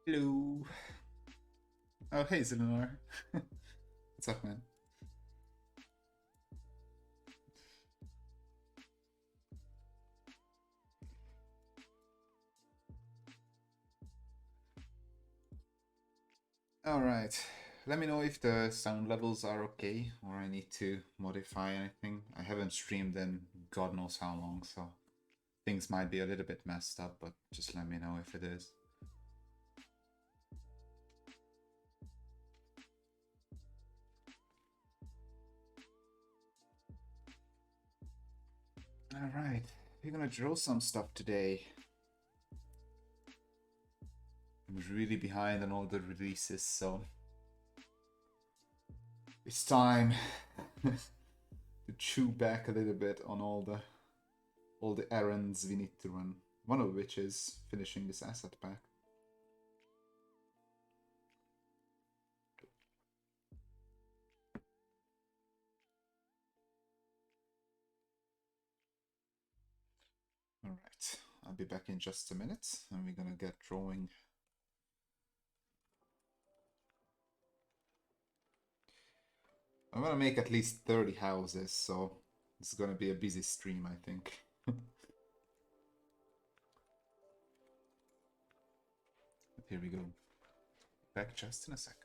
Hello. Oh, hey, Zelenar. What's up, man? Alright. Let me know if the sound levels are okay or I need to modify anything. I haven't streamed in God knows how long, so things might be a little bit messed up, but just let me know if it is. Alright. We're gonna draw some stuff today. I'm really behind on all the releases, so it's time to chew back a little bit on all the errands we need to run. One of which is finishing this asset pack. Alright, I'll be back in just a minute and we're gonna get drawing. I'm gonna make at least 30 houses, so it's gonna be a busy stream, I think. Here we go. Back just in a second.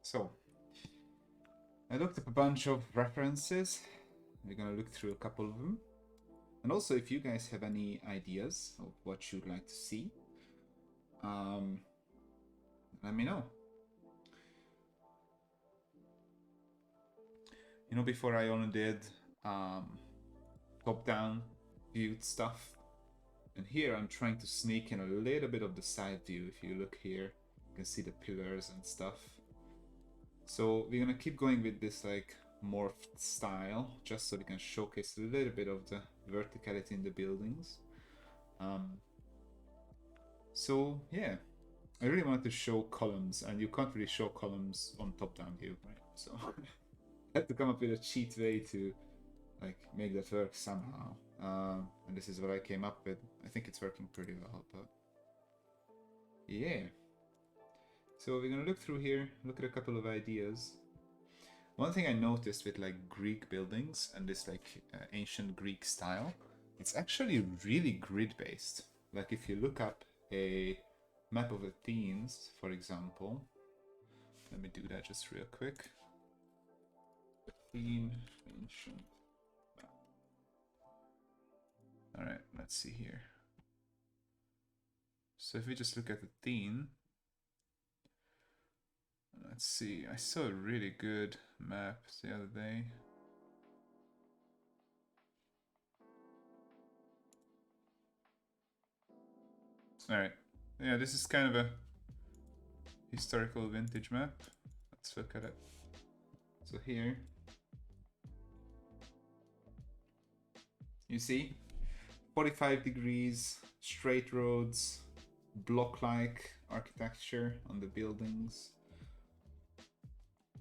So, I looked up a bunch of references. We're gonna look through a couple of them. And also, if you guys have any ideas of what you'd like to see, let me know. You know, before I only did top-down viewed stuff. And here I'm trying to sneak in a little bit of the side view. If you look here, you can see the pillars and stuff. So we're gonna keep going with this like morphed style, just so we can showcase a little bit of the verticality in the buildings. So yeah, I really wanted to show columns, and you can't really show columns on top-down view, right? So I had to come up with a cheat way to like make that work somehow. And this is what I came up with. I think it's working pretty well, but yeah. So we're gonna look through here, look at a couple of ideas. One thing I noticed with like Greek buildings and this like ancient Greek style, it's actually really grid based. Like if you look up a map of Athens, for example, let me do that just real quick. Athene ancient. All right, let's see here. So if we just look at Athene, let's see, I saw a really good map the other day. Alright, yeah, this is kind of a historical vintage map. Let's look at it. So here, you see, 45 degrees, straight roads, block-like architecture on the buildings.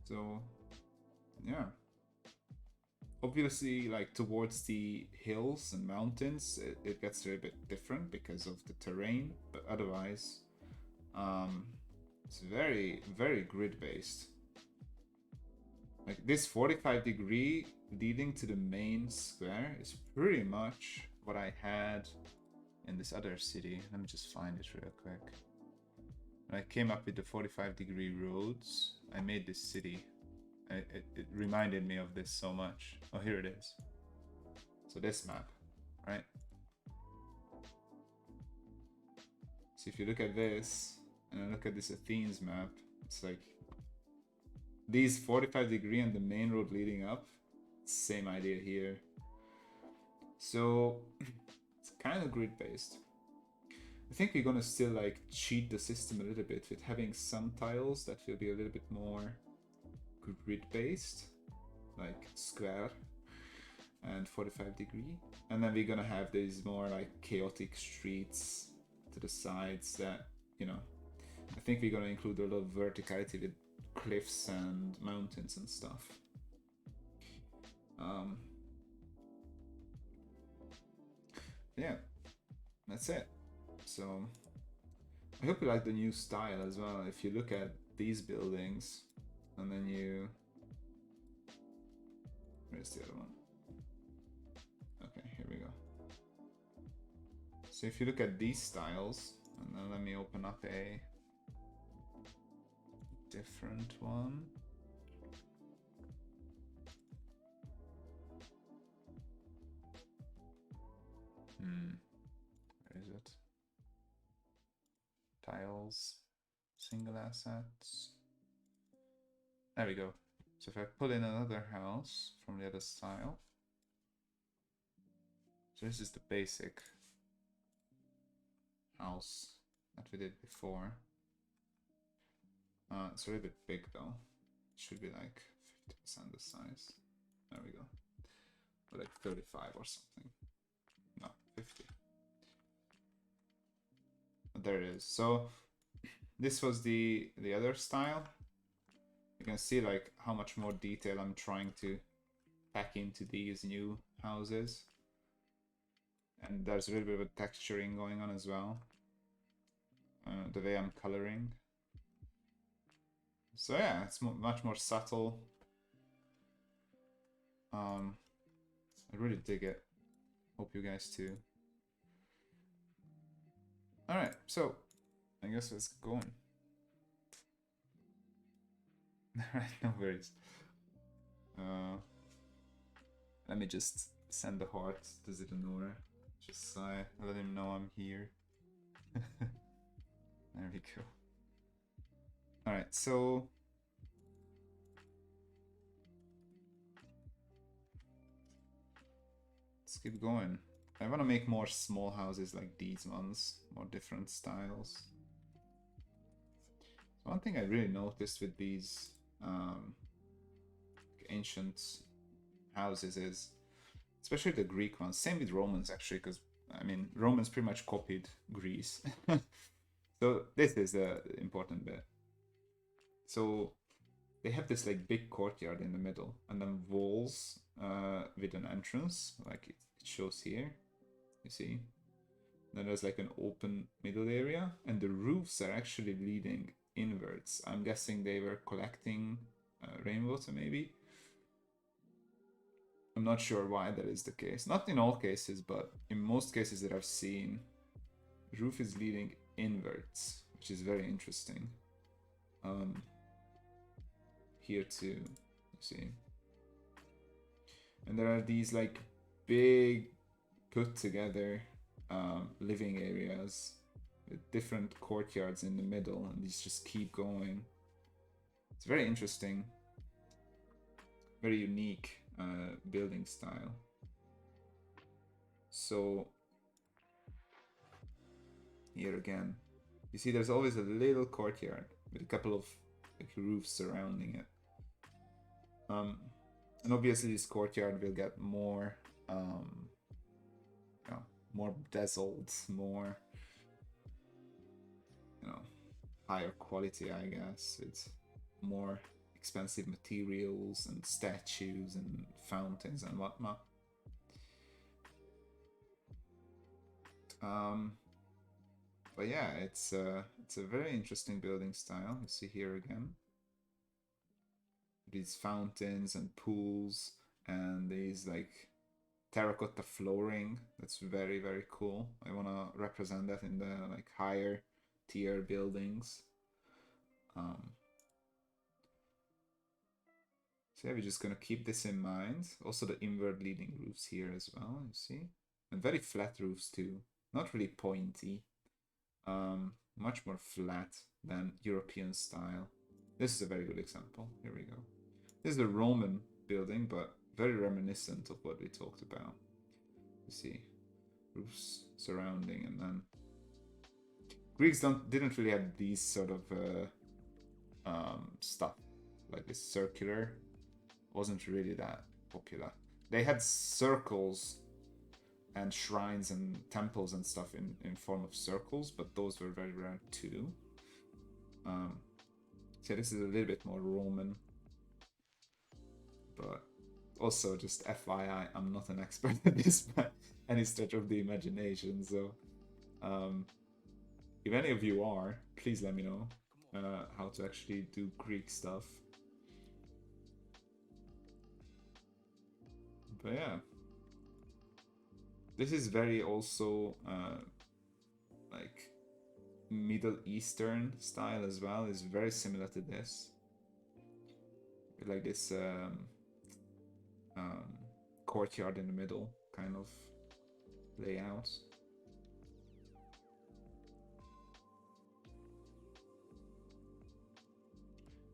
So, yeah. Obviously, like towards the hills and mountains, it gets a bit different because of the terrain, but otherwise, it's very, very grid-based. Like this 45-degree leading to the main square is pretty much what I had in this other city. Let me just find it real quick. When I came up with the 45-degree roads, I made this city. It reminded me of this so much. Oh, here it is. So this map, right? So if you look at this, and I look at this Athens map, it's like these 45-degree and the main road leading up, same idea here. So it's kind of grid based. I think we're gonna still like cheat the system a little bit with having some tiles that will be a little bit more grid based, like square and 45-degree, and then we're gonna have these more like chaotic streets to the sides that, you know, I think we're gonna include a lot of verticality with cliffs and mountains and stuff. Yeah, that's it. So I hope you like the new style as well. If you look at these buildings and then you, where's the other one? Okay, here we go. So if you look at these styles, and then let me open up a different one. Where is it? Tiles, single assets. There we go. So if I pull in another house from the other style, so this is the basic house that we did before. It's a little bit big though. It should be like 50% the size. There we go. Or like 35 or something. No, 50. But there it is. So this was the other style. You can see like how much more detail I'm trying to pack into these new houses. And there's a little bit of texturing going on as well. The way I'm coloring. So yeah, it's much more subtle. I really dig it. Hope you guys too. Alright, so I guess let's get going. Alright, no worries. Let me just send the heart to Zitanora. Just let him know I'm here. There we go. Alright, so let's keep going. I want to make more small houses like these ones, more different styles. So one thing I really noticed with these ancient houses is, especially the Greek ones, same with Romans actually, because I mean Romans pretty much copied Greece. So this is the important bit. So they have this like big courtyard in the middle, and then walls with an entrance, like it shows here. You see? Then there's like an open middle area, and the roofs are actually leading inwards. I'm guessing they were collecting rainwater, maybe. I'm not sure why that is the case. Not in all cases, but in most cases that I've seen, roof is leading inwards, which is very interesting. Here too, you see. And there are these like big put together living areas with different courtyards in the middle, and these just keep going. It's very interesting, very unique building style. So here again, you see there's always a little courtyard with a couple of like roofs surrounding it. And obviously this courtyard will get more more dazzled, more, higher quality, I guess. It's more expensive materials and statues and fountains and whatnot. But yeah, it's a very interesting building style. You see here again these fountains and pools and these like terracotta flooring. That's very, very cool. I want to represent that in the like higher tier buildings. So yeah, we're just gonna keep this in mind. Also the inward leading roofs here as well, you see? And very flat roofs too. Not really pointy. Much more flat than European style. This is a very good example. Here we go. This is a Roman building, but very reminiscent of what we talked about. You see roofs surrounding, and then Greeks didn't really have these sort of stuff like this circular. Wasn't really that popular. They had circles and shrines and temples and stuff in form of circles, but those were very rare too. So this is a little bit more Roman, but also just FYI, I'm not an expert at this by any stretch of the imagination. So if any of you are, please let me know how to actually do Greek stuff. But yeah, this is very also like Middle Eastern style as well. Is very similar to this, like this courtyard in the middle kind of layout.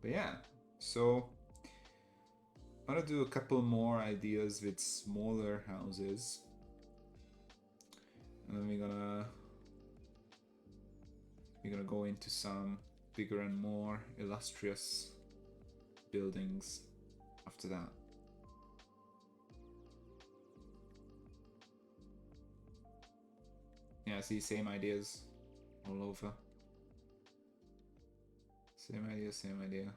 But yeah, so I'm gonna do a couple more ideas with smaller houses, and then we're gonna go into some bigger and more illustrious buildings after that. Yeah, see, same ideas all over. Same idea.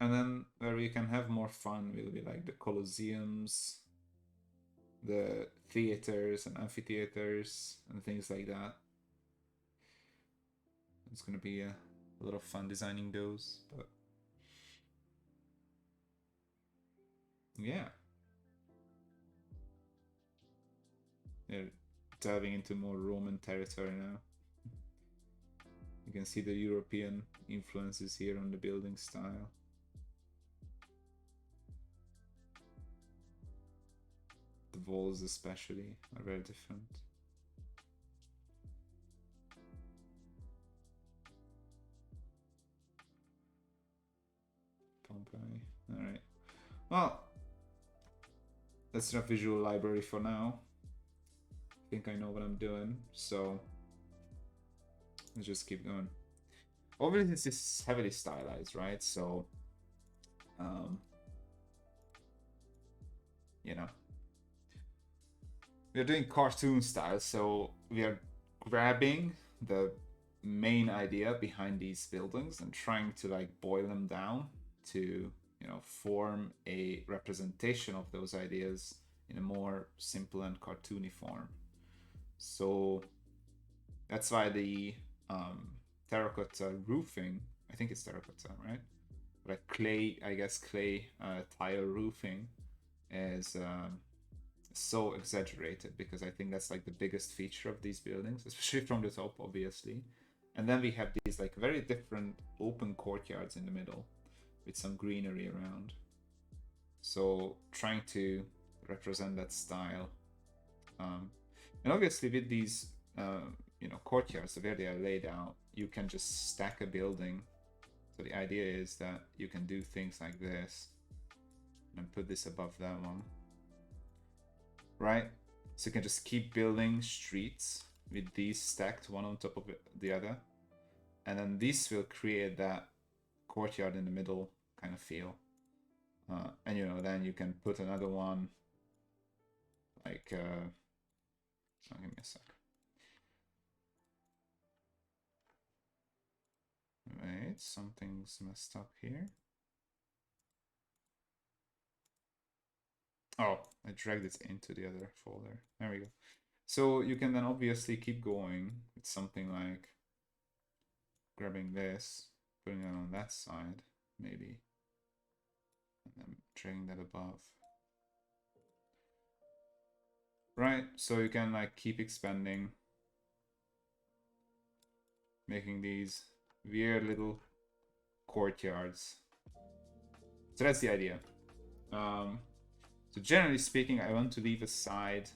And then where we can have more fun will be like the colosseums, the theaters and amphitheaters and things like that. It's gonna be a lot of fun designing those, but yeah. They're diving into more Roman territory now. You can see the European influences here on the building style. The walls especially are very different. Pompeii. Alright. Well, that's enough visual library for now. I think I know what I'm doing, so let's just keep going. Obviously, this is heavily stylized, right? So, you know, we're doing cartoon style, so we are grabbing the main idea behind these buildings and trying to like boil them down to, you know, form a representation of those ideas in a more simple and cartoony form. So that's why the terracotta roofing, I think it's terracotta, right? Like clay, I guess clay tile roofing is so exaggerated, because I think that's like the biggest feature of these buildings, especially from the top, obviously. And then we have these like very different open courtyards in the middle with some greenery around. So trying to represent that style. And obviously with these you know, courtyards, where they are laid out, you can just stack a building. So the idea is that you can do things like this and put this above that one, right? So you can just keep building streets with these stacked one on top of the other, and then this will create that courtyard in the middle kind of feel. And you know, then you can put another one like oh, give me a sec. Wait, something's messed up here. Oh, I dragged it into the other folder. There we go. So you can then obviously keep going with something like grabbing this, putting it on that side, maybe, and then dragging that above. Right, so you can like keep expanding, making these weird little courtyards. So that's the idea. So generally speaking, I want to leave a side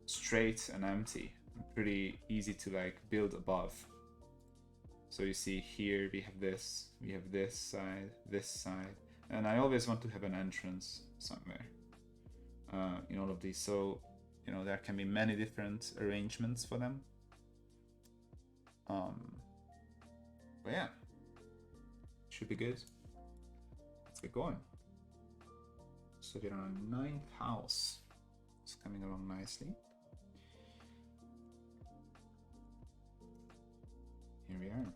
straight and empty, pretty easy to like build above. So you see here we have this side, and I always want to have an entrance somewhere in all of these. So, you know, there can be many different arrangements for them. But yeah, should be good. Let's get going. So we're on our 9th house. It's coming along nicely. Here we are.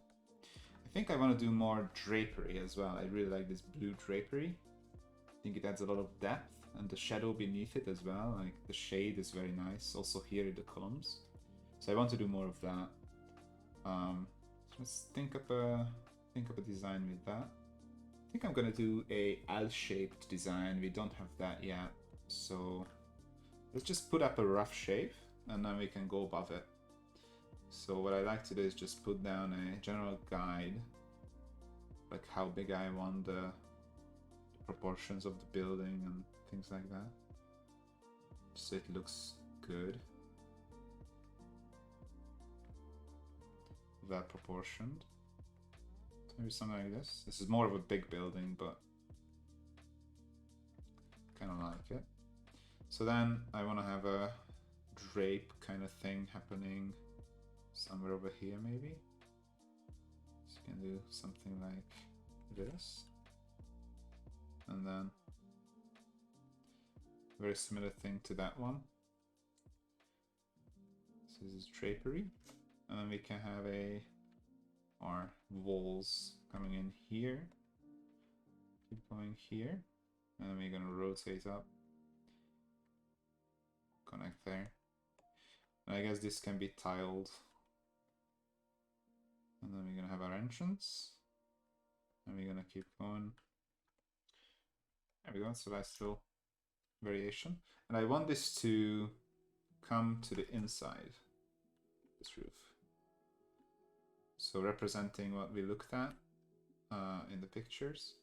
I think I want to do more drapery as well. I really like this blue drapery. I think it adds a lot of depth, and the shadow beneath it as well. Like the shade is very nice. Also here in the columns. So I want to do more of that. So let's think up a design with that. I think I'm gonna do a L-shaped design. We don't have that yet, so let's just put up a rough shape, and then we can go above it. So what I like to do is just put down a general guide, like how big I want the proportions of the building and things like that, so it looks good, well proportioned. Maybe something like this. This is more of a big building, but kind of like it. So then I want to have a drape kind of thing happening somewhere over here, maybe. So you can do something like this, and then very similar thing to that one. So this is drapery, and then we can have our walls coming in here, keep going here, and then we're gonna rotate up, connect there. And I guess this can be tiled, and then we're gonna have our entrance, and we're gonna keep going. There we go. It's a nice little variation, and I want this to come to the inside this roof. So representing what we looked at in the pictures.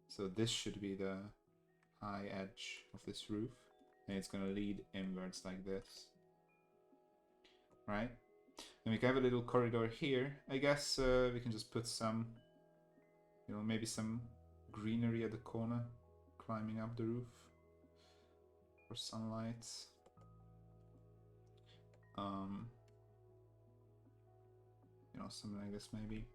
So this should be the high edge of this roof, and it's gonna lead inwards like this, right? And we can have a little corridor here. I guess we can just put some, you know, maybe some greenery at the corner, climbing up the roof for sunlight. You know, something like this maybe.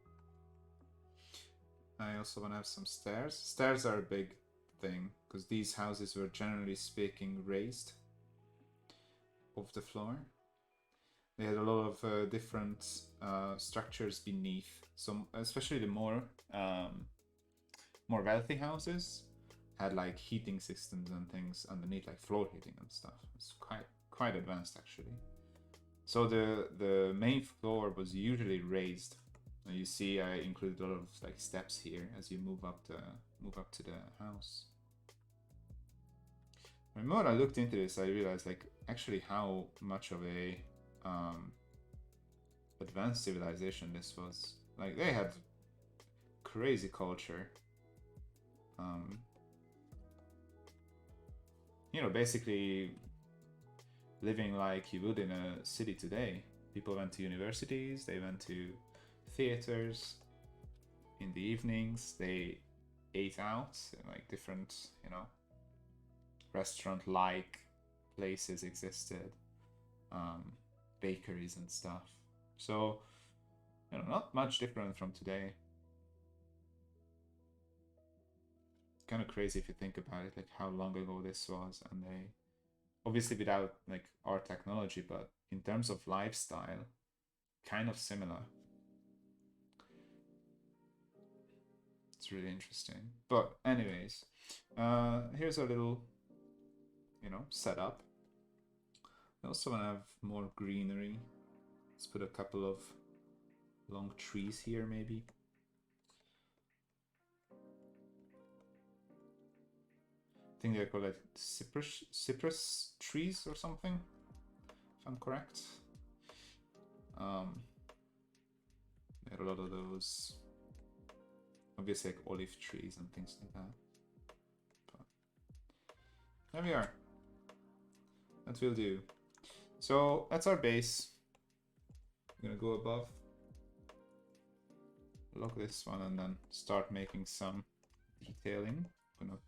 I also want to have some stairs. Stairs are a big thing because these houses were generally speaking raised off the floor. They had a lot of different structures beneath. So especially the more wealthy houses had like heating systems and things underneath, like floor heating and stuff. It's quite advanced actually. So the main floor was usually raised. And you see, I included a lot of like steps here as you move up to the house. The more I looked into this, I realized like actually how much of a advanced civilization this was. Like they had crazy culture. You know, basically living like you would in a city today. People went to universities, they went to theaters in the evenings, they ate out, like different, you know, restaurant-like places existed, bakeries and stuff. So, you know, not much different from today. Kind of crazy if you think about it, like how long ago this was, and they obviously without like our technology, but in terms of lifestyle, kind of similar. It's really interesting. But anyways, here's a little, you know, setup. I also want to have more greenery. Let's put a couple of long trees here, maybe. I think they're called like cypress trees or something, if I'm correct. There are a lot of those. Obviously like olive trees and things like that. But there we are. That will do. So that's our base. I'm gonna go above. lock this one and then start making some detailing. I'm gonna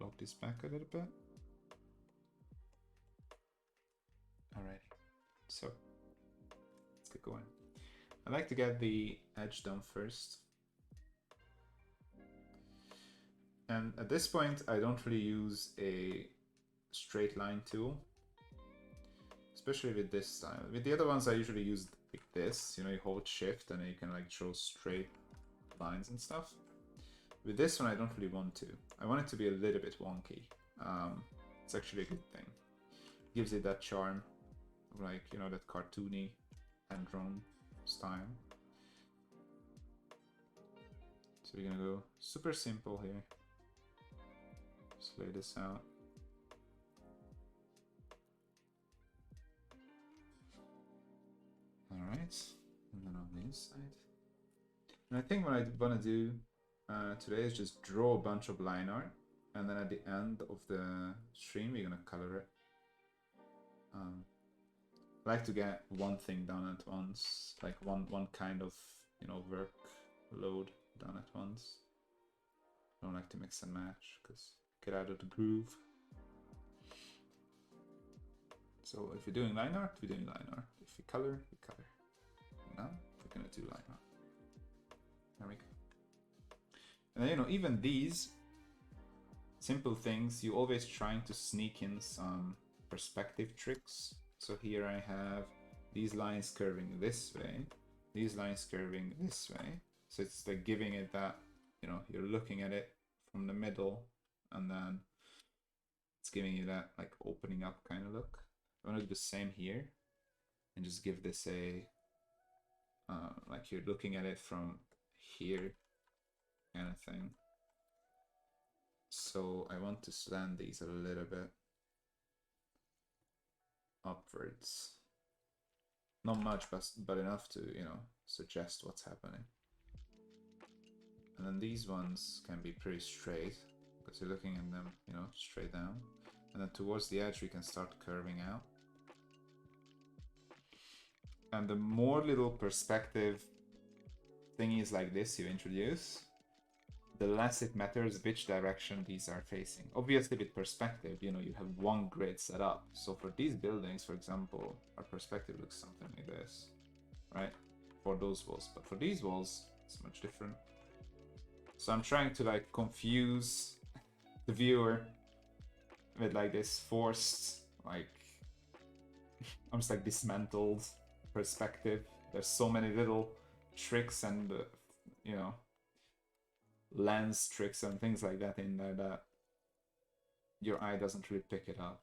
lock this back a little bit. Alrighty, so let's get going. I like to get the edge done first. And at this point, I don't really use a straight line tool, especially with this style. With the other ones, I usually use like this, you know, you hold shift and then you can like draw straight lines and stuff. With this one, I don't really want to. I want it to be a little bit wonky. It's actually a good thing. Gives it that charm of like, you know, that cartoony hand-drawn style. So we're gonna go super simple here. Just lay this out. Alright, and then on the inside. And I think what I want to do today is just draw a bunch of line art, and then at the end of the stream we're gonna color it. I like to get one thing done at once, like one kind of, you know, workload done at once. I don't like to mix and match because get out of the groove. So if we're doing line art, we're doing line art. If we color, we color. Now we're gonna do line art. There we go. And then, you know, even these simple things, you always trying to sneak in some perspective tricks. So here I have these lines curving this way, these lines curving this way. So it's like giving it that, you know, you're looking at it from the middle and then it's giving you that like opening up kind of look. I want to do the same here and just give this a, like you're looking at it from here kind of thing. So I want to slant these a little bit upwards. Not much, but enough to, you know, suggest what's happening. And then these ones can be pretty straight because you're looking at them, you know, straight down. And then towards the edge we can start curving out. And the more little perspective thingies like this you introduce, the less it matters which direction these are facing. Obviously with perspective, you know, you have one grid set up. So for these buildings, for example, our perspective looks something like this, right? For those walls, but for these walls, it's much different. So I'm trying to like confuse the viewer with like this forced, like, almost like dismantled perspective. There's so many little tricks and, you know, lens tricks and things like that in there that your eye doesn't really pick it up.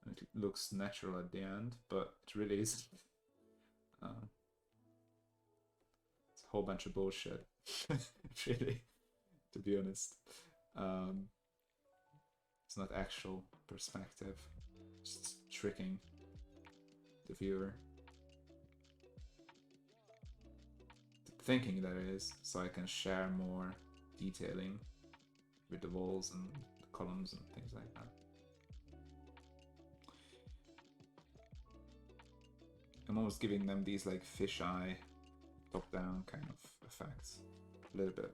And it looks natural at the end, but it really isn't. It's a whole bunch of bullshit, really, to be honest. It's not actual perspective, just tricking the viewer. Thinking that is, so I can share more detailing with the walls and the columns and things like that. I'm almost giving them these like fisheye, top-down kind of effects, a little bit.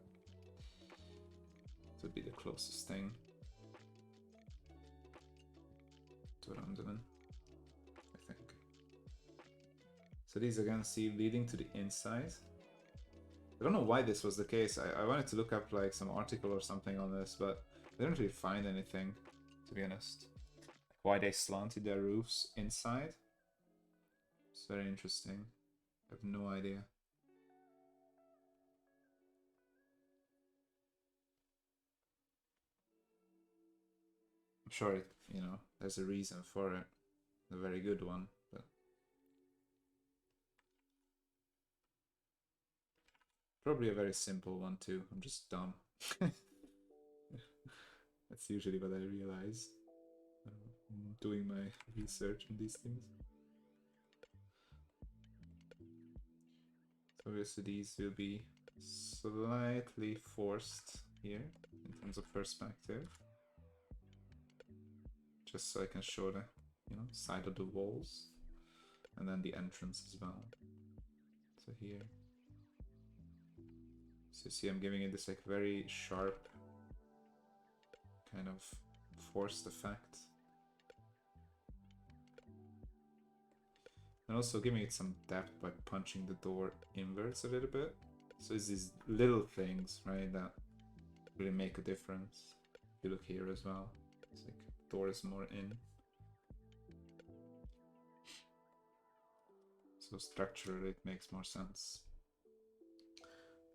This would be the closest thing to what I'm doing, I think. So these again, see, leading to the inside. I don't know why this was the case. I wanted to look up like some article or something on this, but I didn't really find anything, to be honest. Why they slanted their roofs inside. It's very interesting. I have no idea. I'm sure it, you know, there's a reason for it. A very good one, but probably a very simple one too. I'm just dumb. That's usually what I realize doing my research on these things. So obviously these will be slightly forced here in terms of perspective, just so I can show the, you know, side of the walls and then the entrance as well. So here. So see, I'm giving it this like very sharp kind of forced effect. And also giving it some depth by punching the door inwards a little bit. So it's these little things, right, that really make a difference. If you look here as well, it's like door is more in. So structurally it makes more sense.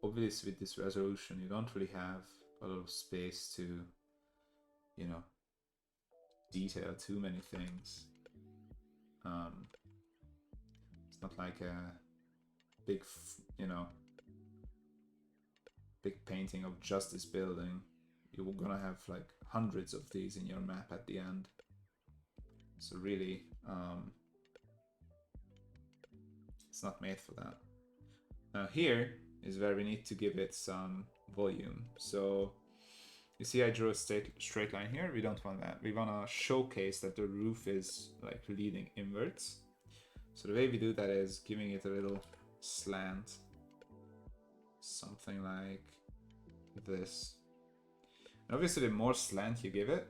Obviously with this resolution you don't really have a lot of space to, you know, detail too many things. It's not like a big, you know, big painting of just this building. You're gonna have like hundreds of these in your map at the end. So really, it's not made for that. Now here is where we need to give it some volume. So you see I drew a straight line here. We don't want that. We want to showcase that the roof is like leading inwards. So the way we do that is giving it a little slant. Something like this. And obviously the more slant you give it,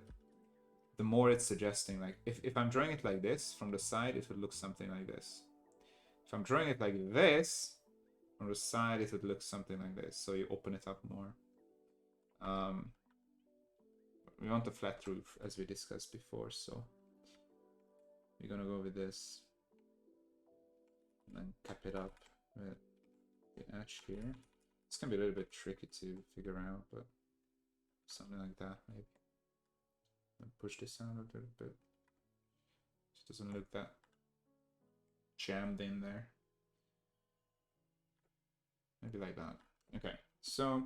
the more it's suggesting, like if I'm drawing it like this from the side, it would look something like this. If I'm drawing it like this from the side, it would look something like this. So you open it up more. We want a flat roof, as we discussed before, so we're gonna go with this and then cap it up with the edge here. It's gonna be a little bit tricky to figure out, but something like that maybe. And push this out a little bit. It doesn't look that jammed in there. Maybe like that. Okay, so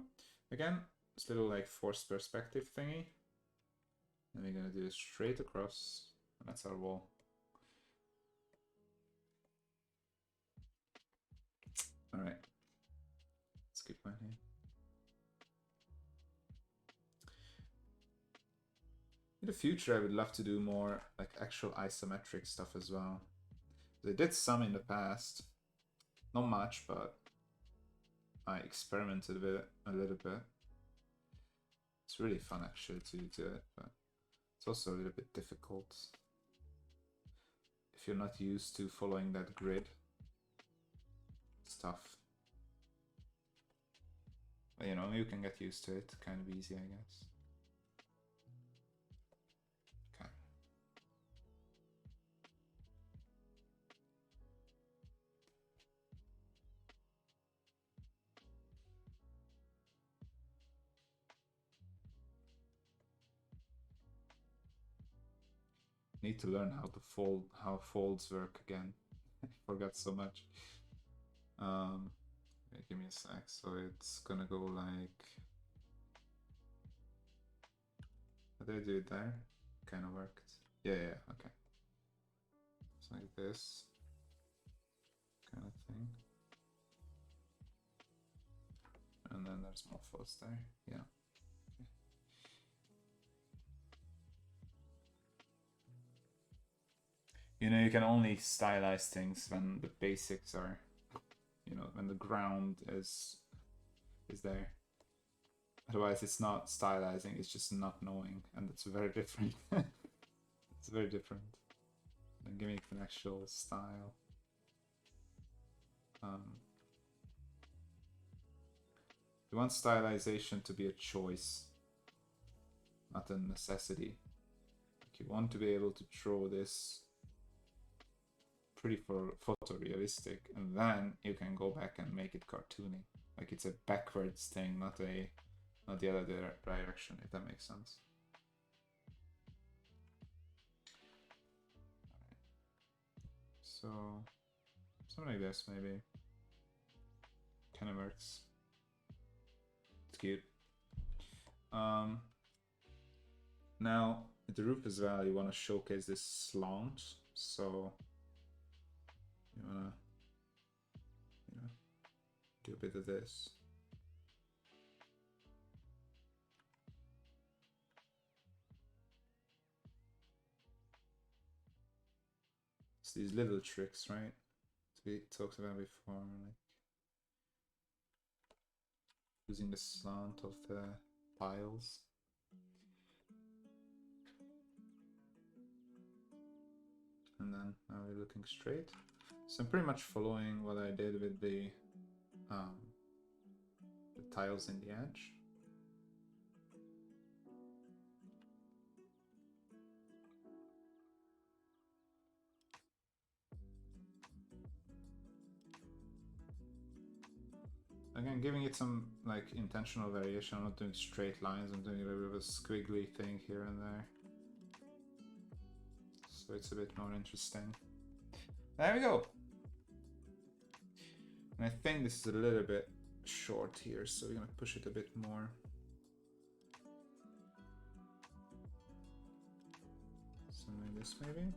again, this little like forced perspective thingy. And we're gonna do it straight across, and that's our wall. All right, let's keep going here. In the future, I would love to do more like actual isometric stuff as well. I did some in the past, not much, but I experimented with it a little bit. It's really fun actually to do it, but it's also a little bit difficult if you're not used to following that grid. It's tough. But you know, you can get used to it kind of easy, I guess. Okay. Need to learn how to fold, how folds work again. I forgot so much. Give me a sec. So it's gonna go like, how did I do it there? Kind of worked. Yeah, okay. It's like this kind of thing. And then there's more folds there. Yeah. Okay. You know, you can only stylize things when the basics are, you know, when the ground is there. Otherwise, it's not stylizing, it's just not knowing, and it's very different. It's very different than giving it an actual style. You want stylization to be a choice, not a necessity. Like you want to be able to draw this pretty photorealistic, and then you can go back and make it cartoony. Like it's a backwards thing, not the other direction, if that makes sense. So something like this maybe kind of works. It's cute. Now at the roof as well, you want to showcase this slant, so you wanna, you know, do a bit of this. It's these little tricks, right? We talked about before, like using the slant of the tiles. And then now we're looking straight. So I'm pretty much following what I did with the tiles in the edge. Again, giving it some like intentional variation. I'm not doing straight lines, I'm doing a little bit of a squiggly thing here and there. So it's a bit more interesting. There we go. And I think this is a little bit short here, so we're gonna push it a bit more. Something like this maybe.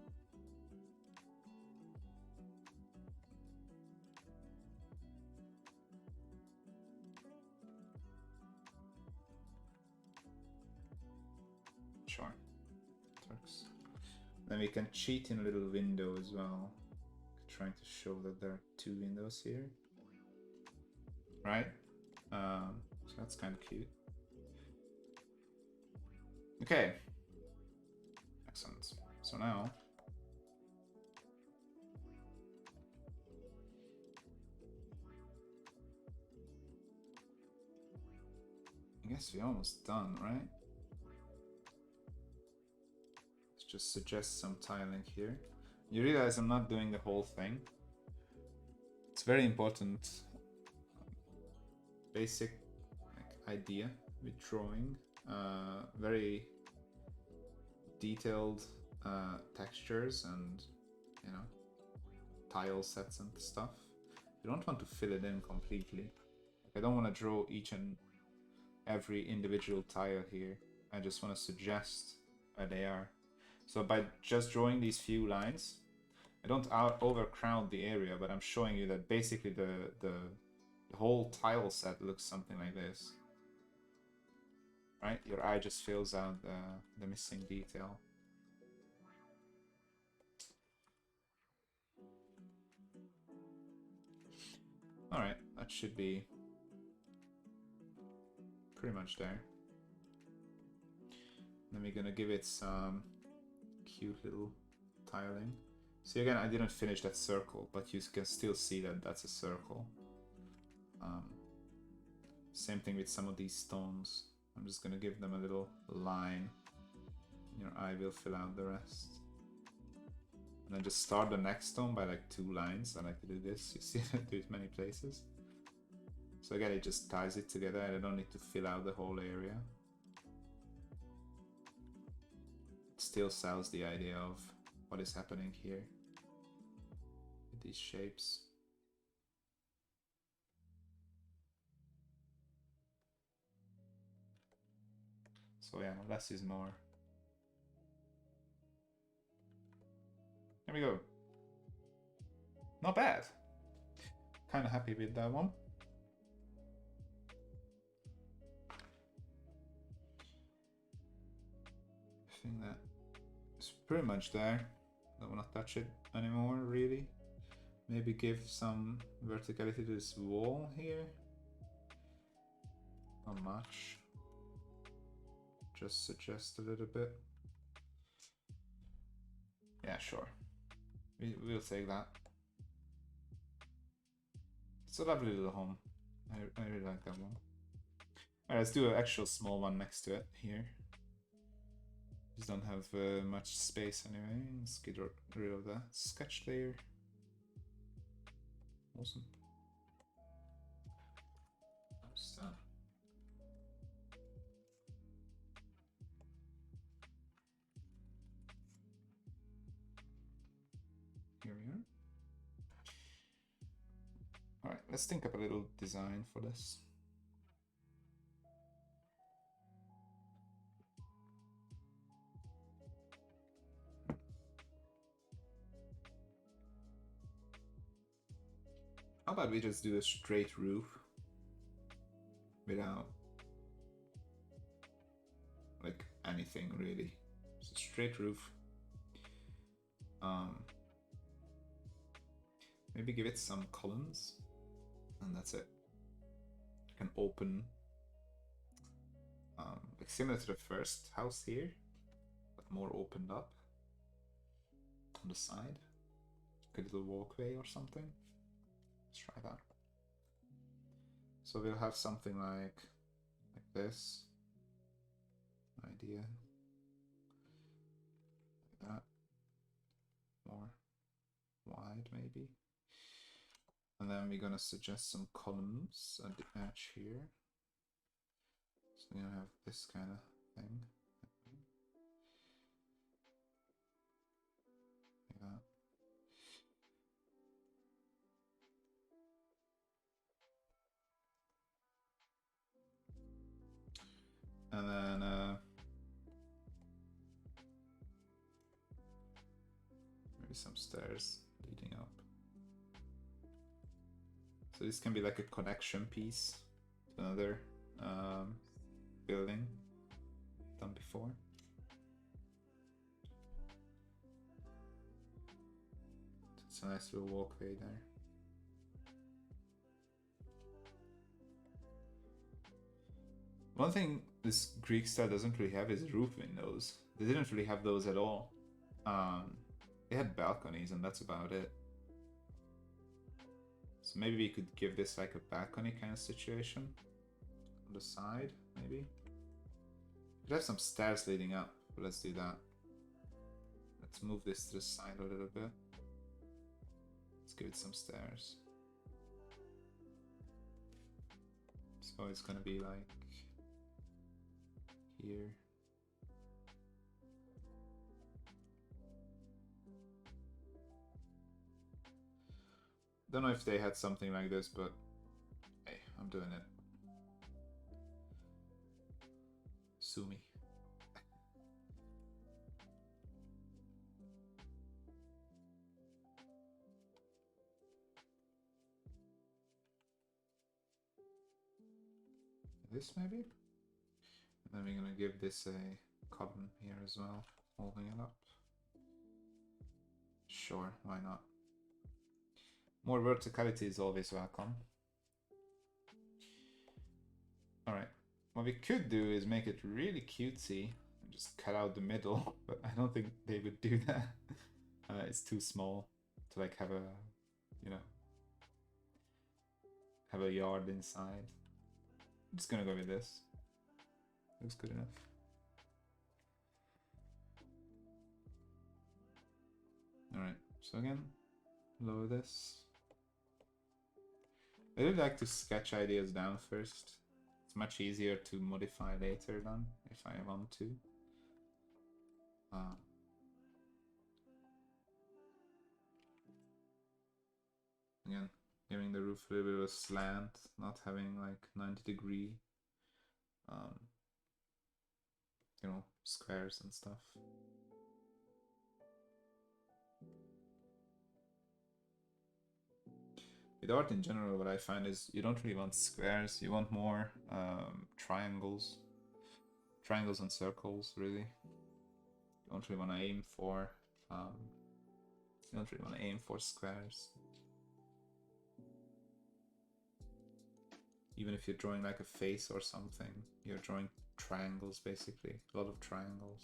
Sure, it works. Then we can cheat in a little window as well, trying to show that there are two windows here, right? So that's kind of cute. Okay, excellent. So now I guess we're almost done, right? Let's just suggest some tiling here. You realize I'm not doing the whole thing. It's very important, basic like, idea with drawing. Very detailed textures and, you know, tile sets and stuff. You don't want to fill it in completely. Like, I don't want to draw each and every individual tile here. I just want to suggest where they are. So by just drawing these few lines, I don't overcrowd the area, but I'm showing you that basically the whole tile set looks something like this. Right? Your eye just fills out the missing detail. Alright, that should be pretty much there. Then we're gonna give it some cute little tiling. See, again, I didn't finish that circle, but you can still see that that's a circle. Same thing with some of these stones. I'm just gonna give them a little line. Your eye will fill out the rest. And then just start the next stone by like 2 lines. I like to do this. You see I do it many places. So again, it just ties it together and I don't need to fill out the whole area. It still sells the idea of what is happening here with these shapes. So yeah, less is more. There we go. Not bad. Kind of happy with that one. I think that is pretty much there. Don't want to touch it anymore, really. Maybe give some verticality to this wall here. Not much. Just suggest a little bit. Yeah, sure. We'll take that. It's a lovely little home. I really like that one. Alright, let's do an actual small one next to it here. Just don't have much space anyway. Let's get rid of that sketch layer. Awesome. Just, here we are. Alright, let's think up a little design for this. How about we just do a straight roof without like anything really? It's a straight roof. Maybe give it some columns and that's it. Like an open like similar to the first house here, but more opened up on the side. Like a little walkway or something. Let's try that. So we'll have something like this. Idea. Like that. More wide maybe. And then we're gonna suggest some columns at the edge here. So you're gonna have this kind of thing. Like that. And then maybe some stairs leading up. So this can be like a connection piece to another building done before. It's a nice little walkway there. One thing this Greek style doesn't really have is roof windows. They didn't really have those at all. They had balconies and that's about it. So maybe we could give this like a balcony kind of situation on the side, maybe. Could have some stairs leading up, but let's do that. Let's move this to the side a little bit. Let's give it some stairs. So it's gonna be like here. Don't know if they had something like this, but hey, I'm doing it. Sue me. This maybe? And then we're gonna give this a column here as well, holding it up. Sure, why not? More verticality is always welcome. Alright, what we could do is make it really cutesy and just cut out the middle, but I don't think they would do that. It's too small to like have a, you know, have a yard inside. I'm just gonna go with this. Looks good enough. Alright, so again, lower this. I really like to sketch ideas down first. It's much easier to modify later than if I want to. Again, giving the roof a little bit of a slant, not having like 90-degree, you know, squares and stuff. With art in general, what I find is you don't really want squares, you want more triangles. Triangles and circles, really. You don't really want to aim for squares. Even if you're drawing like a face or something, you're drawing triangles basically. A lot of triangles.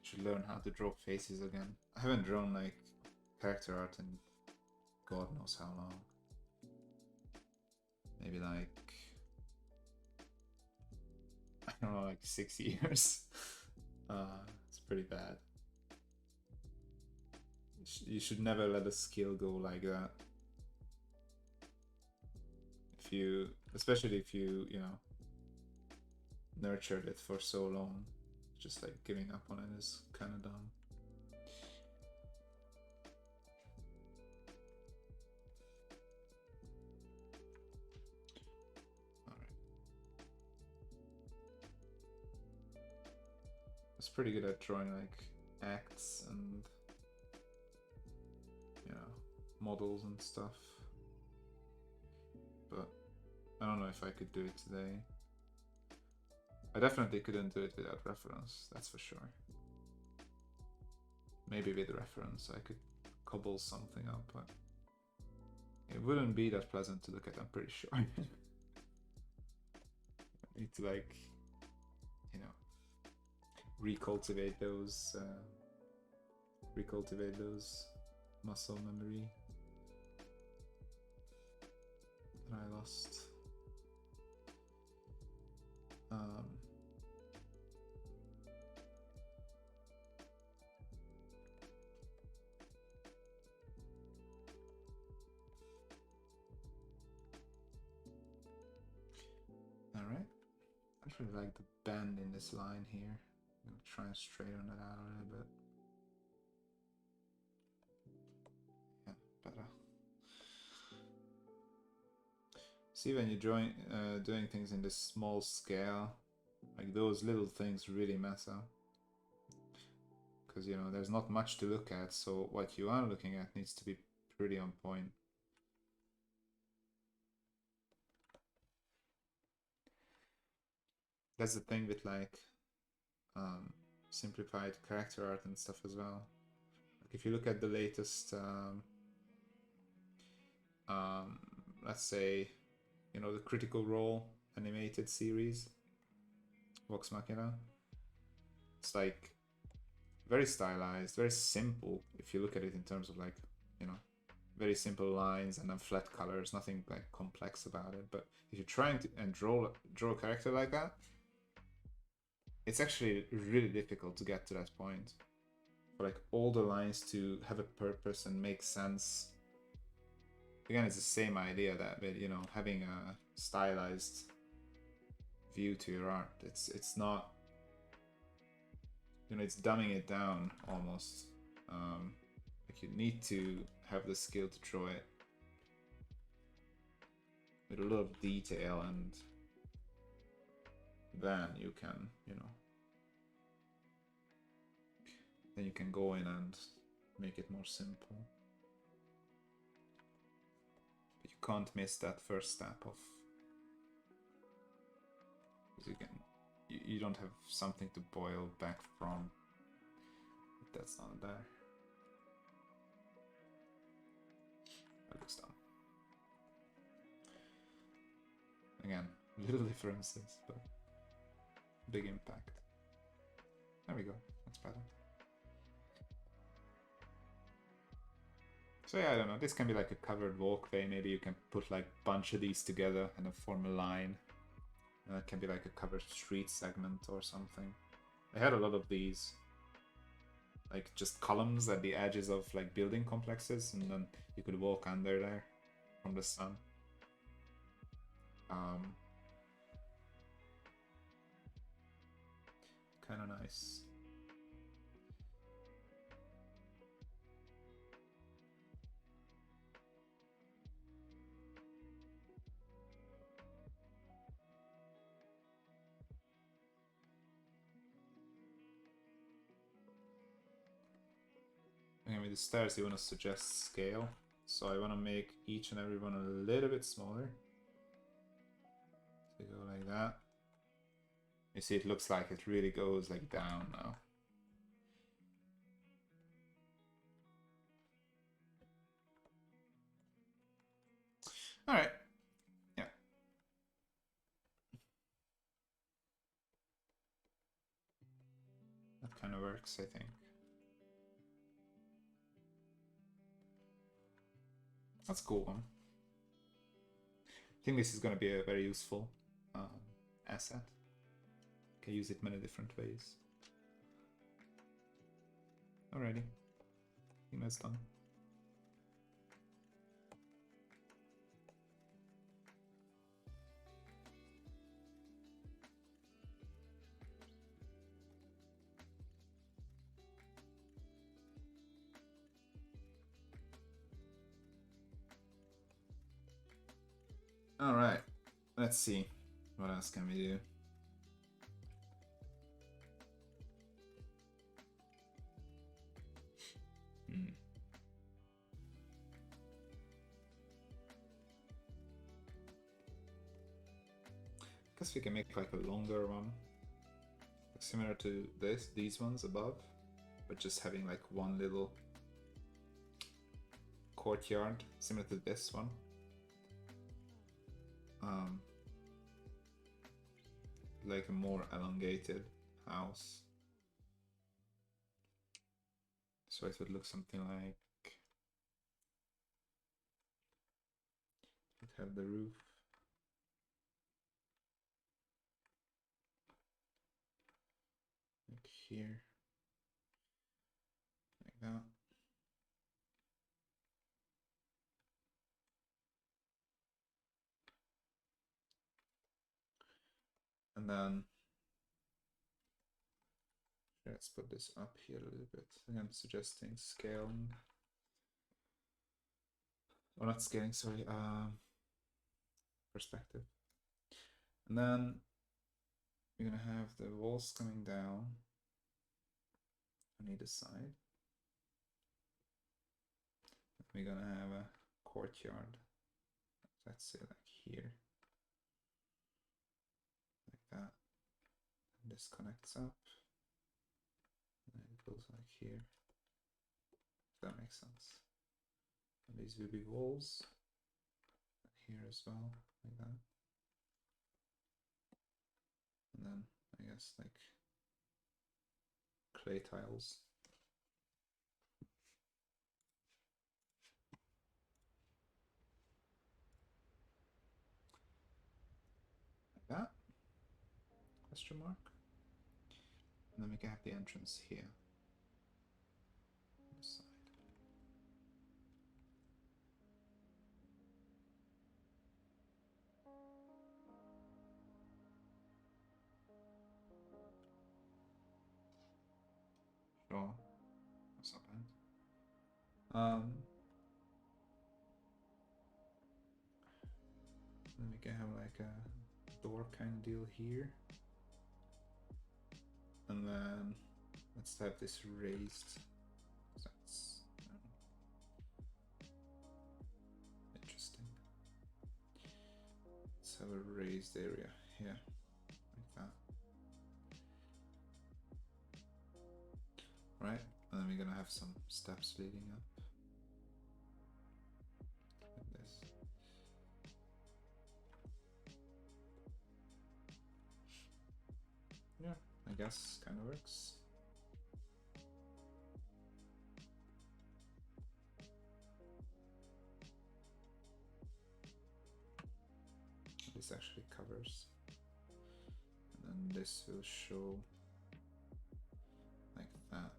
Should learn how to draw faces again. I haven't drawn like character art in God knows how long. Maybe like, I don't know, like 6 years. It's pretty bad. You should never let a skill go like that. If you, especially if you know, nurtured it for so long, just like giving up on it is kind of dumb. I was pretty good at drawing like acts and, you know, models and stuff, but I don't know if I could do it today. I definitely couldn't do it without reference, that's for sure. Maybe with reference I could cobble something up, but it wouldn't be that pleasant to look at, I'm pretty sure. Need to, like, you know, recultivate those muscle memory that I lost. All right. I really like the bend in this line here. I'm gonna try and straighten it out a little bit. Yeah, better. See, when you're doing things in this small scale, like those little things really mess up. Because, you know, there's not much to look at, so what you are looking at needs to be pretty on point. That's the thing with, like, simplified character art and stuff as well. Like, if you look at the latest, let's say, you know, the Critical Role animated series, Vox Machina, it's like very stylized, very simple if you look at it in terms of, like, you know, very simple lines and then flat colors, nothing like complex about it. But if you're trying to draw a character like that, it's actually really difficult to get to that point. For, like, all the lines to have a purpose and make sense. Again, it's the same idea that, you know, having a stylized view to your art, it's not, you know, it's dumbing it down almost. Like, you need to have the skill to draw it with a lot of detail, and then you can, you know, then you can go in and make it more simple. But you can't miss that first step of, because you don't have something to boil back from if that's not there. That looks dumb. Again, little differences, but big impact. There we go, that's better. So yeah, I don't know, this can be like a covered walkway. Maybe you can put like a bunch of these together and then form a line. And that can be like a covered street segment or something. I had a lot of these, like just columns at the edges of like building complexes, and then you could walk under there from the sun. Kind of nice. And with the stairs, you want to suggest scale. So I want to make each and every one a little bit smaller. So you go like that. You see, it looks like it really goes like down now. All right. Yeah. That kind of works, I think. That's a cool one. I think this is going to be a very useful asset. You can use it many different ways. Alrighty. I think that's done. Alright, let's see. What else can we do? Guess we can make like a longer one, similar to these ones above, but just having like one little courtyard similar to this one. Like a more elongated house. So it would look something like, it would have the roof. Like here. Like that. And then let's put this up here a little bit. I'm suggesting scaling. Or not scaling, sorry, perspective. And then we're gonna have the walls coming down on either side. We're gonna have a courtyard. Let's say like here. Like that. And this connects up. And it goes like here. If that makes sense. And these will be walls. And here as well, like that. And then I guess like clay tiles. Like that. Question mark. And then we can have the entrance here. On this side. Sure. That's not bad. Then we can have like a door kind of deal here. And then let's have this raised. That's interesting. Let's have a raised area here, like that. Right, and then we're gonna have some steps leading up. Like this. Yeah, I guess kind of works. This actually covers. And then this will show like that.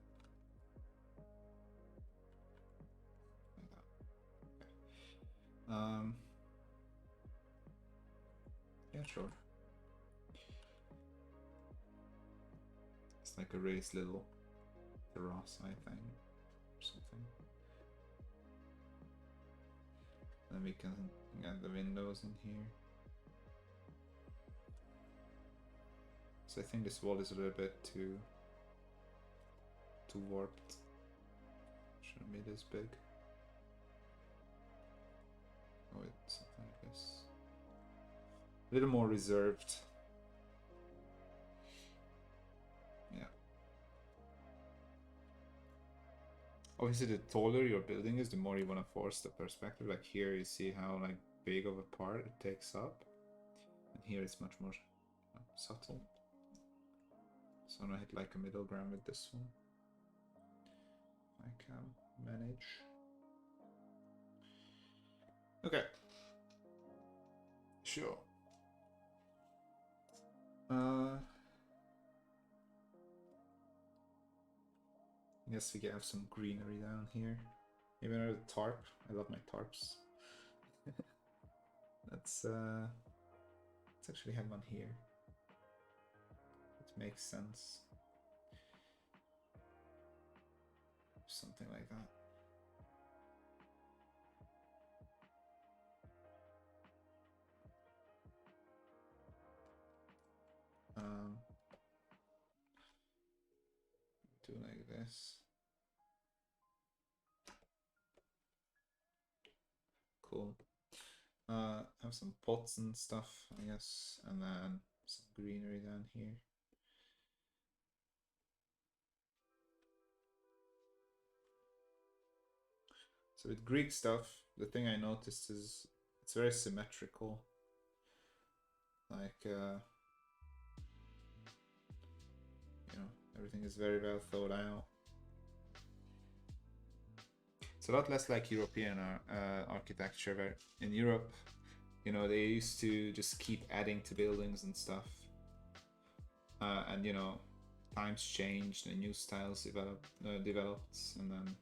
Like that. Okay. Yeah, sure. It's like a raised little terrace, I think, or something. Then we can get the windows in here. So I think this wall is a little bit too warped. Shouldn't be this big. Oh, it's something like this. A little more reserved. Yeah. Obviously, the taller your building is, the more you want to force the perspective. Like here, you see how like big of a part it takes up, and here it's much more subtle. So I'm gonna hit like a middle ground with this one. I can manage. Okay. Sure. Yes, we can have some greenery down here. Maybe another tarp. I love my tarps. let's actually have one here. It makes sense. Something like that. Do like this. Cool. Have some pots and stuff, I guess, and then some greenery down here. So with Greek stuff, the thing I noticed is it's very symmetrical. Like, everything is very well thought out. It's a lot less like European architecture, where in Europe, they used to just keep adding to buildings and stuff. And times changed and new styles developed, and then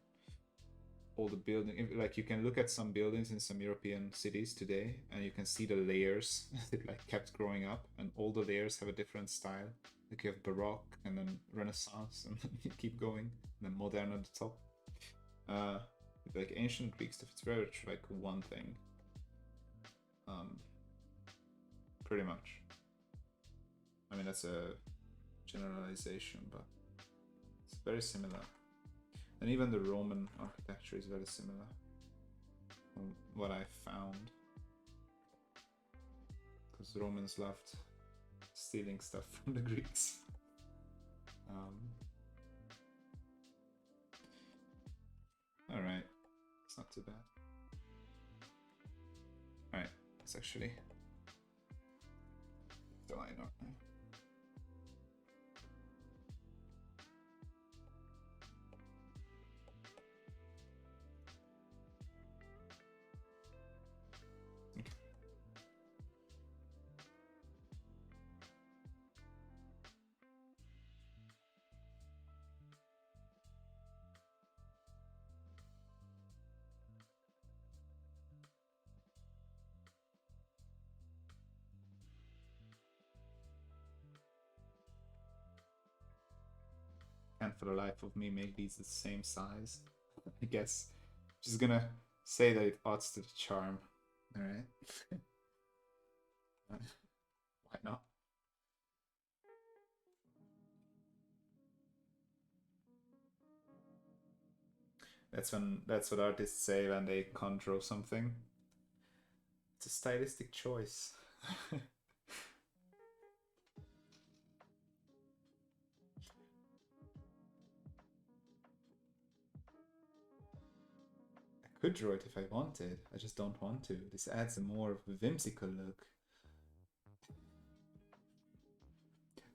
all the building, like you can look at some buildings in some European cities today, and you can see the layers that like kept growing up, and all the layers have a different style. Like you have Baroque, and then Renaissance, and then you keep going, and then modern at the top. Like ancient Greek stuff, it's very much like one thing. Pretty much. I mean, that's a generalization, but it's very similar. And even the Roman architecture is very similar from what I found. Because the Romans loved stealing stuff from the Greeks. Alright, it's not too bad. Alright, let's actually the line art now. Can't for the life of me make these the same size. I guess just gonna say that it adds to the charm. Alright. Why not? That's what artists say when they can't draw something. It's a stylistic choice. I could draw it if I wanted. I just don't want to. This adds a more whimsical look.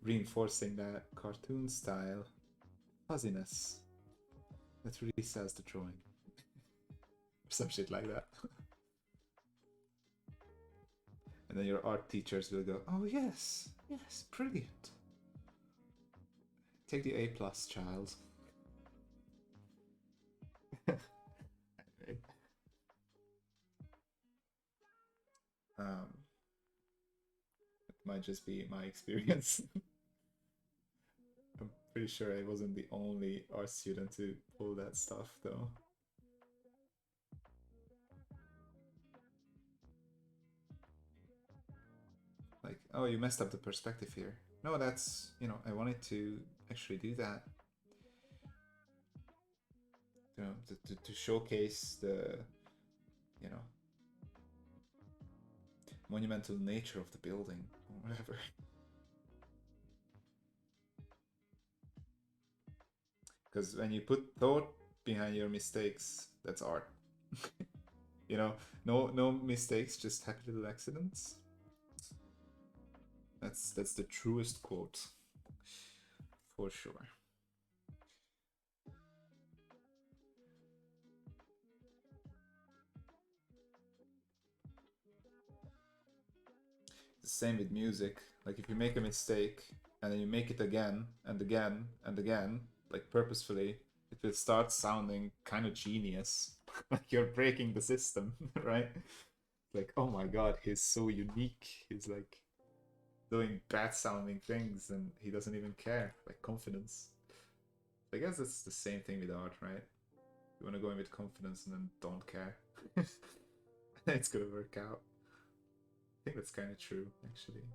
Reinforcing that cartoon style. Fuzziness. That really sells the drawing. Or some shit like that. And then your art teachers will go, oh yes, yes, brilliant. Take the A+, child. It might just be my experience. I'm pretty sure I wasn't the only art student to pull that stuff, though. Like, oh, you messed up the perspective here. No, that's, I wanted to actually do that. To showcase the, monumental nature of the building, or whatever. Because when you put thought behind your mistakes, that's art. No mistakes, just happy little accidents. That's the truest quote, for sure. The same with music. Like if you make a mistake and then you make it again and again and again, like purposefully, it will start sounding kind of genius. Like you're breaking the system, right? Like, oh my god, he's so unique. He's like doing bad sounding things and he doesn't even care. Like confidence. I guess it's the same thing with art, right? You want to go in with confidence and then don't care. It's gonna work out. I think that's kind of true, actually.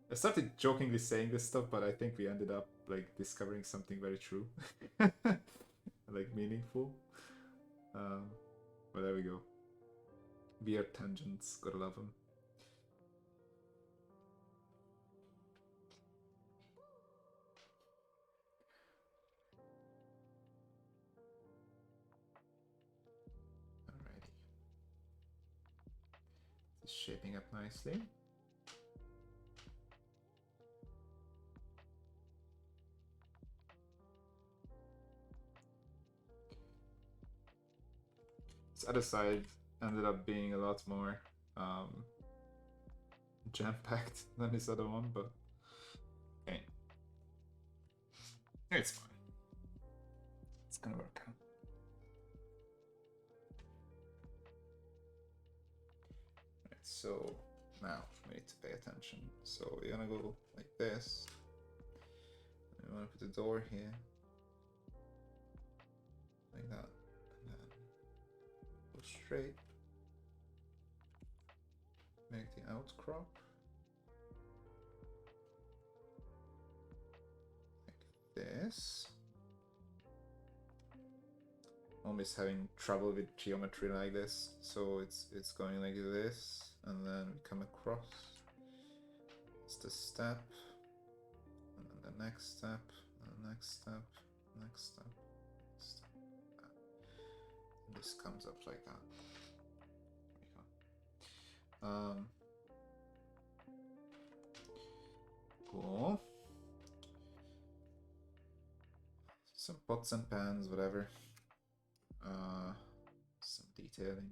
I started jokingly saying this stuff, but I think we ended up like discovering something very true, like meaningful. But there we go. Weird tangents, gotta love them. It's shaping up nicely. This other side ended up being a lot more jam-packed than this other one, but okay. It's fine. It's gonna work out. Right, so now we need to pay attention. So we're gonna go like this. We wanna put the door here. Like that. And then go straight. Make the outcrop. This. Always having trouble with geometry like this, so it's going like this, and then we come across. It's the step, and then the next step, and the next step, next step, next step. And this comes up like that. There we go. Cool. Some pots and pans, whatever. Some detailing.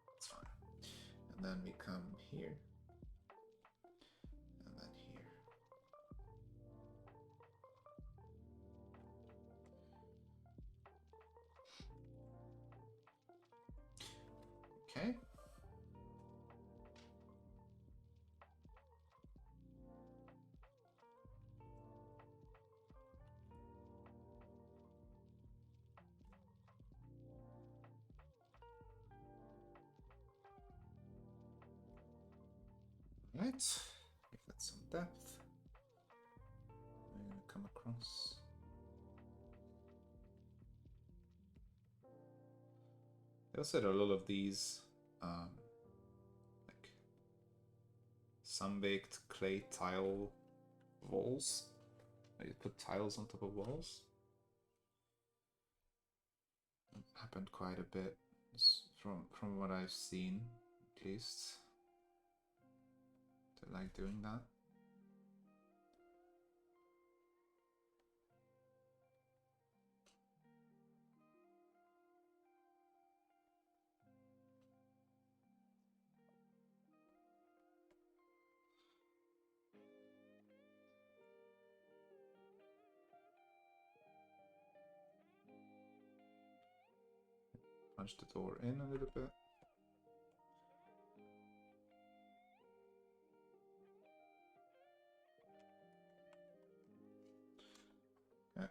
That's fine. And then we come here. And then here. Okay. Right, give that some depth. I'm gonna come across. I also had a lot of these like sun-baked clay tile walls. You put tiles on top of walls. It happened quite a bit, from what I've seen, at least. I like doing that. Punch the door in a little bit. Okay.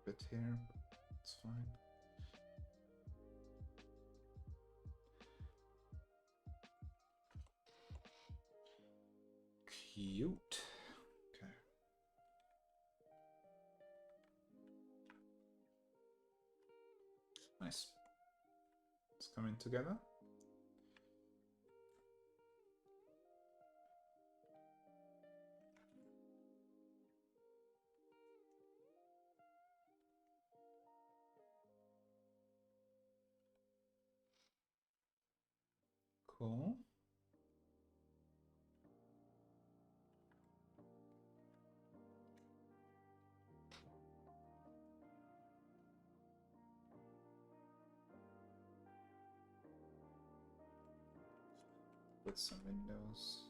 Bit here, but it's fine. Cute. Okay. Nice. It's coming together. Cool. Put some windows.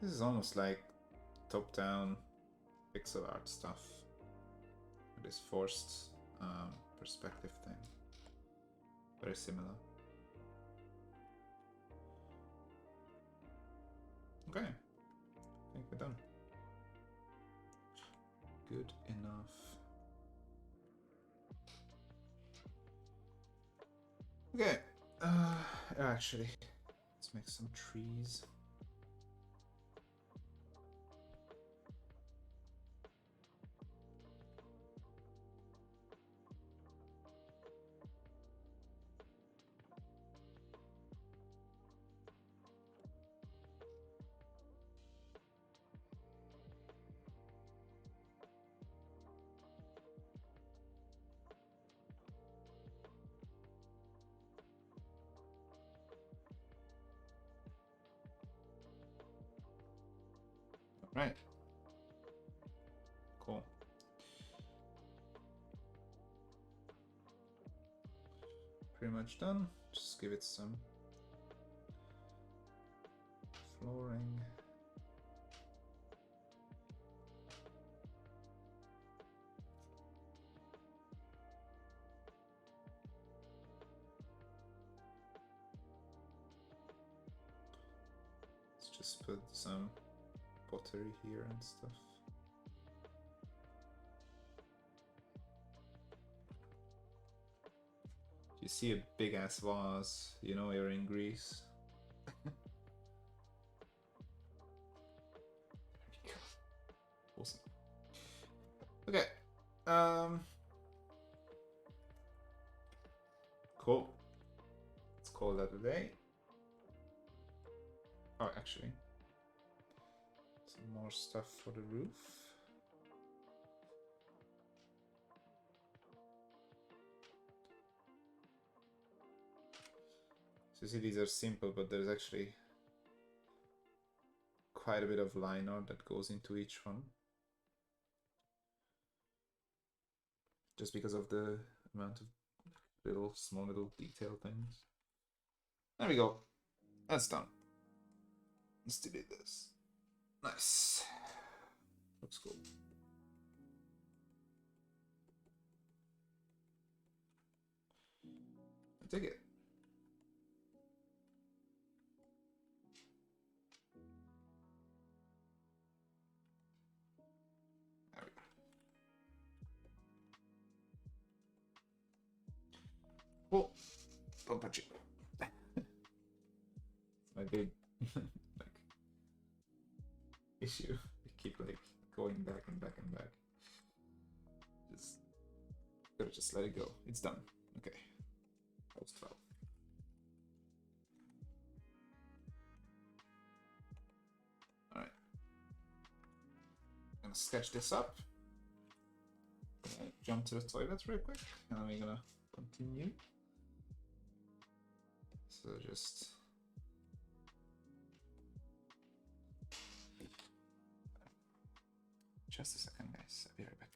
This is almost like top-down pixel art stuff. This forced perspective thing. Very similar. Okay, I think we're done. Good enough. Okay, actually, let's make some trees. Right. Cool. Pretty much done. Just give it some flooring. Let's just put some pottery here and stuff. You see a big ass vase, you know you're in Greece. Awesome. Okay. Cool. Let's call that a day. Oh, actually, some more stuff for the roof. So you see, these are simple, but there's actually quite a bit of line art that goes into each one. Just because of the amount of small little detail things. There we go. That's done. Let's delete this. Nice. Looks cool. I take it. There we go. Cool. Don't touch it. It's my big like issue. I keep like going back and back and back. Just let it go. It's done. Okay. Post 12. Alright. I'm gonna sketch this up. Jump to the toilet real quick, and then we're gonna continue. So just a second, guys. I'll be right back.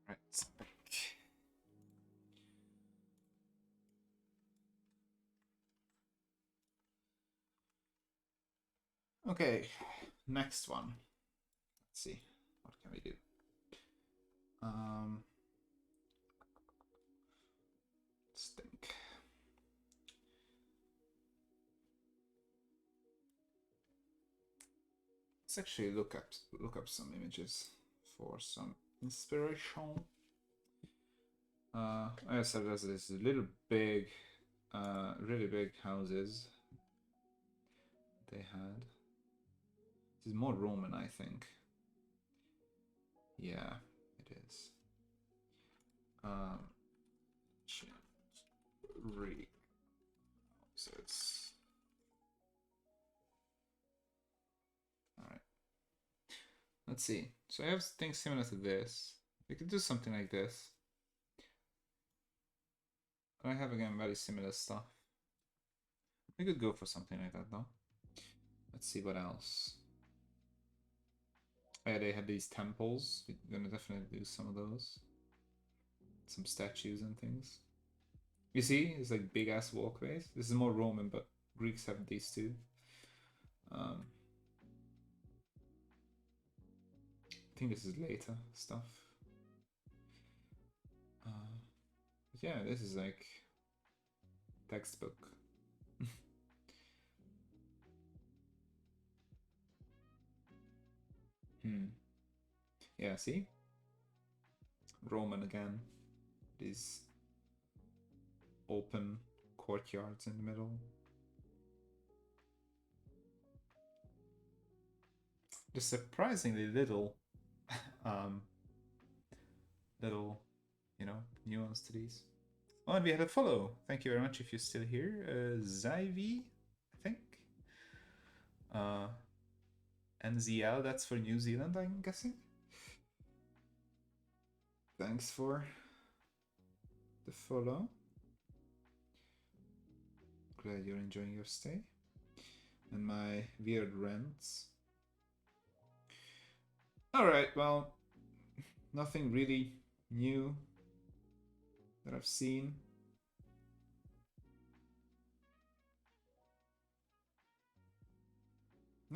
Right, back. Okay, next one. Let's see, what can we do? Let's actually look up some images for some inspiration. I said there's this little big, really big houses they had. This is more Roman, I think. Yeah, it is. Really. So it's all right. Let's see. So I have things similar to this. We could do something like this. I have again very similar stuff. We could go for something like that though. Let's see what else. Oh, yeah, they had these temples. We're gonna definitely do some of those. Some statues and things. You see, it's like big ass walkways. This is more Roman, but Greeks have these too. I think this is later stuff. But yeah, this is like textbook. Yeah, see? Roman again. These open courtyards in the middle. Just surprisingly little little, you know, nuance to these. Oh, and we had a follow. Thank you very much if you're still here. Zyvi, I think. NZL, that's for New Zealand, I'm guessing. Thanks for the follow. Glad you're enjoying your stay. And my weird rants. Alright, well, nothing really new that I've seen.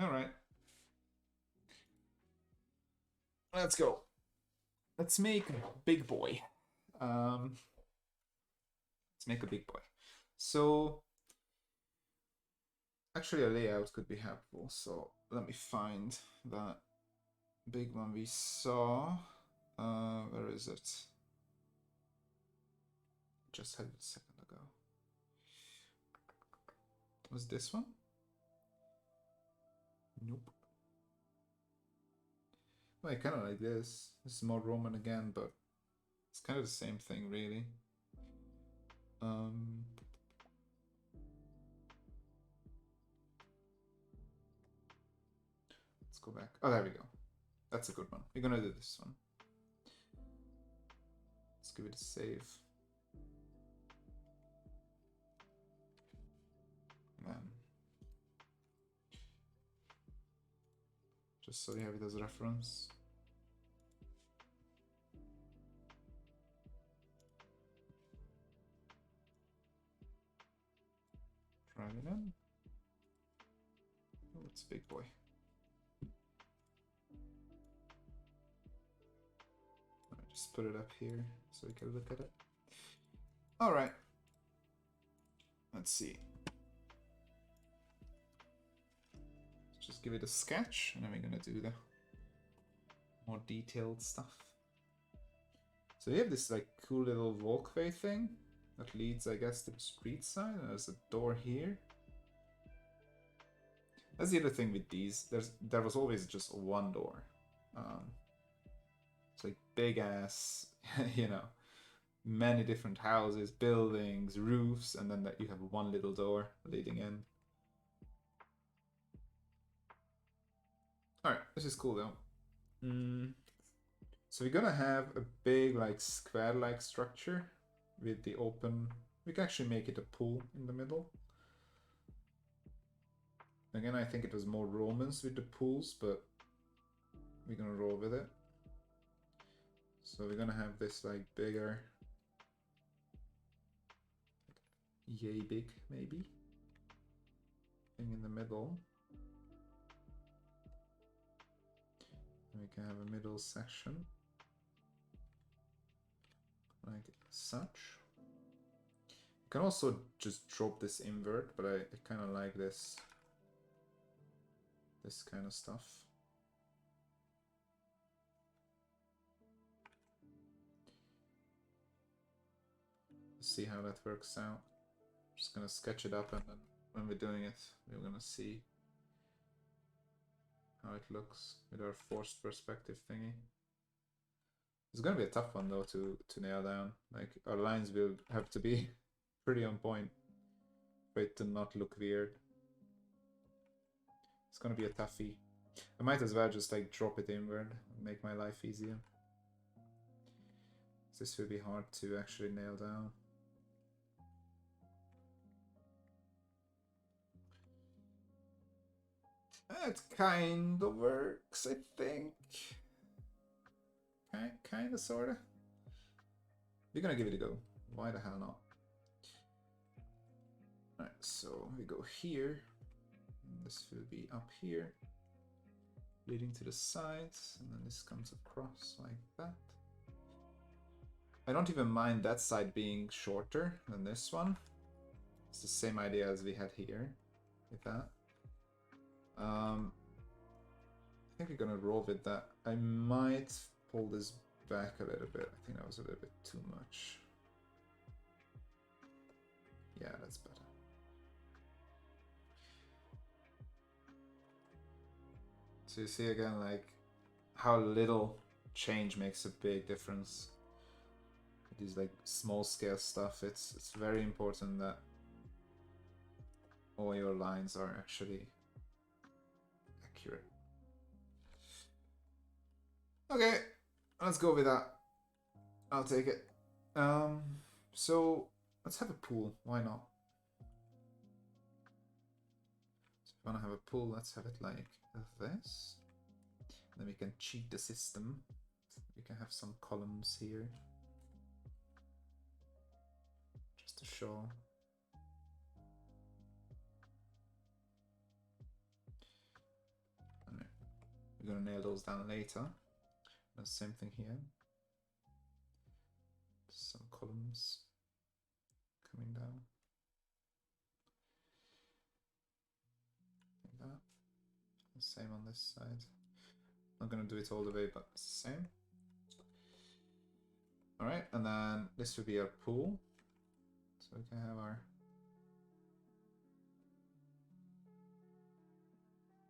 Alright. Let's go. Let's make a big boy. Let's make a big boy. So, actually a layout could be helpful. So let me find that big one we saw. Where is it? Just had it a second ago. Was this one? Nope. Well, I kind of like this. This is more Roman again, but it's kind of the same thing, really. Let's go back. Oh, there we go. That's a good one. We're gonna do this one. Let's give it a save. Just so you have it as a reference. Try it in. Oh, it's a big boy. I'll just put it up here so you can look at it. All right. Let's see. Just give it a sketch, and then we're gonna do the more detailed stuff. So we have this like cool little walkway thing that leads, I guess, to the street side. And there's a door here. That's the other thing with these. There was always just one door. It's like big ass, you know, many different houses, buildings, roofs, and then that you have one little door leading in. All right, this is cool though. So we're gonna have a big like square-like structure with the open. We can actually make it a pool in the middle. Again, I think it was more Romans with the pools, but we're gonna roll with it. So we're gonna have this like bigger, yay big maybe, thing in the middle. And we can have a middle section like such. You can also just drop this invert, but I kind of like this kind of stuff. See how that works out. Just gonna sketch it up, and then when we're doing it, we're gonna see how it looks with our forced perspective thingy. It's gonna be a tough one though to nail down. Like our lines will have to be pretty on point for it to not look weird. It's gonna be a toughie. I might as well just like drop it inward and make my life easier. This will be hard to actually nail down. It kind of works, I think. Kind of, sort of. We're gonna give it a go. Why the hell not? Alright, so we go here. This will be up here, leading to the sides, and then this comes across like that. I don't even mind that side being shorter than this one. It's the same idea as we had here with that. I think we're gonna roll with that. I might pull this back a little bit. I think that was a little bit too much. Yeah, that's better. So you see again, like, how little change makes a big difference. These like small scale stuff, it's very important that all your lines are actually accurate. Okay, let's go with that. I'll take it. So let's have a pool. Why not? So if you want to have a pool, let's have it like this. Then we can cheat the system. We can have some columns here, just to show. Alright. We're gonna nail those down later. The same thing here. Some columns coming down. Like that. The same on this side. Not gonna do it all the way, but it's the same. Alright, and then this will be our pool. So we can have our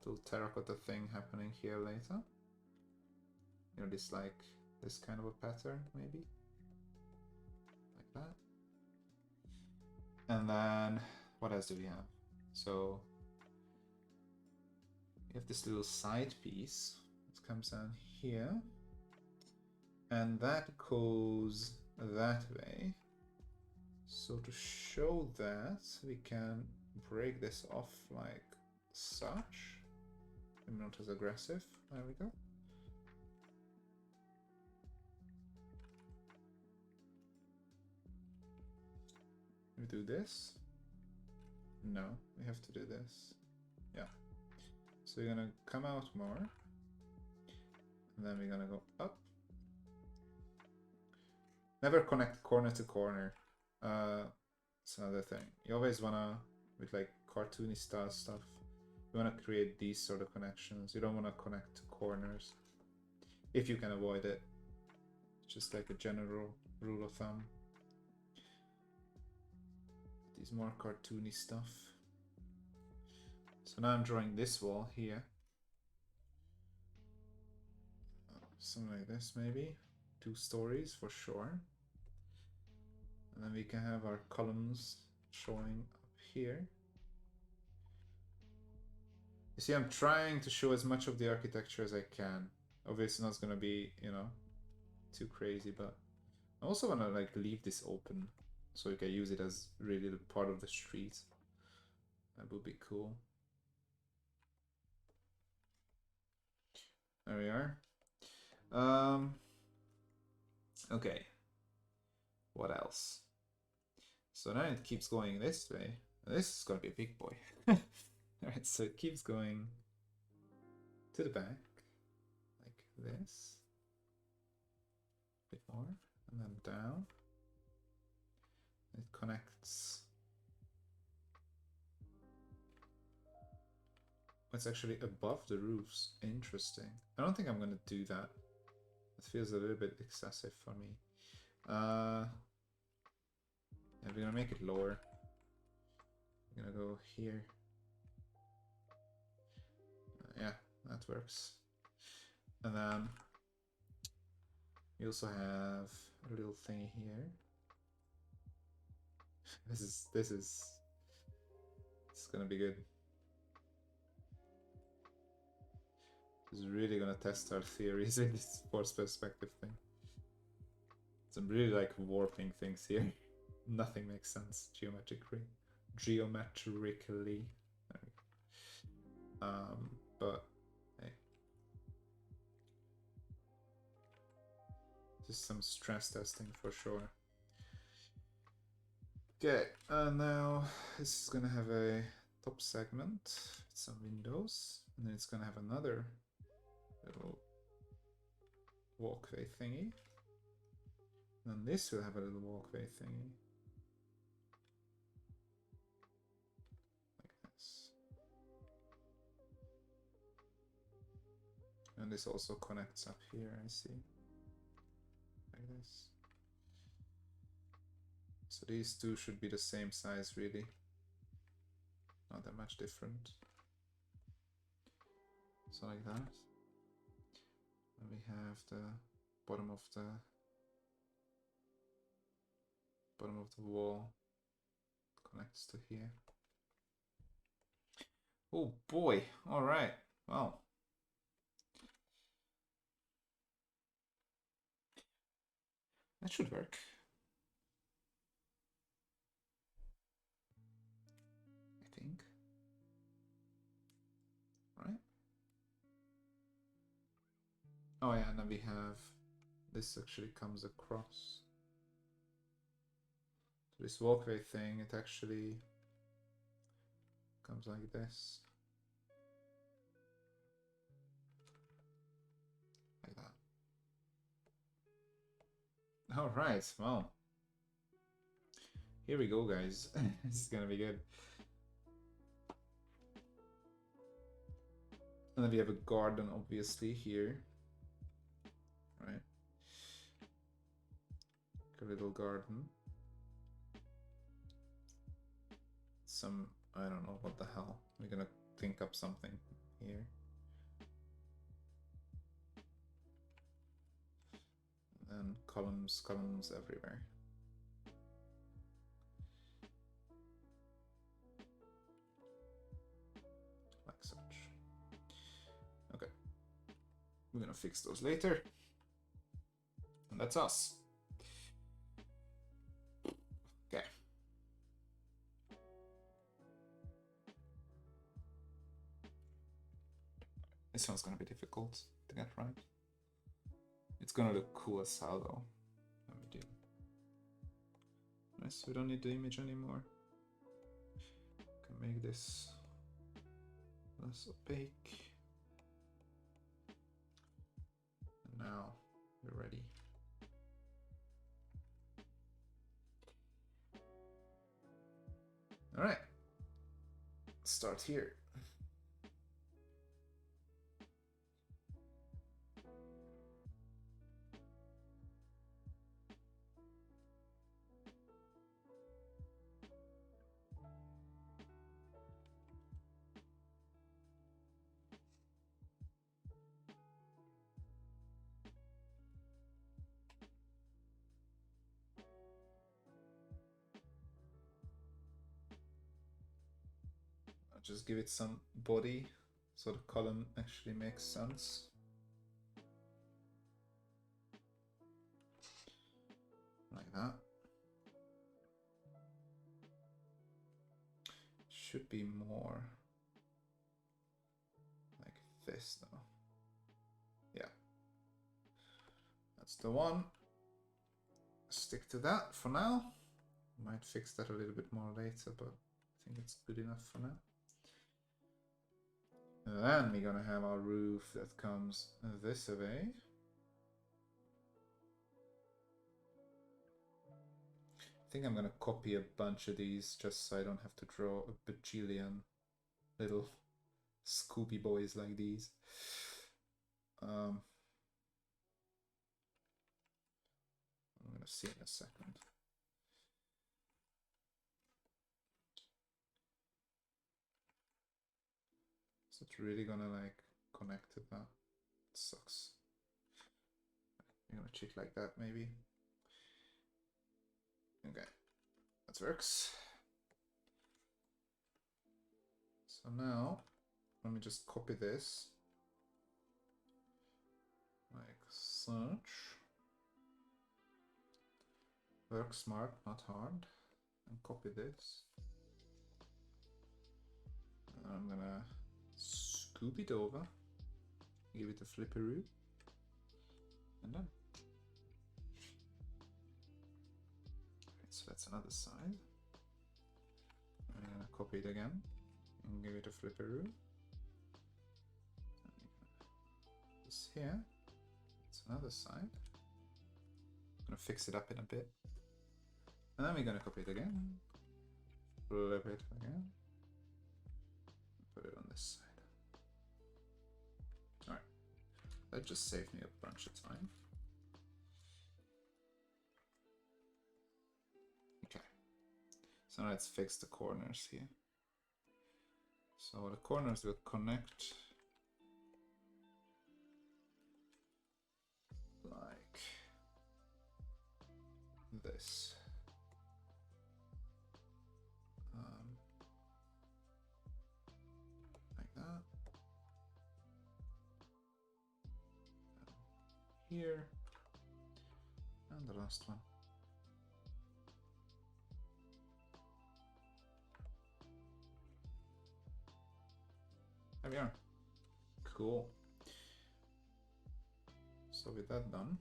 little terracotta thing happening here later. You know, this like this kind of a pattern, maybe. Like that. And then what else do we have? So we have this little side piece that comes down here. And that goes that way. So to show that, we can break this off like such. Maybe not as aggressive. There we go. We do this. No, we have to do this. Yeah. So we're gonna come out more. And then we're gonna go up. Never connect corner to corner. It's another thing. You always wanna, with like cartoony style stuff, you wanna create these sort of connections. You don't wanna connect to corners if you can avoid it. It's just like a general rule of thumb. These more cartoony stuff. So now I'm drawing this wall here. Something like this maybe. 2 stories for sure. And then we can have our columns showing up here. You see, I'm trying to show as much of the architecture as I can. Obviously not going to be, you know, too crazy, but I also want to like leave this open so you can use it as really the part of the street. That would be cool. There we are. Okay. What else? So now it keeps going this way. This is gonna be a big boy. Alright, so it keeps going to the back, like this. A bit more, and then down. It connects. It's actually above the roofs. Interesting. I don't think I'm gonna do that. It feels a little bit excessive for me. And we're gonna make it lower. We're gonna go here. Yeah, that works. And then we also have a little thing here. This is gonna be good. This is really gonna test our theories in this force perspective thing. So I'm really like warping things here. Nothing makes sense geometrically. But hey, just some stress testing for sure. Okay, now this is gonna have a top segment with some windows, and then it's gonna have another little walkway thingy. And then this will have a little walkway thingy. Like this. And this also connects up here, I see. Like this. So these two should be the same size, really. Not that much different. So like that. And we have the bottom of the wall connects to here. Oh boy! All right. Well, that should work. I think. Right? Oh yeah, and then we have this actually comes across. So this walkway thing, it actually comes like this. Like that. All right, well. Here we go, guys. This is gonna be good. And then we have a garden, obviously, here. Right? A little garden. Some, I don't know what the hell. We're gonna think up something here. And columns everywhere. Like such. Okay. We're gonna fix those later. And that's us. Okay. This one's gonna be difficult to get right. It's gonna look cool as hell though. Let me do. Nice, we don't need the image anymore. Can make this less opaque. And now we're ready. All right, start here. I'll just give it some body so the column actually makes sense. Like that. Should be more like this though. Yeah. That's the one. Stick to that for now. Might fix that a little bit more later, but I think it's good enough for now. And then we're gonna have our roof that comes this way. I think I'm gonna copy a bunch of these just so I don't have to draw a bajillion little Scooby boys like these. I'm gonna see in a second. really gonna like connect to that. It sucks. I'm gonna cheat like that maybe. Okay, that works. So now let me just copy this like such. Work smart, not hard. And copy this. And I'm gonna scoop it over, give it a flipperoo, and done. Right, so that's another side. I'm gonna copy it again and give it a flipperoo. This here, it's another side. I'm gonna fix it up in a bit. And then we're gonna copy it again, flip it again, put it on this side. Alright, that just saved me a bunch of time. Okay, so now let's fix the corners here. So the corners will connect like this. Like that. Here. And the last one. There we are. Cool. So with that done,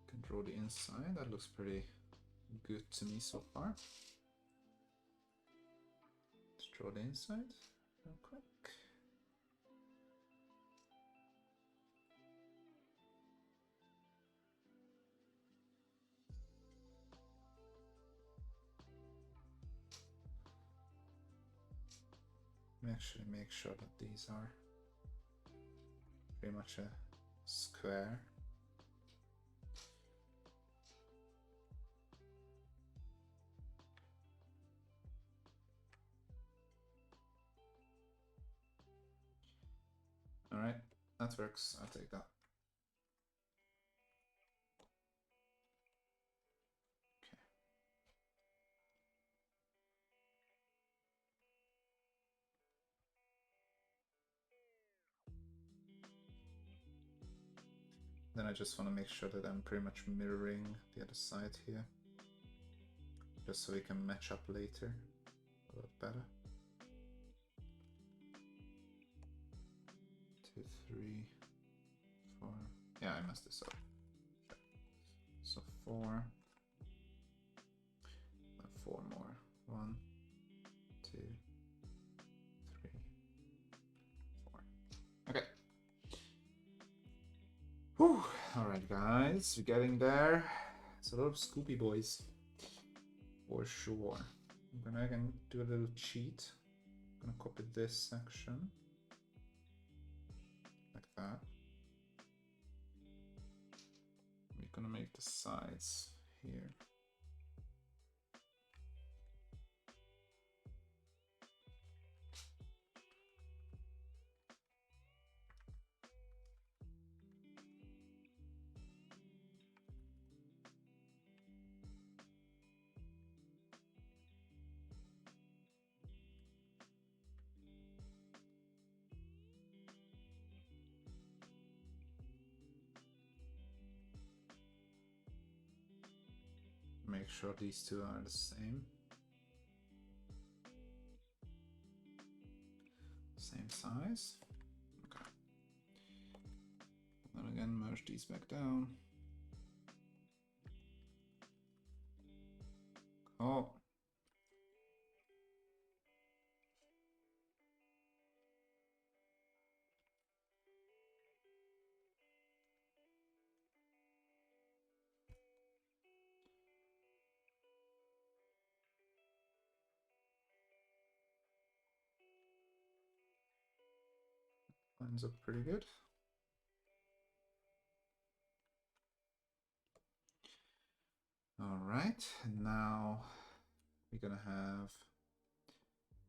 can draw the inside. That looks pretty good to me so far. Let's draw the inside real quick. Actually make sure that these are pretty much a square. All right, that works. I'll take that. Okay. Then I just want to make sure that I'm pretty much mirroring the other side here, just so we can match up later a lot better. 2, 3, 4. Yeah, I messed this up. So 4 and 4 more. 1, 2, 3, 4. Okay. Whew. All right, guys, we're getting there. It's a lot of Scoopy boys, for sure. I'm gonna again do a little cheat. I'm gonna copy this section like that. We're gonna make the sides here. Make sure these two are the same. Same size. Okay. And again, merge these back down. Oh. Lines up pretty good. All right, now we're gonna have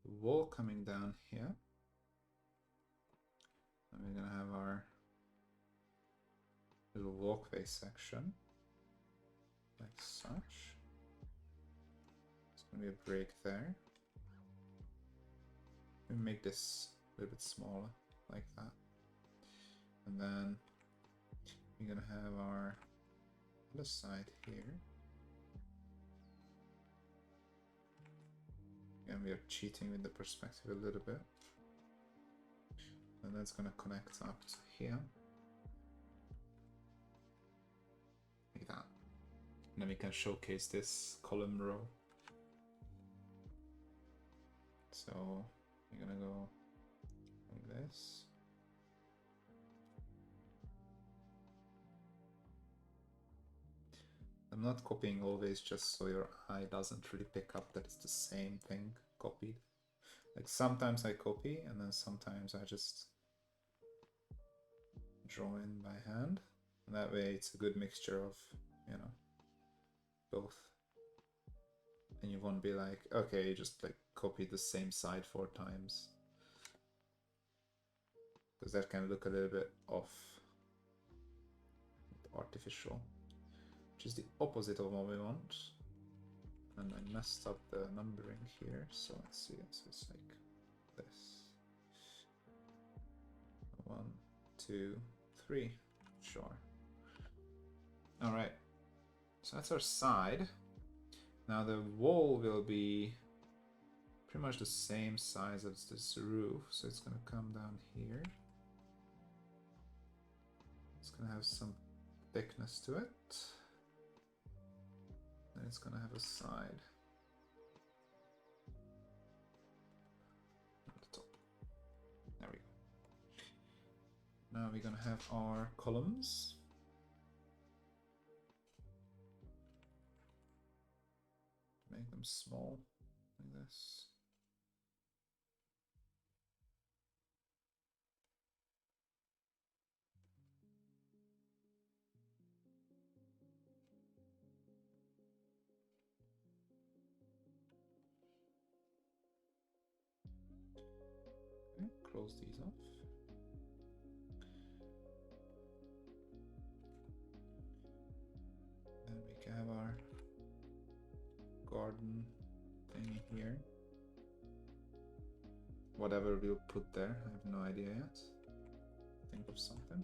the wall coming down here. And we're gonna have our little walkway section, like such. There's gonna be a break there. We make this a little bit smaller, like that. And then we're gonna have our other side here. And we are cheating with the perspective a little bit. And that's gonna connect up to here. Like that. And then we can showcase this column row. So we're gonna go like this. I'm not copying always just so your eye doesn't really pick up that it's the same thing copied. Like sometimes I copy and then sometimes I just draw in by hand. And that way it's a good mixture of, you know, both. And you won't be like, okay, you just like copy the same side 4 times. Because that can look a little bit off, artificial. Which is the opposite of what we want. And I messed up the numbering here, so let's see, so it's like this. 1, 2, 3, sure. Alright, so that's our side. Now the wall will be pretty much the same size as this roof, so it's gonna come down here. It's gonna have some thickness to it. Then it's gonna have a side at the top. There we go. Now we're gonna have our columns. Make them small, like this. Okay, close these off. Then we can have our garden thing here. Whatever we'll put there, I have no idea yet. Think of something.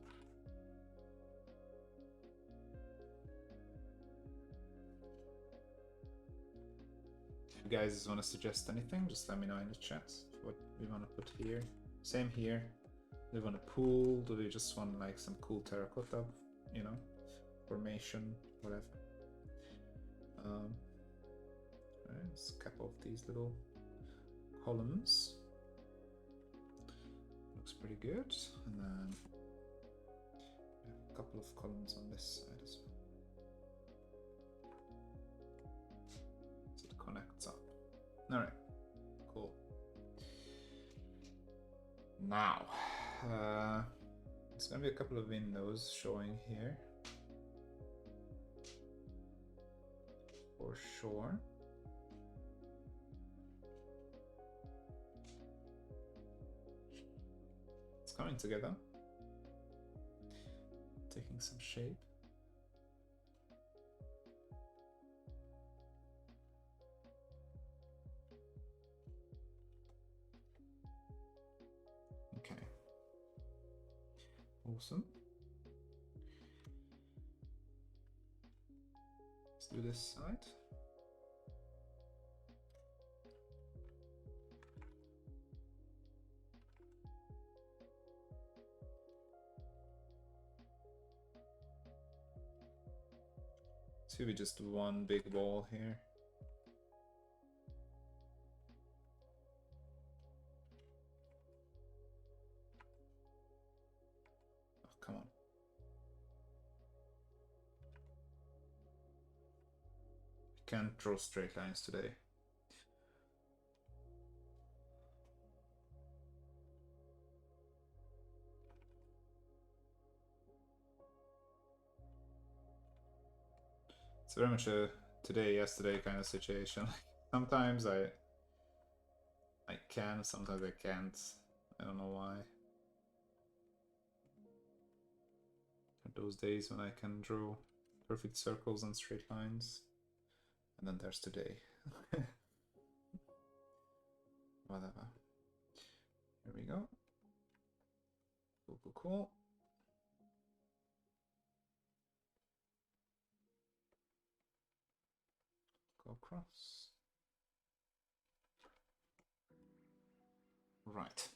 If you guys want to suggest anything, just let me know in the chat what we want to put here. Same here. Do we want a pool? Do we just want like some cool terracotta, you know, formation, whatever. Right, let's cap off these little columns. Looks pretty good. And then a couple of columns on this side as well. So it connects up. Alright, cool. Now, there's gonna be a couple of windows showing here. For sure. It's coming together. Taking some shape. Okay. Awesome. Let's do this side. So we just one big wall here. Oh, come on. We can't draw straight lines today. It's very much a today, yesterday kind of situation. Sometimes I can, sometimes I can't. I don't know why. Those days when I can draw perfect circles and straight lines, and then there's today. Whatever. Here we go. Cool, cool, cool. Go across. Right.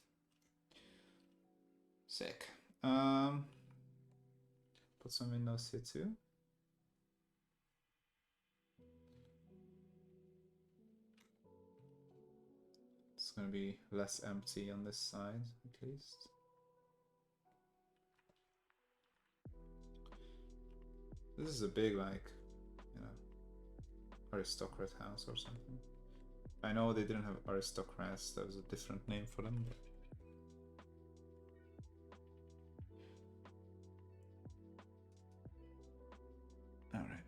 Sick. Put some windows here too. It's gonna be less empty on this side, at least. This is a big, like, you know, aristocrat house or something. I know they didn't have aristocrats, there was a different name for them, but... Alright.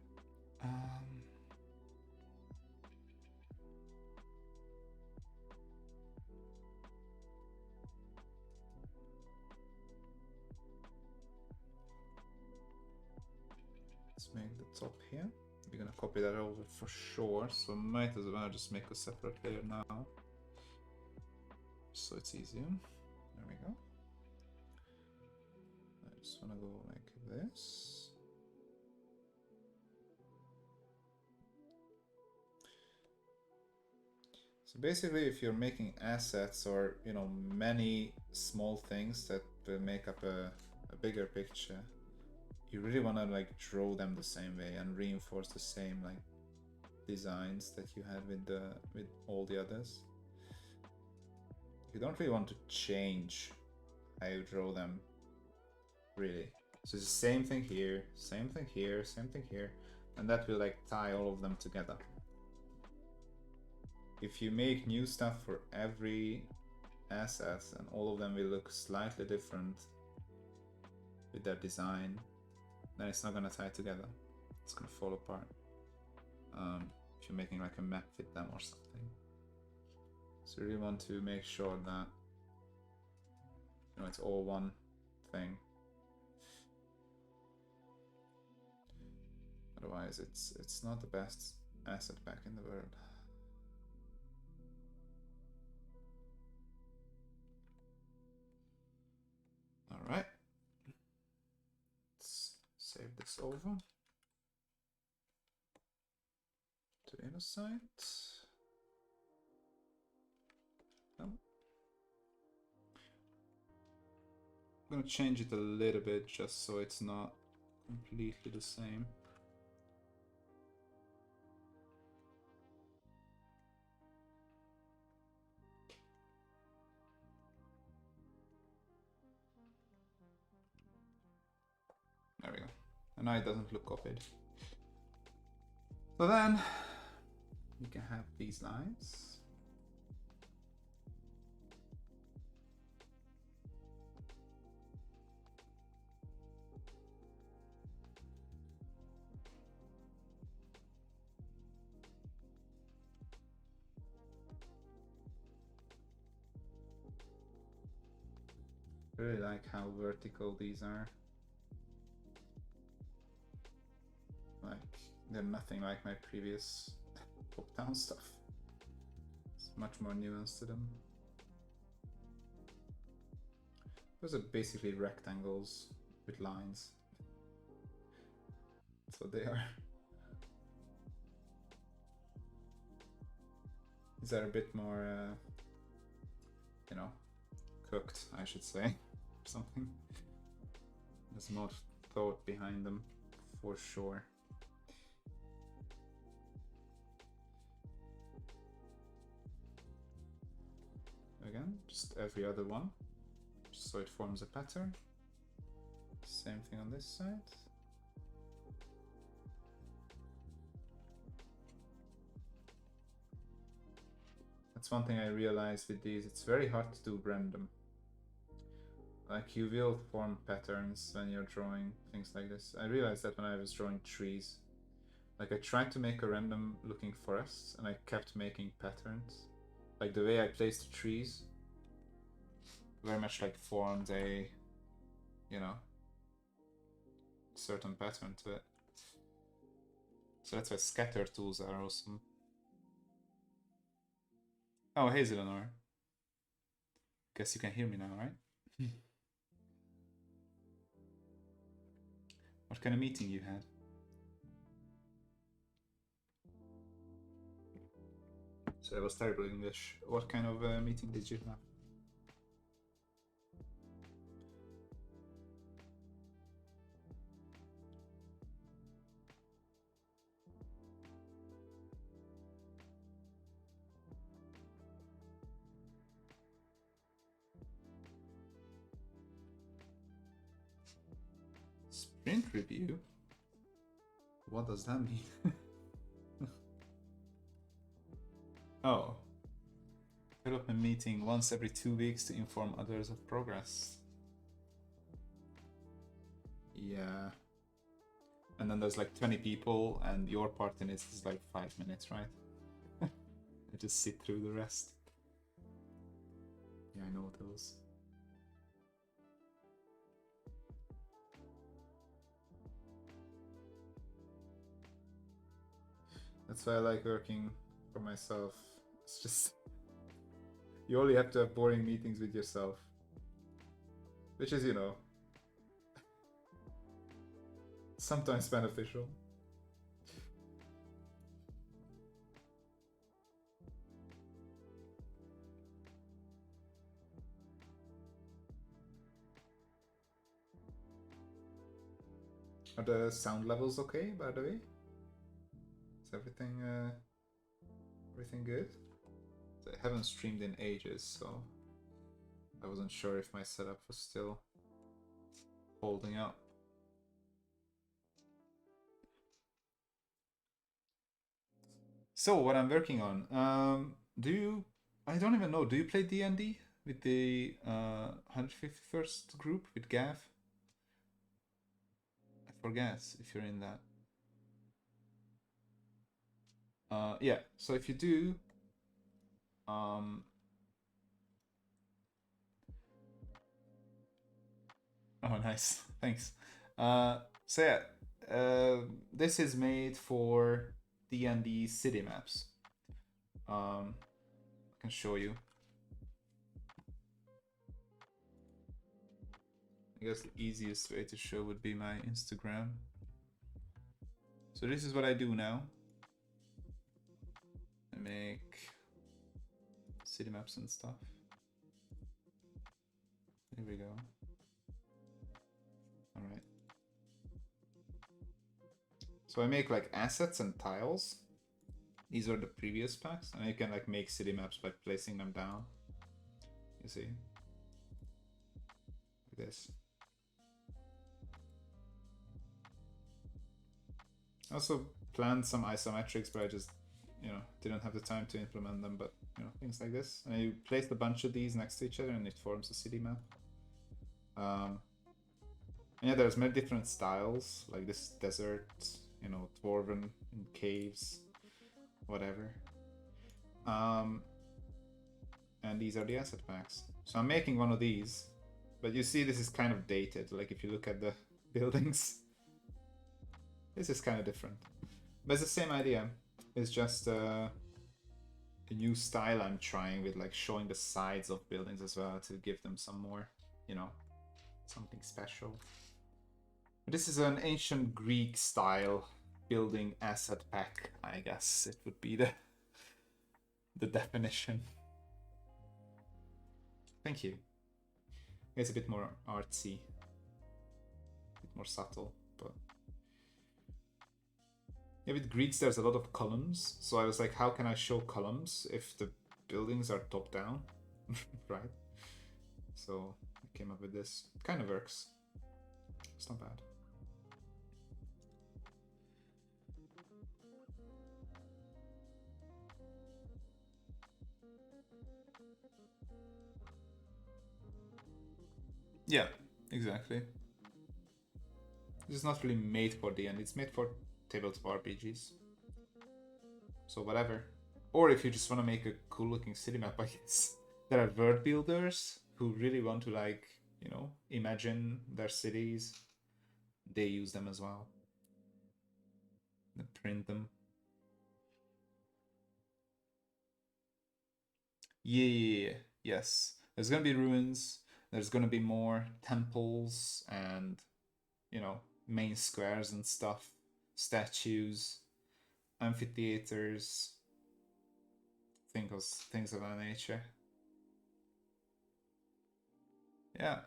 Let's make the top here. We're gonna copy that over for sure, so might as well just make a separate layer now. So it's easier. There we go. I just wanna go like this. So basically, if you're making assets or, you know, many small things that make up a bigger picture, you really want to like draw them the same way and reinforce the same like designs that you had with all the others. You don't really want to change how you draw them, really. So it's the same thing here, same thing here, same thing here, and that will like tie all of them together. If you make new stuff for every asset and all of them will look slightly different with their design, then it's not gonna tie together. It's gonna fall apart. If you're making like a map with them or something. So you really want to make sure that, you know, it's all one thing. Otherwise it's not the best asset pack in the world. Alright. Let's save this over to the other side. I'm gonna change it a little bit just so it's not completely the same. There we go. And now it doesn't look copied. So then we can have these lines. I really like how vertical these are. Like, they're nothing like my previous top-down stuff. It's much more nuance to them. Those are basically rectangles with lines. That's what they are. These are a bit more, you know, cooked, I should say, or something. There's more thought behind them, for sure. Again, just every other one, just so it forms a pattern. Same thing on this side. That's one thing I realized with these, it's very hard to do random. Like, you will form patterns when you're drawing things like this. I realized that when I was drawing trees. Like I tried to make a random looking forest and I kept making patterns. Like the way I placed the trees very much like formed a, you know, certain pattern to it. So that's why scatter tools are awesome. Oh, hey Zelenor. Guess you can hear me now, right? What kind of meeting you had? So it was terrible English. What kind of meeting did you have? Sprint review? What does that mean? Oh. Development meeting once every 2 weeks to inform others of progress. Yeah. And then there's like 20 people and your part in it is like 5 minutes, right? I just sit through the rest. Yeah, I know those. That's why I like working for myself. It's just... you only have to have boring meetings with yourself. Which is, you know, sometimes beneficial. Are the sound levels okay, by the way? Is everything good? I haven't streamed in ages, so I wasn't sure if my setup was still holding up. So what I'm working on, I don't even know, do you play D&D with the 151st group with Gav? I forget if you're in that. Yeah, so if you do, oh nice, thanks. So yeah, this is made for D&D city maps. I can show you. I guess the easiest way to show would be my Instagram. So this is what I do now. I make city maps and stuff. Here we go. All right. So I make like assets and tiles. These are the previous packs, and you can like make city maps by placing them down. You see, like this. I also planned some isometrics, but I just, you know, didn't have the time to implement them. But you know, things like this, and you place a bunch of these next to each other, and it forms a city map. Yeah, there's many different styles, like this desert, you know, dwarven in caves, whatever. And these are the asset packs. So I'm making one of these, but you see this is kind of dated. Like if you look at the buildings, this is kind of different. But it's the same idea. It's just a new style I'm trying with, like showing the sides of buildings as well to give them some more, you know, something special. This is an ancient Greek style building asset pack, I guess it would be the definition. Thank you. It's a bit more artsy, a bit more subtle, but yeah, with Greeks there's a lot of columns, so I was like, how can I show columns if the buildings are top down, right? So I came up with this. Kind of works. It's not bad. Yeah, exactly. This is not really made for the end. It's made for tabletop RPGs. So whatever. Or if you just want to make a cool looking city map, I guess. There are world builders who really want to, like, you know, imagine their cities. They use them as well. They print them. Yeah, yes. There's gonna be ruins. There's gonna be more temples and, you know, main squares and stuff, statues, amphitheaters, things of that nature. Yeah.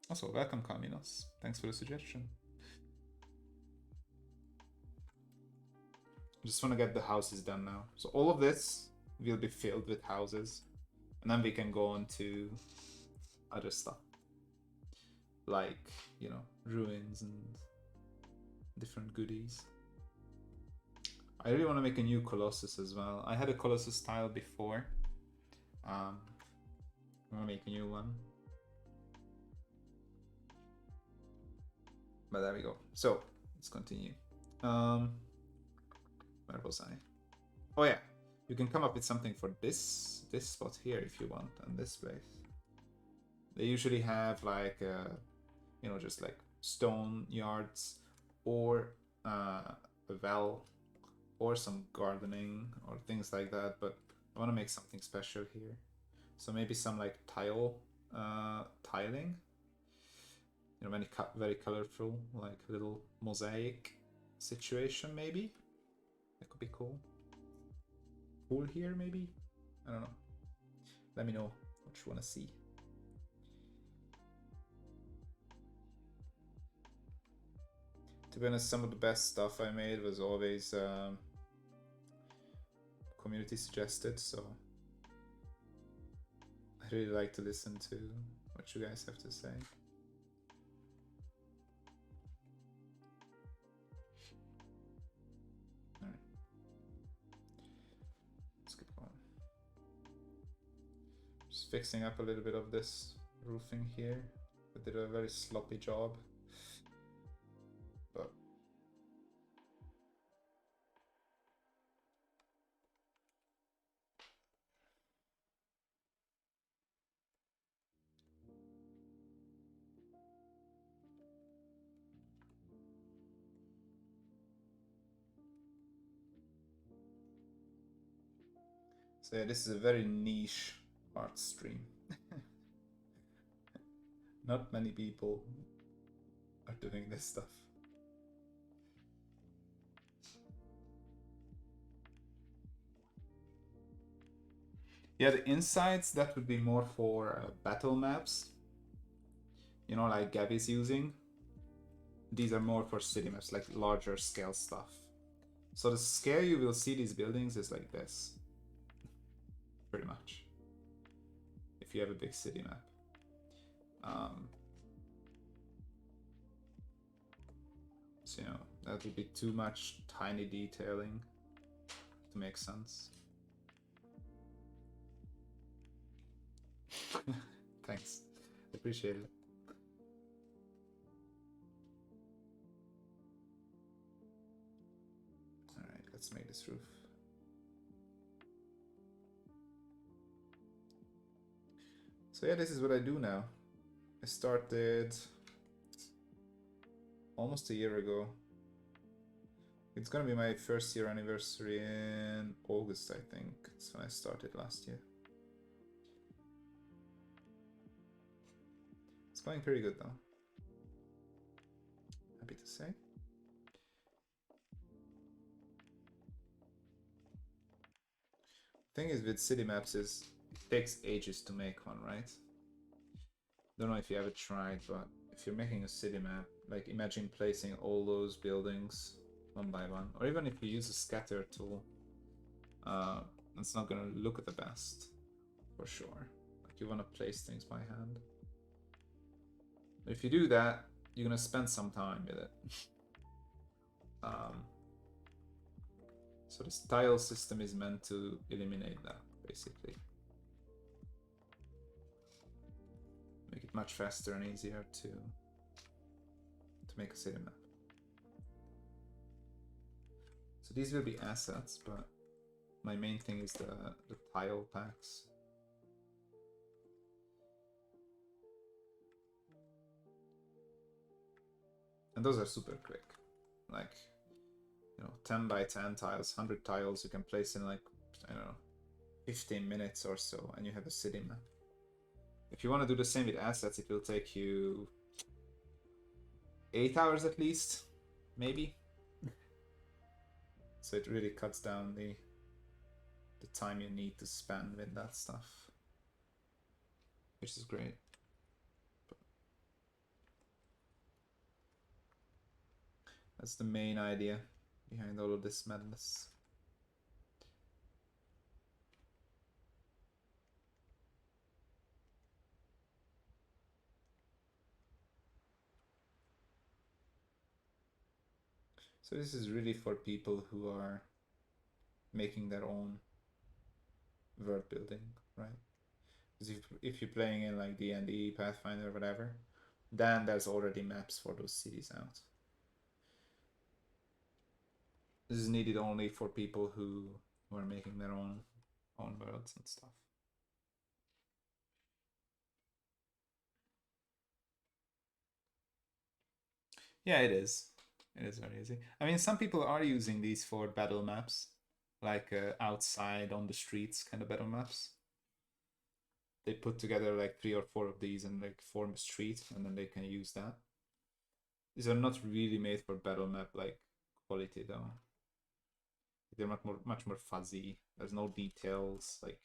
Also, welcome, Caminos. Thanks for the suggestion. I just want to get the houses done now. So all of this will be filled with houses, and then we can go on to other stuff, like, you know, ruins and different goodies. I really want to make a new Colossus as well. I had a Colossus style before. I want to make a new one. But there we go. So let's continue. Where was I? Oh yeah, you can come up with something for this spot here if you want, and this place. They usually have like you know, just like stone yards, or a well, or some gardening or things like that. But I want to make something special here, so maybe some like tiling. You know, very colorful, like little mosaic situation maybe. That could be cool. Pool here maybe? I don't know. Let me know what you want to see. To be honest, some of the best stuff I made was always community suggested, so I really like to listen to what you guys have to say. Alright. Let's keep going. Just fixing up a little bit of this roofing here. I did a very sloppy job. But so yeah, this is a very niche art stream. Not many people are doing this stuff. Yeah, the insides, that would be more for battle maps. You know, like Gabby's using. These are more for city maps, like larger scale stuff. So the scale you will see these buildings is like this. Pretty much. If you have a big city map. So, you know, that would be too much tiny detailing to make sense. Thanks. Appreciate it. Alright, let's make this roof. So yeah, this is what I do now. I started almost a year ago. It's gonna be my first year anniversary in August, I think. That's when I started last year. It's going pretty good though. Happy to say. Thing is with city maps is it takes ages to make one, right? Don't know if you ever tried, but if you're making a city map, like imagine placing all those buildings one by one, or even if you use a scatter tool, it's not gonna look the best, for sure. Like you want to place things by hand. But if you do that, you're gonna spend some time with it. So this tile system is meant to eliminate that, basically. much faster and easier to make a city map. So these will be assets, but my main thing is the tile packs. And those are super quick. Like, you know, 10 by 10 tiles, 100 tiles you can place in like, I don't know, 15 minutes or so, and you have a city map. If you want to do the same with assets, it will take you 8 hours at least, maybe. So it really cuts down the time you need to spend with that stuff, which is great. That's the main idea behind all of this madness. So this is really for people who are making their own world building, right? Because if you're playing in like D&D, Pathfinder, whatever, then there's already maps for those cities out. This is needed only for people who are making their own worlds and stuff. Yeah, it is. It is very easy. I mean, some people are using these for battle maps, like outside on the streets kind of battle maps. They put together like 3 or 4 of these and like form a street, and then they can use that. These are not really made for battle map like quality though. They're much more fuzzy. There's no details. Like,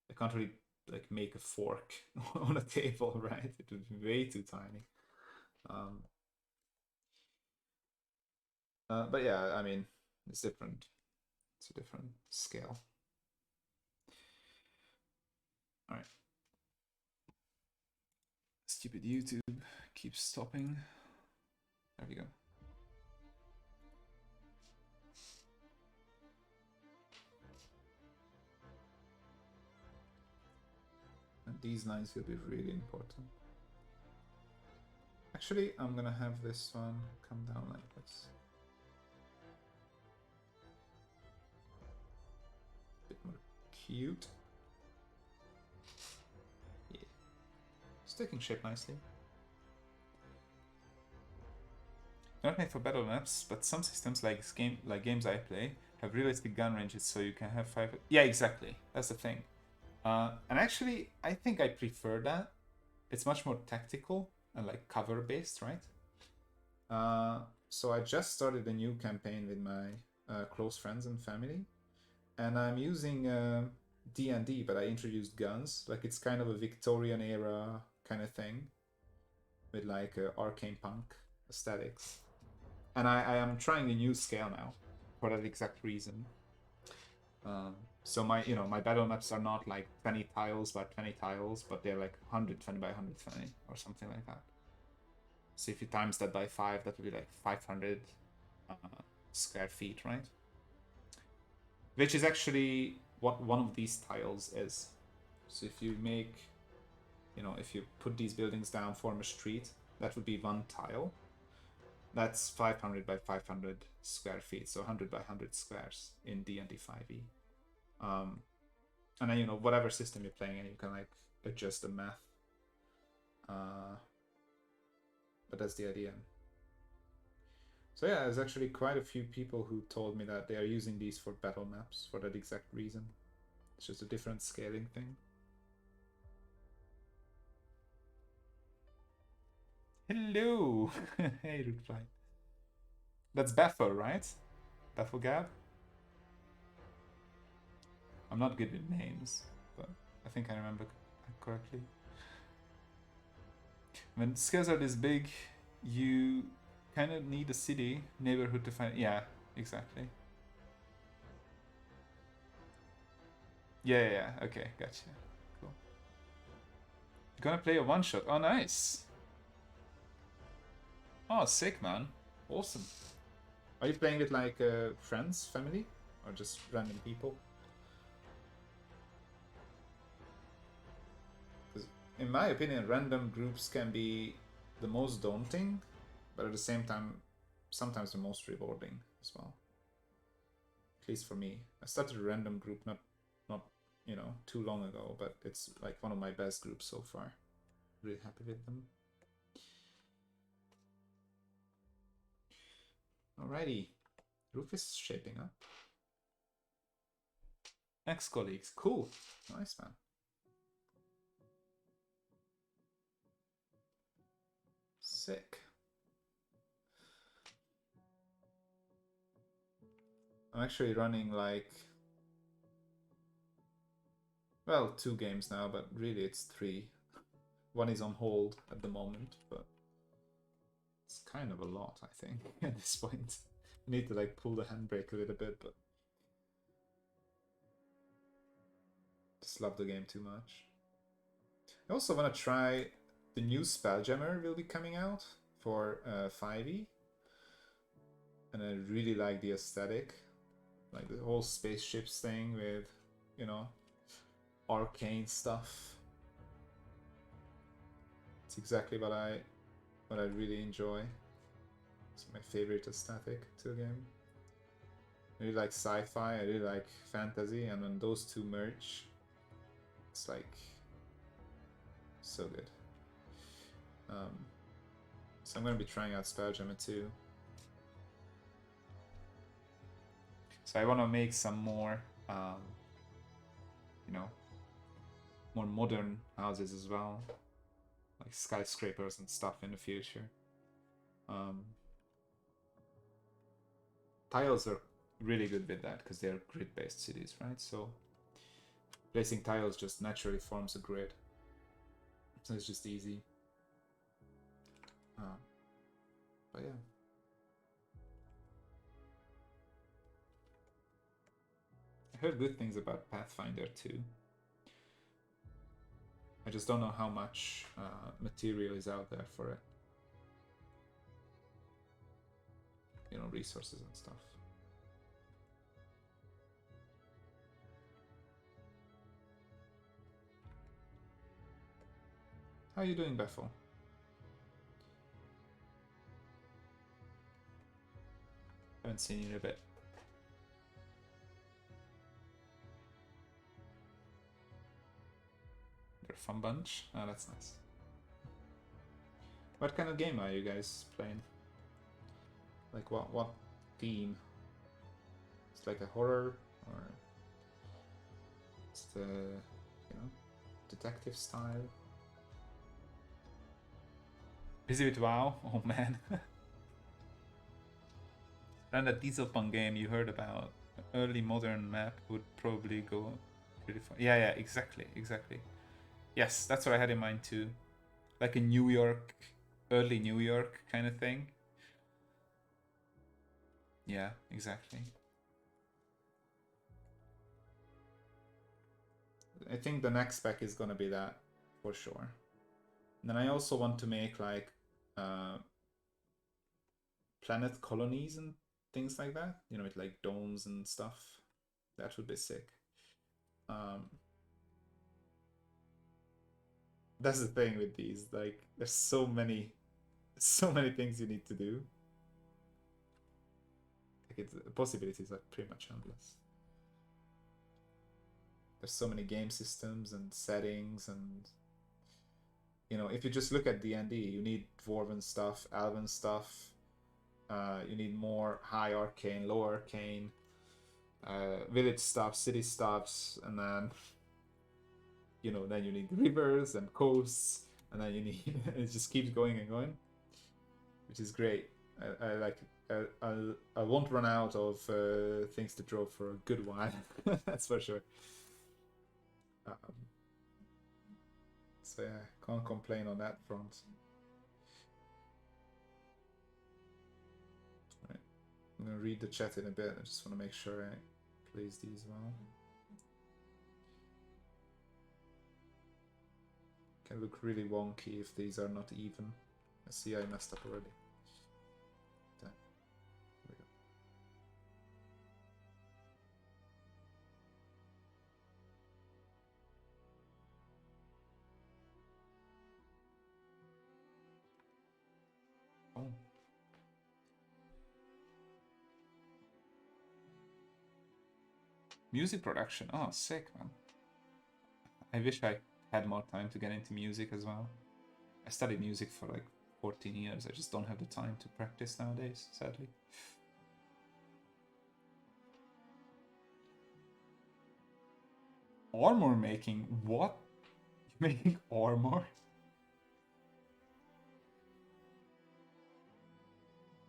I can't really like make a fork on a table, right? It would be way too tiny. But yeah, I mean, it's different. It's a different scale. All right. Stupid YouTube keeps stopping. There we go. And these lines will be really important. Actually, I'm gonna have this one come down like this. A bit more cute. Yeah. It's taking shape nicely. Not made for battle maps, but some systems like games I play have realistic gun ranges, so you can have 5. Yeah, exactly. That's the thing. And actually, I think I prefer that. It's much more tactical and like cover based, right? So I just started a new campaign with my close friends and family, and I'm using D&D, but I introduced guns. Like, it's kind of a Victorian era kind of thing with like arcane punk aesthetics. And I am trying a new scale now for that exact reason. So my battle maps are not like 20 tiles by 20 tiles, but they're like 120 by 120 or something like that. So if you times that by 5, that would be like 500 square feet, right? Which is actually what one of these tiles is. So if you make, if you put these buildings down, form a street, that would be one tile. That's 500 by 500 square feet, so 100 by 100 squares in D&D 5e. And then, whatever system you're playing in, you can like adjust the math. But that's the idea. So yeah, there's actually quite a few people who told me that they are using these for battle maps for that exact reason. It's just a different scaling thing. Hello! Hey, Reply. That's Bethel, right? Bethel Gab? I'm not good with names, but I think I remember correctly. When scales are this big, you kind of need a city neighborhood to find. Yeah, exactly. Yeah. Okay, gotcha. Cool. You're gonna play a one shot. Oh, nice. Oh, sick, man. Awesome. Are you playing with like friends, family, or just random people? in my opinion, random groups can be the most daunting, but at the same time, sometimes the most rewarding as well. At least for me. I started a random group not too long ago, but it's like one of my best groups so far. Really happy with them. Alrighty. Roof is shaping up. Ex-colleagues. Cool. Nice, man. Sick. I'm actually running like... well, 2 games now, but really it's 3. One is on hold at the moment, but it's kind of a lot, I think, at this point. I need to like pull the handbrake a little bit, but just love the game too much. I also want to try the new Spelljammer will be coming out for 5e, and I really like the aesthetic, like the whole spaceships thing with, you know, arcane stuff. It's exactly what I really enjoy. It's my favorite aesthetic to a game. I really like sci-fi, I really like fantasy, and when those two merge, it's like so good. So I'm gonna be trying out Spelljammer too. So I want to make some more, you know, more modern houses as well, like skyscrapers and stuff in the future. Tiles are really good with that because they're grid-based cities, right? So placing tiles just naturally forms a grid, so it's just easy. But yeah. I heard good things about Pathfinder too. I just don't know how much material is out there for it. You know, resources and stuff. How are you doing, Bethel? Haven't seen you in a bit. They're a fun bunch. Oh, that's nice. What kind of game are you guys playing? Like what theme? It's like a horror, or it's the, you know, detective style. Busy with WoW? Oh man. And that Dieselpunk game you heard about, early modern map would probably go pretty far. Yeah, exactly. Yes, that's what I had in mind too. Like a New York, early New York kind of thing. Yeah, exactly. I think the next spec is gonna be that, for sure. And then I also want to make like planet colonies and things like that, you know, with like domes and stuff. That would be sick. That's the thing with these, like there's so many things you need to do. Like the possibilities are pretty much endless. There's so many game systems and settings, and you know, if you just look at D&D, you need dwarven stuff, elven stuff, you need more high arcane, low arcane, village stuff, city stuffs, and then, you know, then you need rivers and coasts, and then you need it just keeps going and going, which is great. I like it. I won't run out of things to draw for a good while. That's for sure. So yeah, can't complain on that front. Right. I'm gonna read the chat in a bit. I just want to make sure I place these well. Can look really wonky if these are not even. I see I messed up already. There we go. Music production. Oh, sick, man. I wish I had more time to get into music as well. I studied music for like 14 years. I just don't have the time to practice nowadays, sadly. Armor making? What? You're making armor?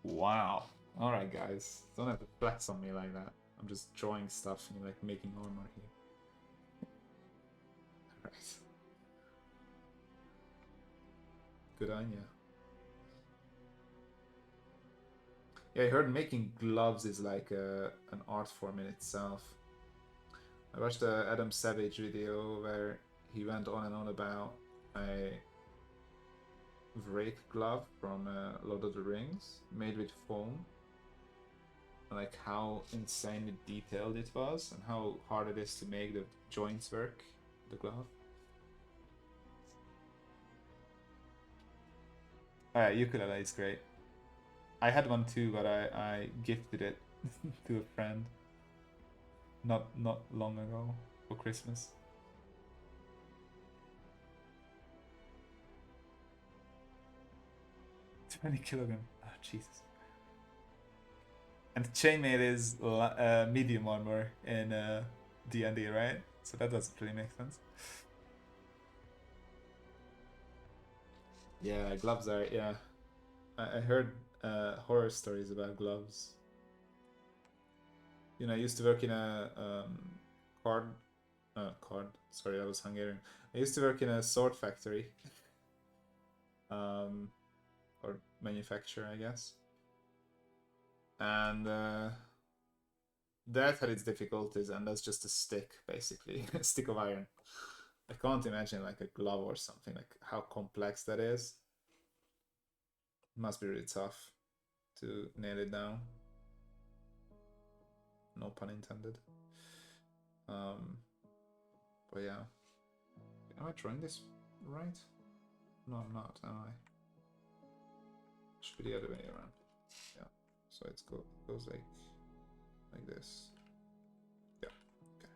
Wow. Alright, guys. Don't have to flex on me like that. I'm just drawing stuff and you're like making armor here. Alright. Good on ya. Yeah, I heard making gloves is like an art form in itself. I watched the Adam Savage video where he went on and on about a Wraith glove from Lord of the Rings made with foam. Like how insanely detailed it was and how hard it is to make the joints work, the glove. Ukulele is great. I had one too, but I gifted it to a friend not long ago for Christmas. 20 kilogram. Oh, Jesus. And chainmail is medium armor in D&D, right? So that doesn't really make sense. Yeah, gloves are, yeah. I heard horror stories about gloves. You know, I used to work in a sorry, I was Hungarian. I used to work in a sword factory. Or manufacturer, I guess. And that had its difficulties, and that's just a stick, basically. A stick of iron. I can't imagine like a glove or something, like how complex that is. It must be really tough to nail it down. No pun intended. But yeah. Am I drawing this right? No, I'm not, am I? Should be the other way around. Yeah. So it goes like this. Yeah. Okay.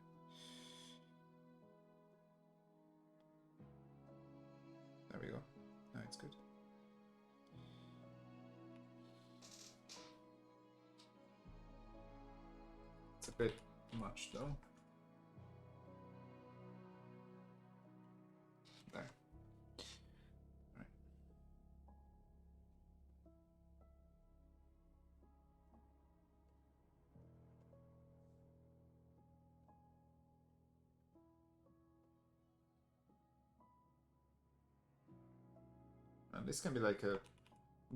There we go. Now it's good. It's a bit much though. There. Right. And this can be like a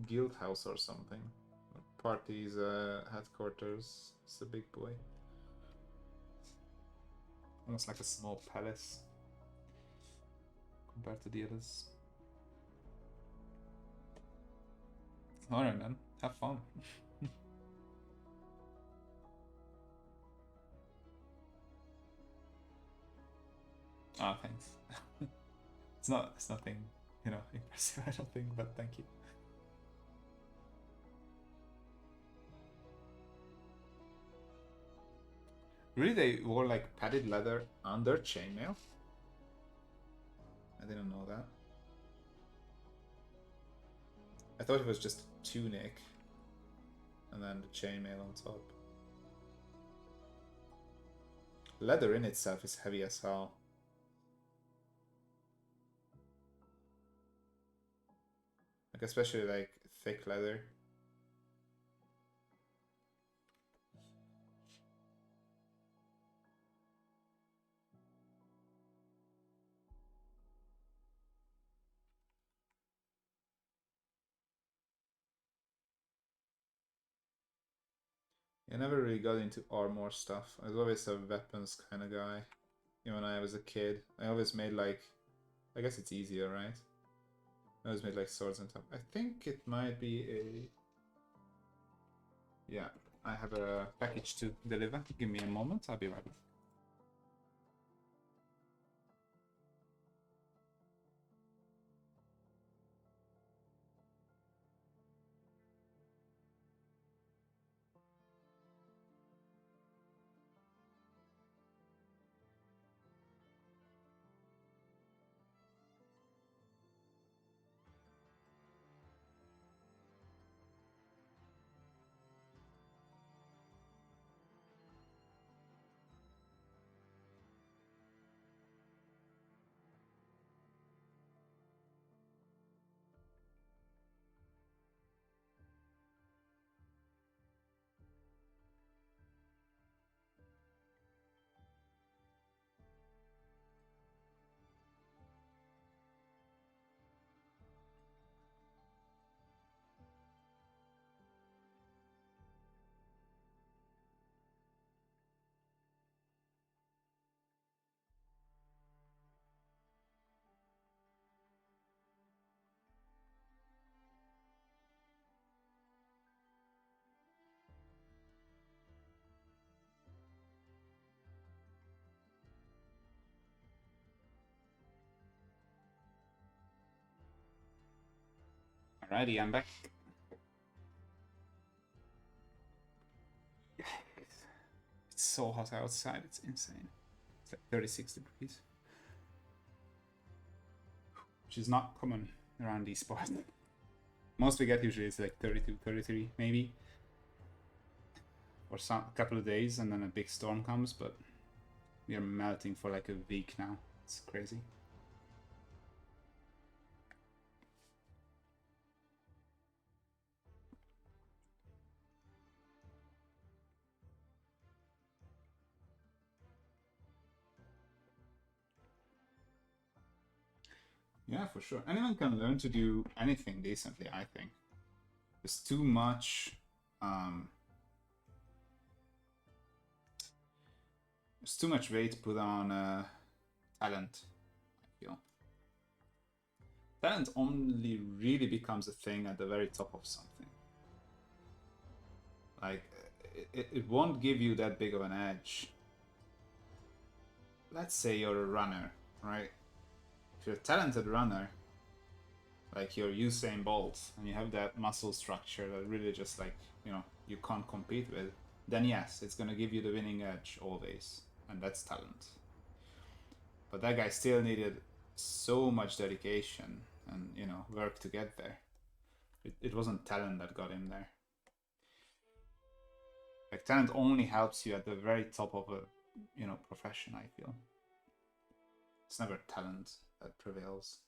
guild house or something. Parties, headquarters. It's a big boy. Almost like a small palace compared to the others. Alright, man. Have fun. Ah, thanks. It's nothing, you know, impressive, I don't think, but thank you. Really, they wore like padded leather under chainmail? I didn't know that. I thought it was just tunic and then the chainmail on top. Leather in itself is heavy as hell. Like especially like thick leather. I never really got into armor stuff. I was always a weapons kind of guy. Even when I was a kid. I always made like... I guess it's easier, right? I always made like swords and stuff. I think it might be a... Yeah, I have a package to deliver. Give me a moment, I'll be right back. Alrighty, I'm back. It's so hot outside, it's insane. It's like 36 degrees. Which is not common around these spots. Most we get usually is like 32, 33 maybe. Or a couple of days and then a big storm comes, but we are melting for like a week now. It's crazy. Yeah, for sure. Anyone can learn to do anything decently, I think. There's too much there's too much weight put on talent, I feel. Talent only really becomes a thing at the very top of something. Like, it won't give you that big of an edge. Let's say you're a runner, right? If you're a talented runner, like you're Usain Bolt, and you have that muscle structure that really just like, you know, you can't compete with, then yes, it's gonna give you the winning edge always, and that's talent. But that guy still needed so much dedication and, you know, work to get there. It wasn't talent that got him there. Like, talent only helps you at the very top of a, you know, profession, I feel. It's never talent that prevails.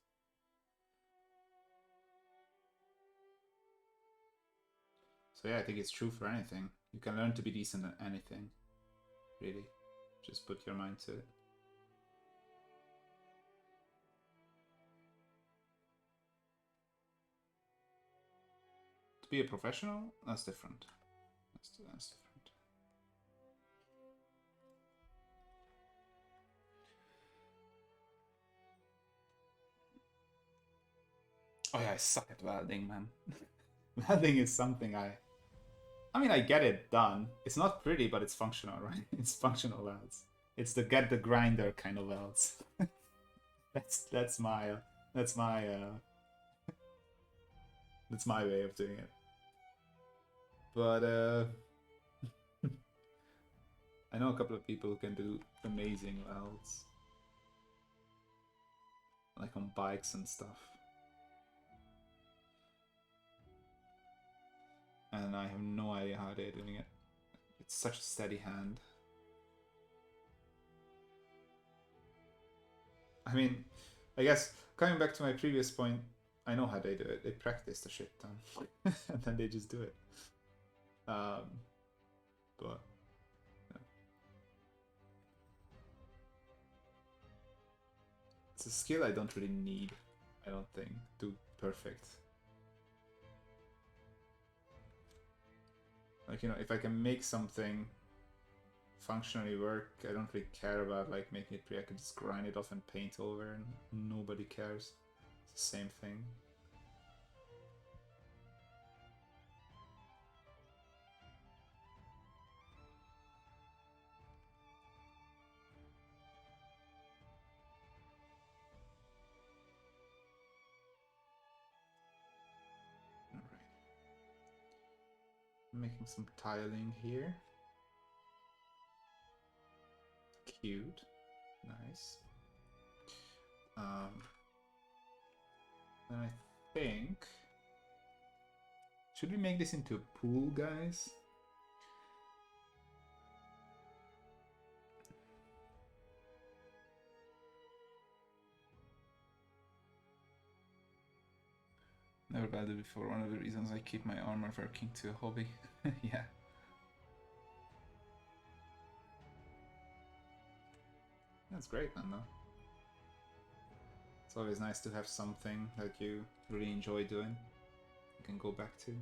So yeah, I think it's true for anything. You can learn to be decent at anything, really. Just put your mind to it. To be a professional, that's different. That's different. Oh yeah, I suck at welding, man. Welding is something I mean, I get it done. It's not pretty, but it's functional, right? It's functional welds. It's the get the grinder kind of welds. that's my that's my that's my way of doing it. But I know a couple of people who can do amazing welds, like on bikes and stuff. And I have no idea how they're doing it. It's such a steady hand. I mean, I guess coming back to my previous point, I know how they do it. They practice the shit ton, and then they just do it. But yeah. It's a skill I don't really need. I don't think to perfect. Like, you know, if I can make something functionally work, I don't really care about like making it pretty. I can just grind it off and paint over, and nobody cares. It's the same thing. Making some tiling here. Cute. Nice. Then I think... Should we make this into a pool, guys? Never welded before. One of the reasons I keep my armor working to a hobby. Yeah. That's great, man, though. It's always nice to have something that you really enjoy doing. You can go back to.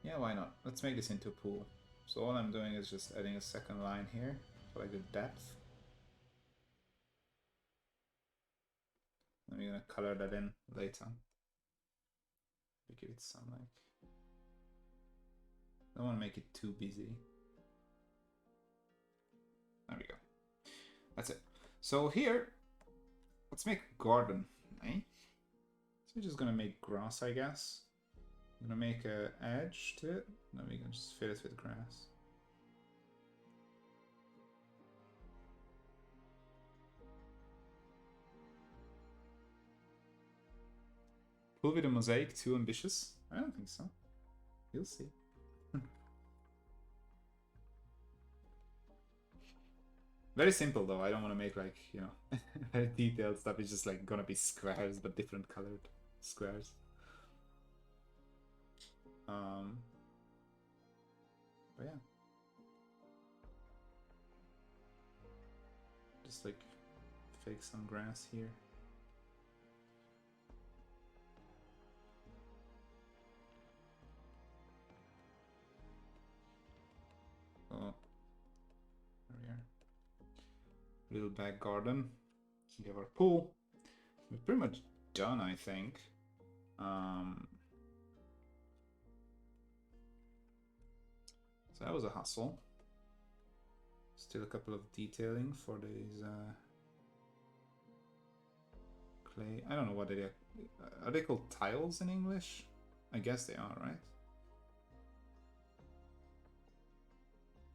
Yeah, why not? Let's make this into a pool. So all I'm doing is just adding a second line here for like the depth. And we're gonna color that in later. We give it some like Don't want to make it too busy. There we go. That's it. So here, let's make a garden, eh? So we're just gonna make grass, I guess. I'm gonna make an edge to it. Then we can just fill it with grass. Pull with a mosaic too ambitious? I don't think so. You'll see. Very simple though. I don't want to make like, you know, very detailed stuff. It's just like gonna be squares, but different colored squares. But yeah. Just like fake some grass here. Oh, there we are. Little back garden. We have our pool. We're pretty much done, I think. So that was a hustle. Still a couple of detailing for these clay. I don't know what they are. Are they called tiles in English? I guess they are, right?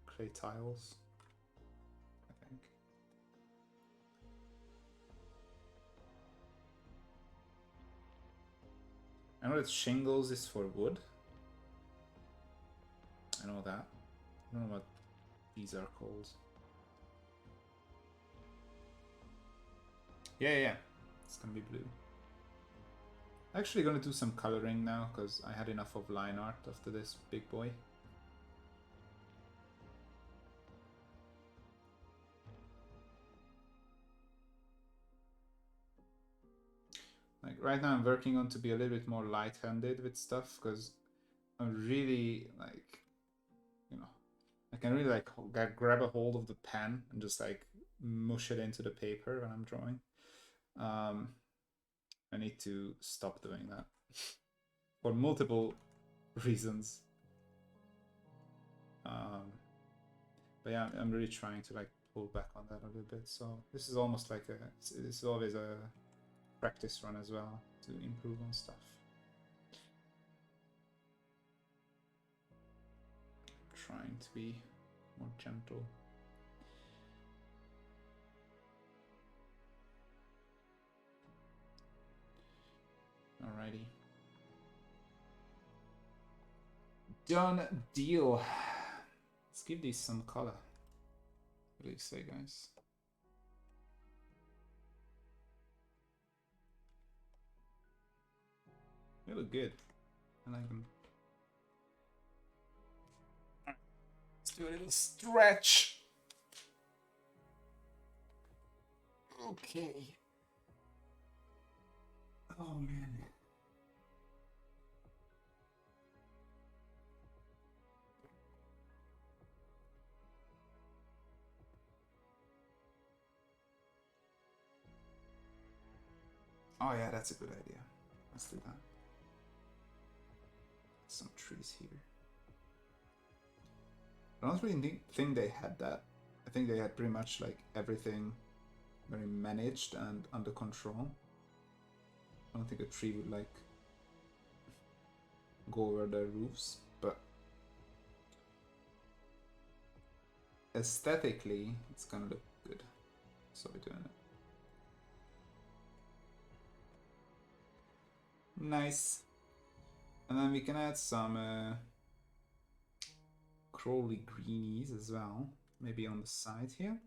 Clay tiles, I think. I know that shingles is for wood. I know that. I don't know what these are called. Yeah. It's gonna be blue. Actually gonna do some coloring now because I had enough of line art after this big boy. Like right now I'm working on to be a little bit more light-handed with stuff because I'm really like, you know, I can really like grab a hold of the pen and just like mush it into the paper when I'm drawing. I need to stop doing that for multiple reasons. But yeah, I'm really trying to like pull back on that a little bit. So this is almost like this is always a practice run as well to improve on stuff. Trying to be more gentle. Alrighty. Done deal. Let's give these some color. What do you say, guys? They look good. I like them. Let's do a little stretch. Okay. Oh man. Oh yeah, that's a good idea. Let's do that. Some trees here. I don't really think they had that. I think they had pretty much like everything very managed and under control. I don't think a tree would like go over their roofs, but aesthetically it's gonna look good. So we're doing it. Nice. And then we can add some crawly greenies as well, maybe on the side here.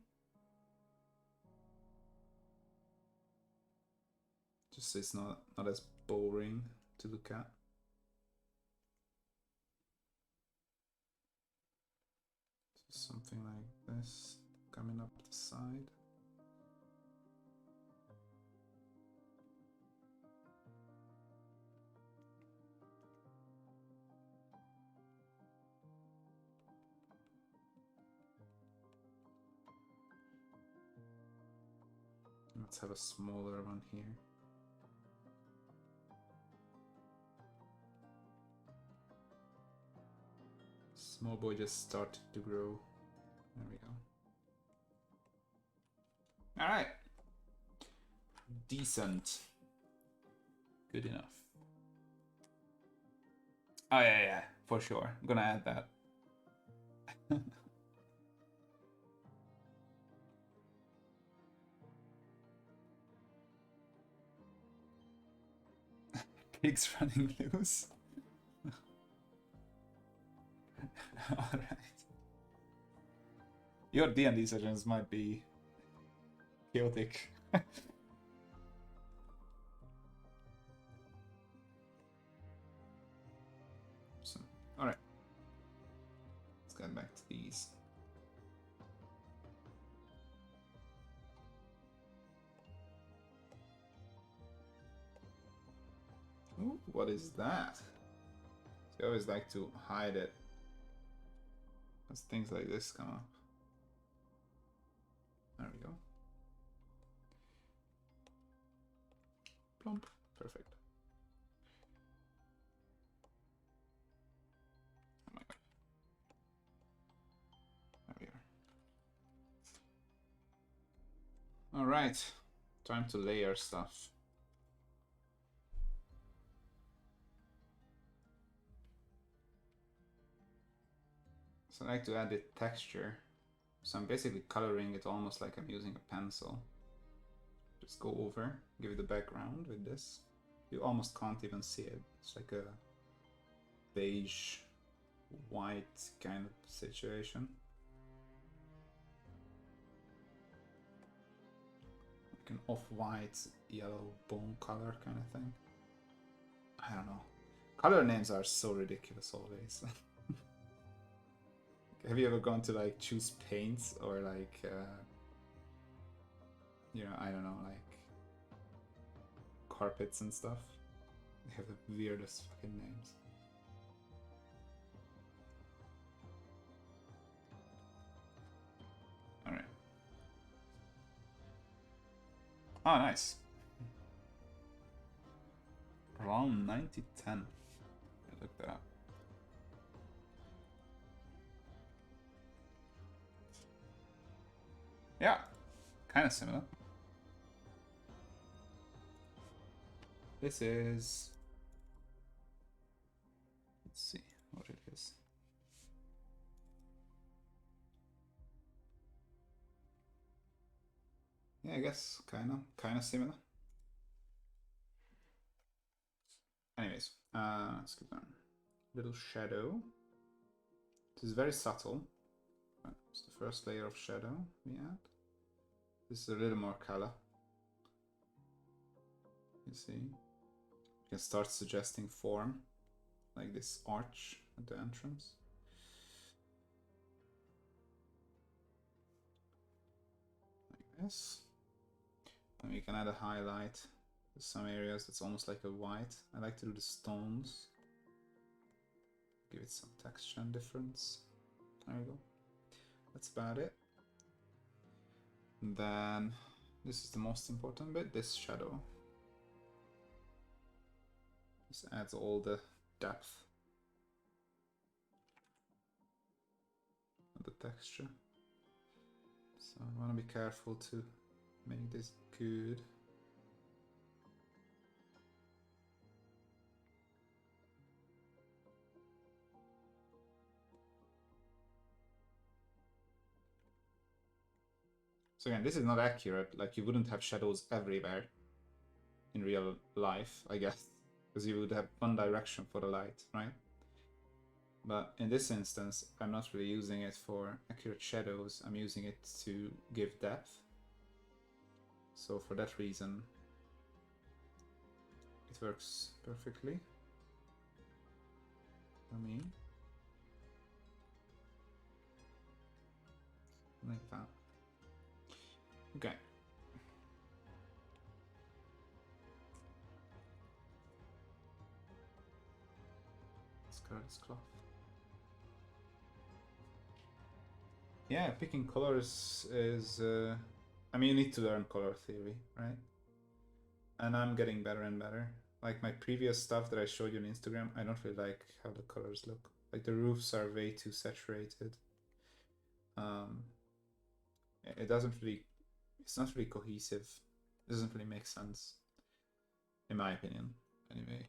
Just so it's not as boring to look at. So something like this coming up the side. Let's have a smaller one here. Small boy just started to grow. There we go. Alright. Decent. Good enough. Oh yeah, for sure. I'm gonna add that. Pigs running loose. Alright. Your D&D sessions might be chaotic. Awesome. Alright. Let's get back to these. Ooh, what is that? So I always like to hide it as things like this come up. There we go. Plump. Perfect. Oh my god. There we are. Alright. Time to layer stuff. So I like to add the texture. So I'm basically coloring it almost like I'm using a pencil. Just go over, give it the background with this. You almost can't even see it. It's like a beige, white kind of situation. Like an off-white, yellow bone color kind of thing. I don't know. Color names are so ridiculous always. Have you ever gone to like choose paints or like, you know, I don't know, like carpets and stuff? They have the weirdest fucking names. Alright. Oh, nice. Around 9010. I looked that up. Yeah, kind of similar. This is... Let's see what it is. Yeah, I guess kind of similar. Anyways, let's keep going. Little shadow. This is very subtle. It's the first layer of shadow we add. This is a little more color. You see? You can start suggesting form, like this arch at the entrance. Like this. And we can add a highlight to some areas that's almost like a white. I like to do the stones. Give it some texture and difference. There we go. That's about it. And then this is the most important bit, this shadow. This adds all the depth of the texture. So I want to be careful to make this good. So again, this is not accurate, like you wouldn't have shadows everywhere in real life, I guess, because you would have one direction for the light, right? But in this instance, I'm not really using it for accurate shadows, I'm using it to give depth. So for that reason, it works perfectly for me. Like that. Okay. Let's color this cloth. Yeah, picking colors is... I mean, you need to learn color theory, right? And I'm getting better and better. Like my previous stuff that I showed you on Instagram, I don't really like how the colors look. Like the roofs are way too saturated. It doesn't really, it's not really cohesive. It doesn't really make sense, in my opinion. Anyway,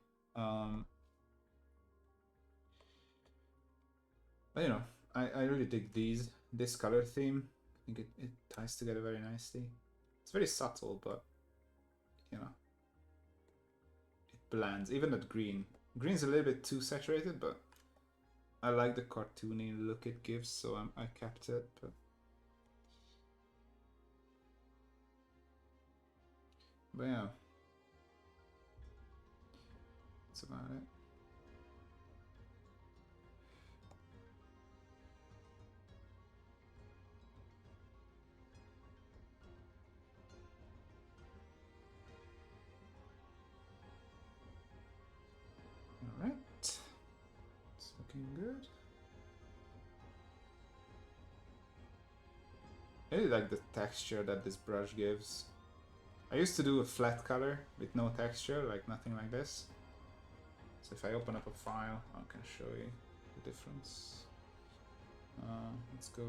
but you know, I really dig this color theme. I think it ties together very nicely. It's very subtle, but you know, it blends. Even that green. Green's a little bit too saturated, but I like the cartoony look it gives, so I kept it. But yeah, that's about it. Alright. It's looking good. I really like the texture that this brush gives. I used to do a flat color with no texture, like nothing like this. So if I open up a file, I can show you the difference. Let's go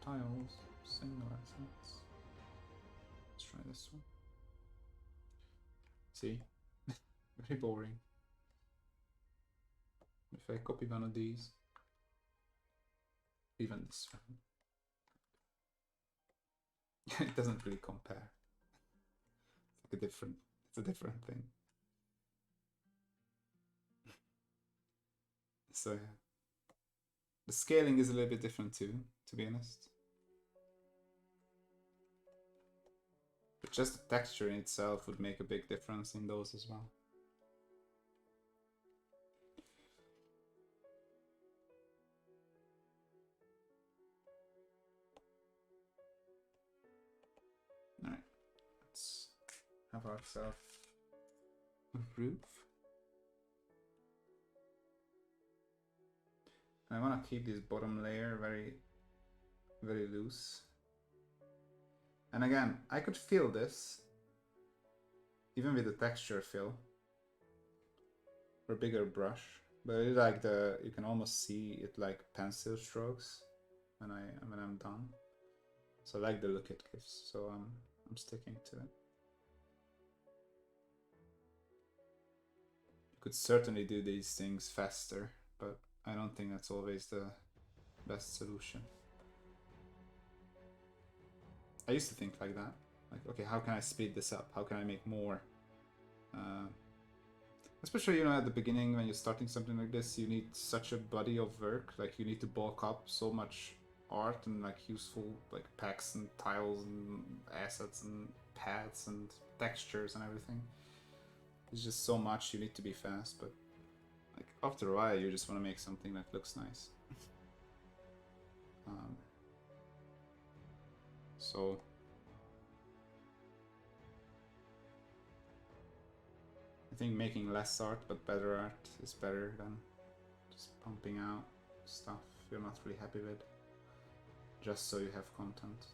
tiles, single assets. Let's try this one. See? Very boring. If I copy one of these, even this one, it doesn't really compare. It's like it's a different thing. So yeah. The scaling is a little bit different too, to be honest. But just the texture in itself would make a big difference in those as well. Alright, let's have ourselves a roof. And I want to keep this bottom layer very, very loose. And again, I could fill this, even with the texture fill, or a bigger brush. But I really like you can almost see it like pencil strokes when I'm done. So I like the look it gives, so I'm sticking to it. You could certainly do these things faster, but I don't think that's always the best solution. I used to think like that. Like, okay, how can I speed this up? How can I make more? Especially, you know, at the beginning when you're starting something like this, you need such a body of work. Like, you need to bulk up so much art and like useful like packs and tiles and assets and paths and textures and everything. It's just so much, you need to be fast, but like after a while you just want to make something that looks nice. So I think making less art but better art is better than just pumping out stuff you're not really happy with just so you have content.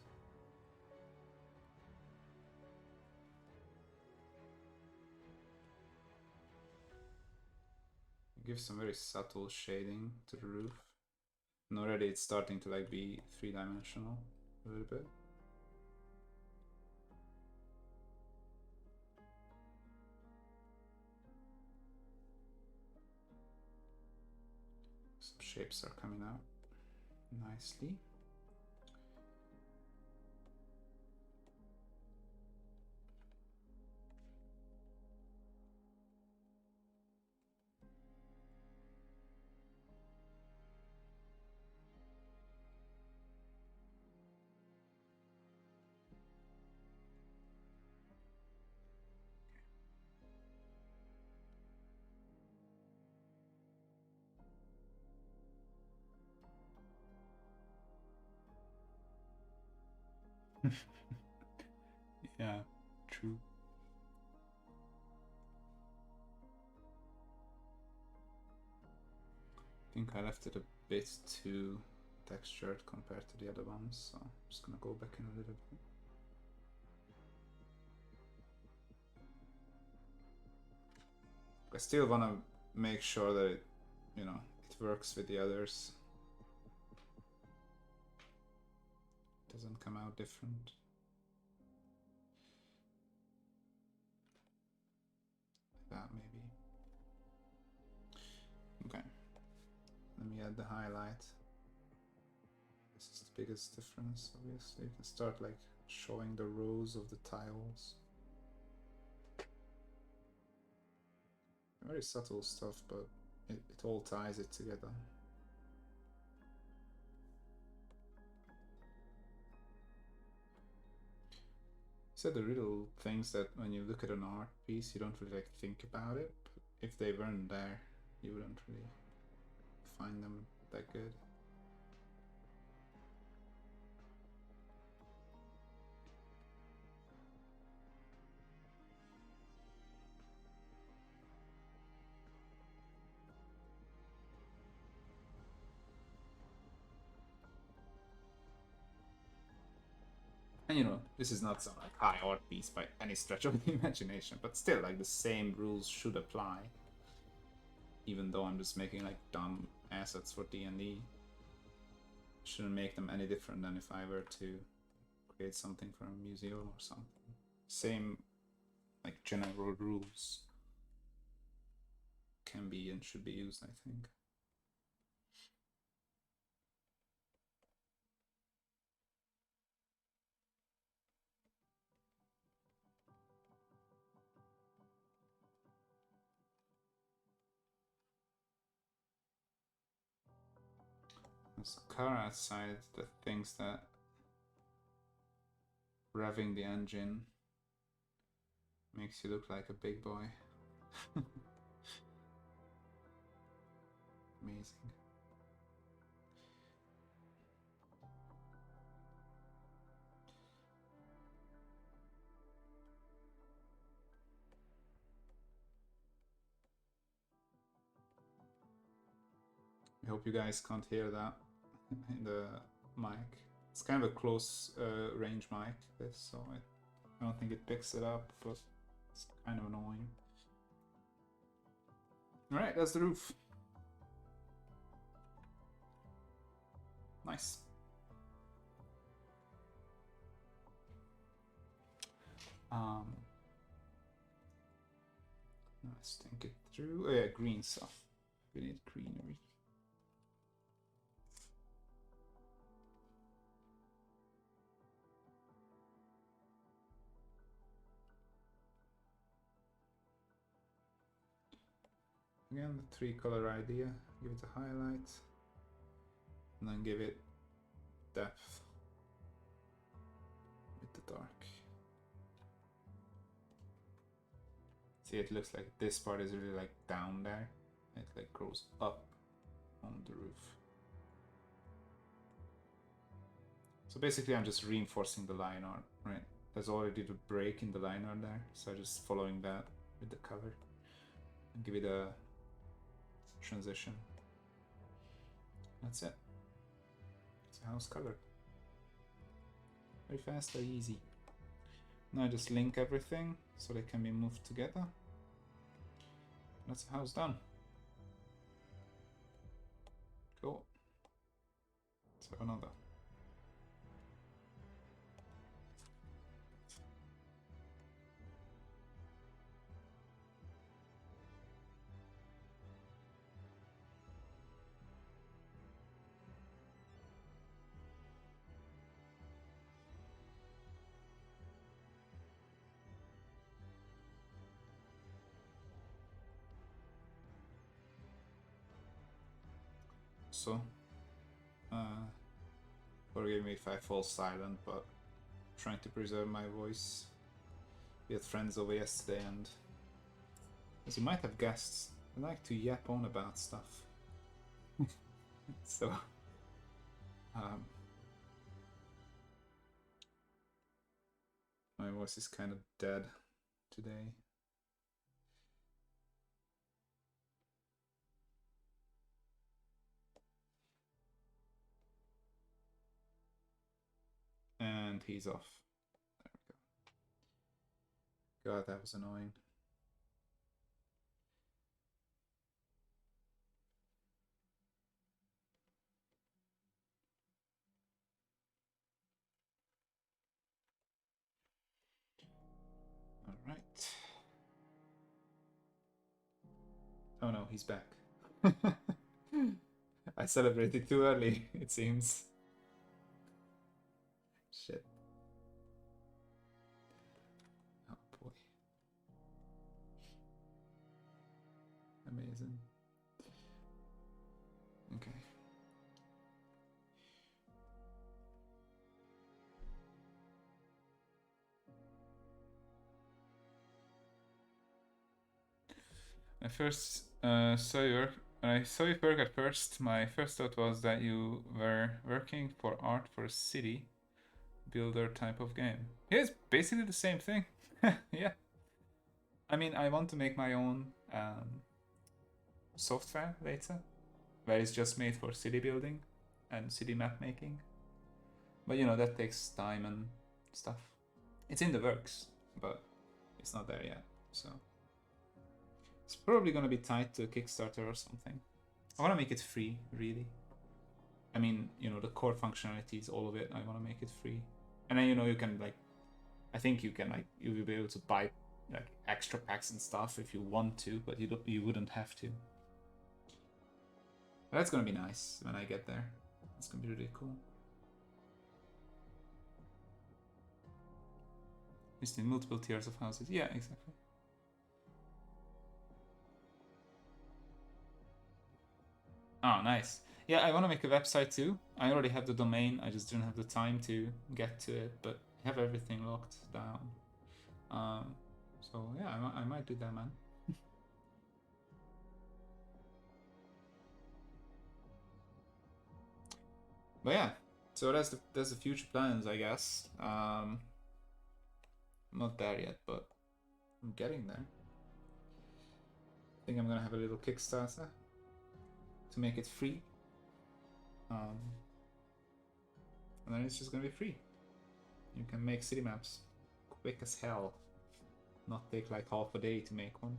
Give some very subtle shading to the roof, and already it's starting to like be three-dimensional a little bit. Some shapes are coming out nicely. Yeah, true. I think I left it a bit too textured compared to the other ones, so I'm just gonna go back in a little bit. I still want to make sure that it you know, it works with the others. Doesn't come out different. That maybe. Okay. Let me add the highlight. This is the biggest difference, obviously. You can start like showing the rows of the tiles. Very subtle stuff, but it all ties it together. So the little things that when you look at an art piece, you don't really like think about it, but if they weren't there, you wouldn't really find them that good. And you know, this is not some like high art piece by any stretch of the imagination, but still, like the same rules should apply. Even though I'm just making like dumb assets for D&D, shouldn't make them any different than if I were to create something for a museum or something. Same like general rules can be and should be used, I think. There's a car outside that thinks that revving the engine makes you look like a big boy. Amazing. I hope you guys can't hear that in the mic. It's kind of a close range mic, this, so I don't think it picks it up, but it's kind of annoying. Alright, that's the roof. Nice. Let's think it through. Oh yeah, green stuff. We need greenery. Again, the 3-color idea. Give it a highlight, and then give it depth with the dark. See, it looks like this part is really like down there. It like grows up on the roof. So basically I'm just reinforcing the line art, right? There's already the break in the line art there, so I'm just following that with the color and give it a transition. That's it. It's a house color. Very fast, very easy. Now I just link everything so they can be moved together. That's the house done. Cool. Let's have another. So, forgive me if I fall silent, but I'm trying to preserve my voice. We had friends over yesterday, and as you might have guessed, I like to yap on about stuff. So, my voice is kind of dead today. And he's off. There we go. God, that was annoying. Oh no, he's back. I celebrated too early, it seems. Shit. Oh boy. Amazing. Okay. I first saw your when I saw your work at first, my first thought was that you were working for art for a city builder type of game. Yeah, it's basically the same thing. Yeah. I mean, I want to make my own software later, where it's just made for city building and city map making. But you know, that takes time and stuff. It's in the works, but it's not there yet. So it's probably gonna be tied to a Kickstarter or something. I want to make it free, really. I mean, you know, the core functionalities, all of it, I want to make it free. And then, you know, you can, like, I think you can, like, you will be able to buy, like, extra packs and stuff if you want to, but you wouldn't have to. But that's gonna be nice when I get there. It's gonna be really cool. Just in multiple tiers of houses. Yeah, exactly. Oh, nice. Yeah, I want to make a website too. I already have the domain. I just didn't have the time to get to it, but I have everything locked down. So yeah, I might do that, man. But yeah, so that's the future plans, I guess. I'm not there yet, but I'm getting there. I think I'm gonna have a little Kickstarter to make it free. And then it's just gonna be free. You can make city maps quick as hell. Not take like half a day to make one.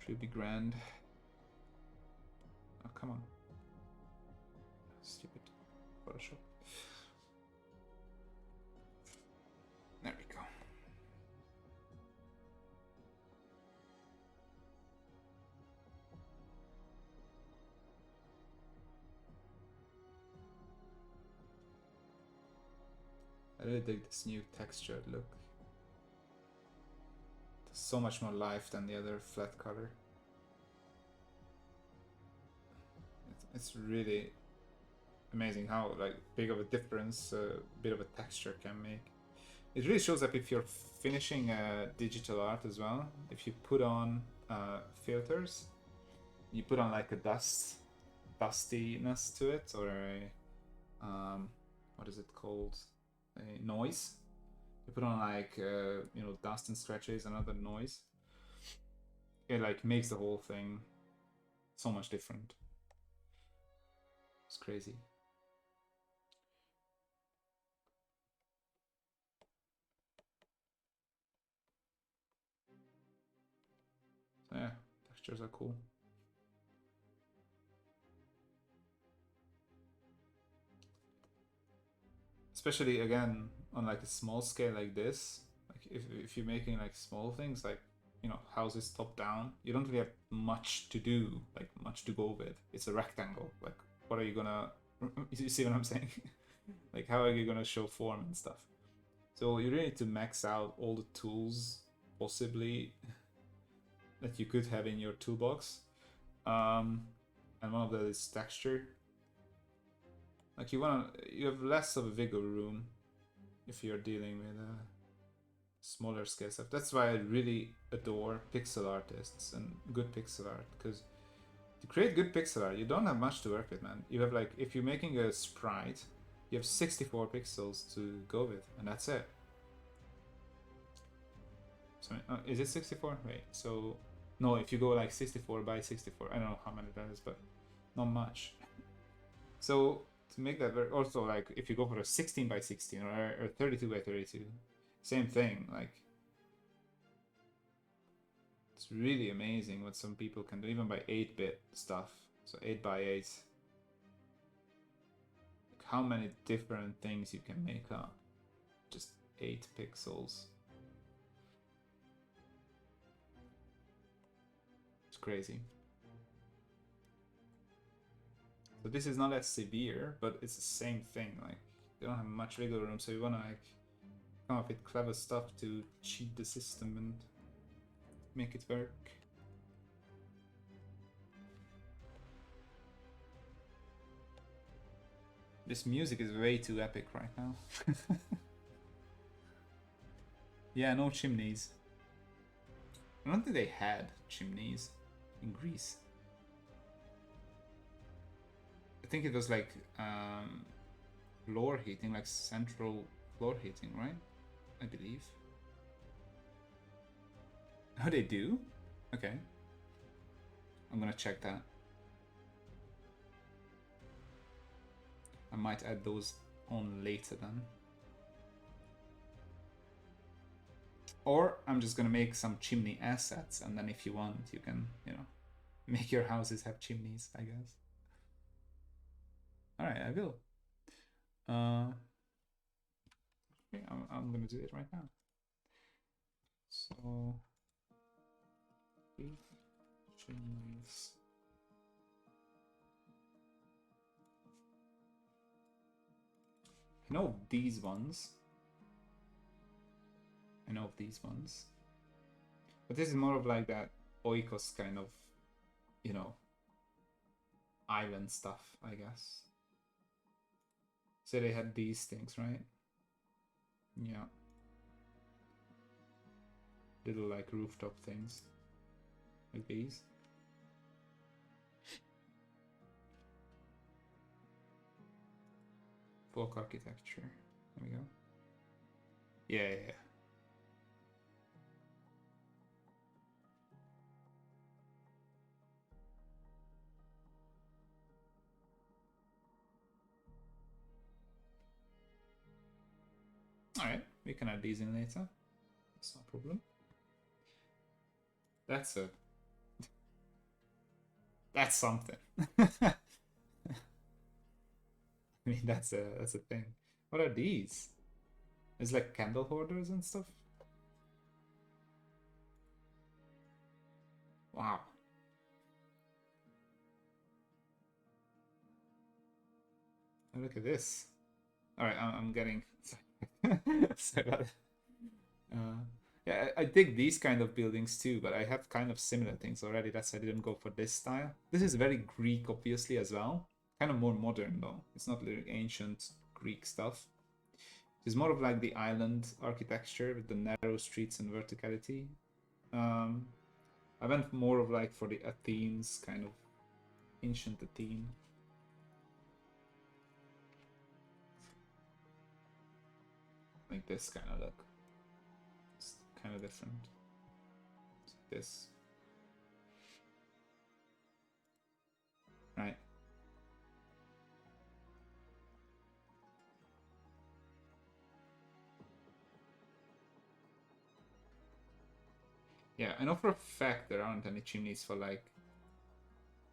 Should be grand. Oh, come on. Stupid Photoshop. There we go. I really dig this new textured look. There's so much more life than the other flat color. It's really amazing how like big of a difference a bit of a texture can make. It really shows up if you're finishing digital art as well. If you put on filters, you put on like a dustiness to it, or a what is it called? A noise. You put on like you know, dust and scratches and other noise. It like makes the whole thing so much different. It's crazy. So yeah, textures are cool. Especially again on like a small scale like this. Like if you're making like small things like, you know, houses top down, you don't really have much to do, like much to go with. It's a rectangle. Like what are you gonna you see what I'm saying? Like how are you gonna show form and stuff? So you really need to max out all the tools possibly that you could have in your toolbox. And one of them is texture. Like you have less of a wiggle room if you're dealing with a smaller scale stuff. That's why I really adore pixel artists and good pixel art, because to create good pixel art, you don't have much to work with, man. You have like, if you're making a sprite, you have 64 pixels to go with, and that's it. So is it 64? Wait, so no, if you go like 64 by 64, I don't know how many that is, but not much. So to make that very, also like if you go for a 16 by 16 or 32 by 32, same thing. Like it's really amazing what some people can do, even by 8-bit stuff. So 8 by 8. Like how many different things you can make up? Just 8 pixels. It's crazy. So this is not as severe, but it's the same thing. Like, they don't have much wiggle room, so you wanna like come up with clever stuff to cheat the system and make it work. This music is way too epic right now. Yeah, no chimneys. I don't think they had chimneys in Greece. I think it was like floor heating, like central floor heating, right? I believe. Oh, they do? Okay. I'm gonna check that. I might add those on later then. Or I'm just gonna make some chimney assets, and then if you want, you can, you know, make your houses have chimneys, I guess. Alright, I will. Okay, I'm gonna do it right now. So, 8 chimneys. I know of these ones. I know of these ones. But this is more of like that Oikos kind of, you know, island stuff, I guess. So they had these things, right? Yeah. Little like rooftop things. Like these. Folk architecture. There we go. Yeah. Alright, we can add these in later. That's no problem. That's something. I mean, that's a thing. What are these? It's like candle hoarders and stuff. Wow. Oh, look at this. All right, I'm getting. Sorry about that. Yeah, I dig these kind of buildings too, but I have kind of similar things already. That's why I didn't go for this style. This is very Greek, obviously, as well. Kind of more modern, though. It's not like ancient Greek stuff. It's more of like the island architecture with the narrow streets and verticality. I went more of like for the Athens, kind of ancient Athene. Like this kind of look. It's kind of different. This. Right. Yeah, I know for a fact there aren't any chimneys for like,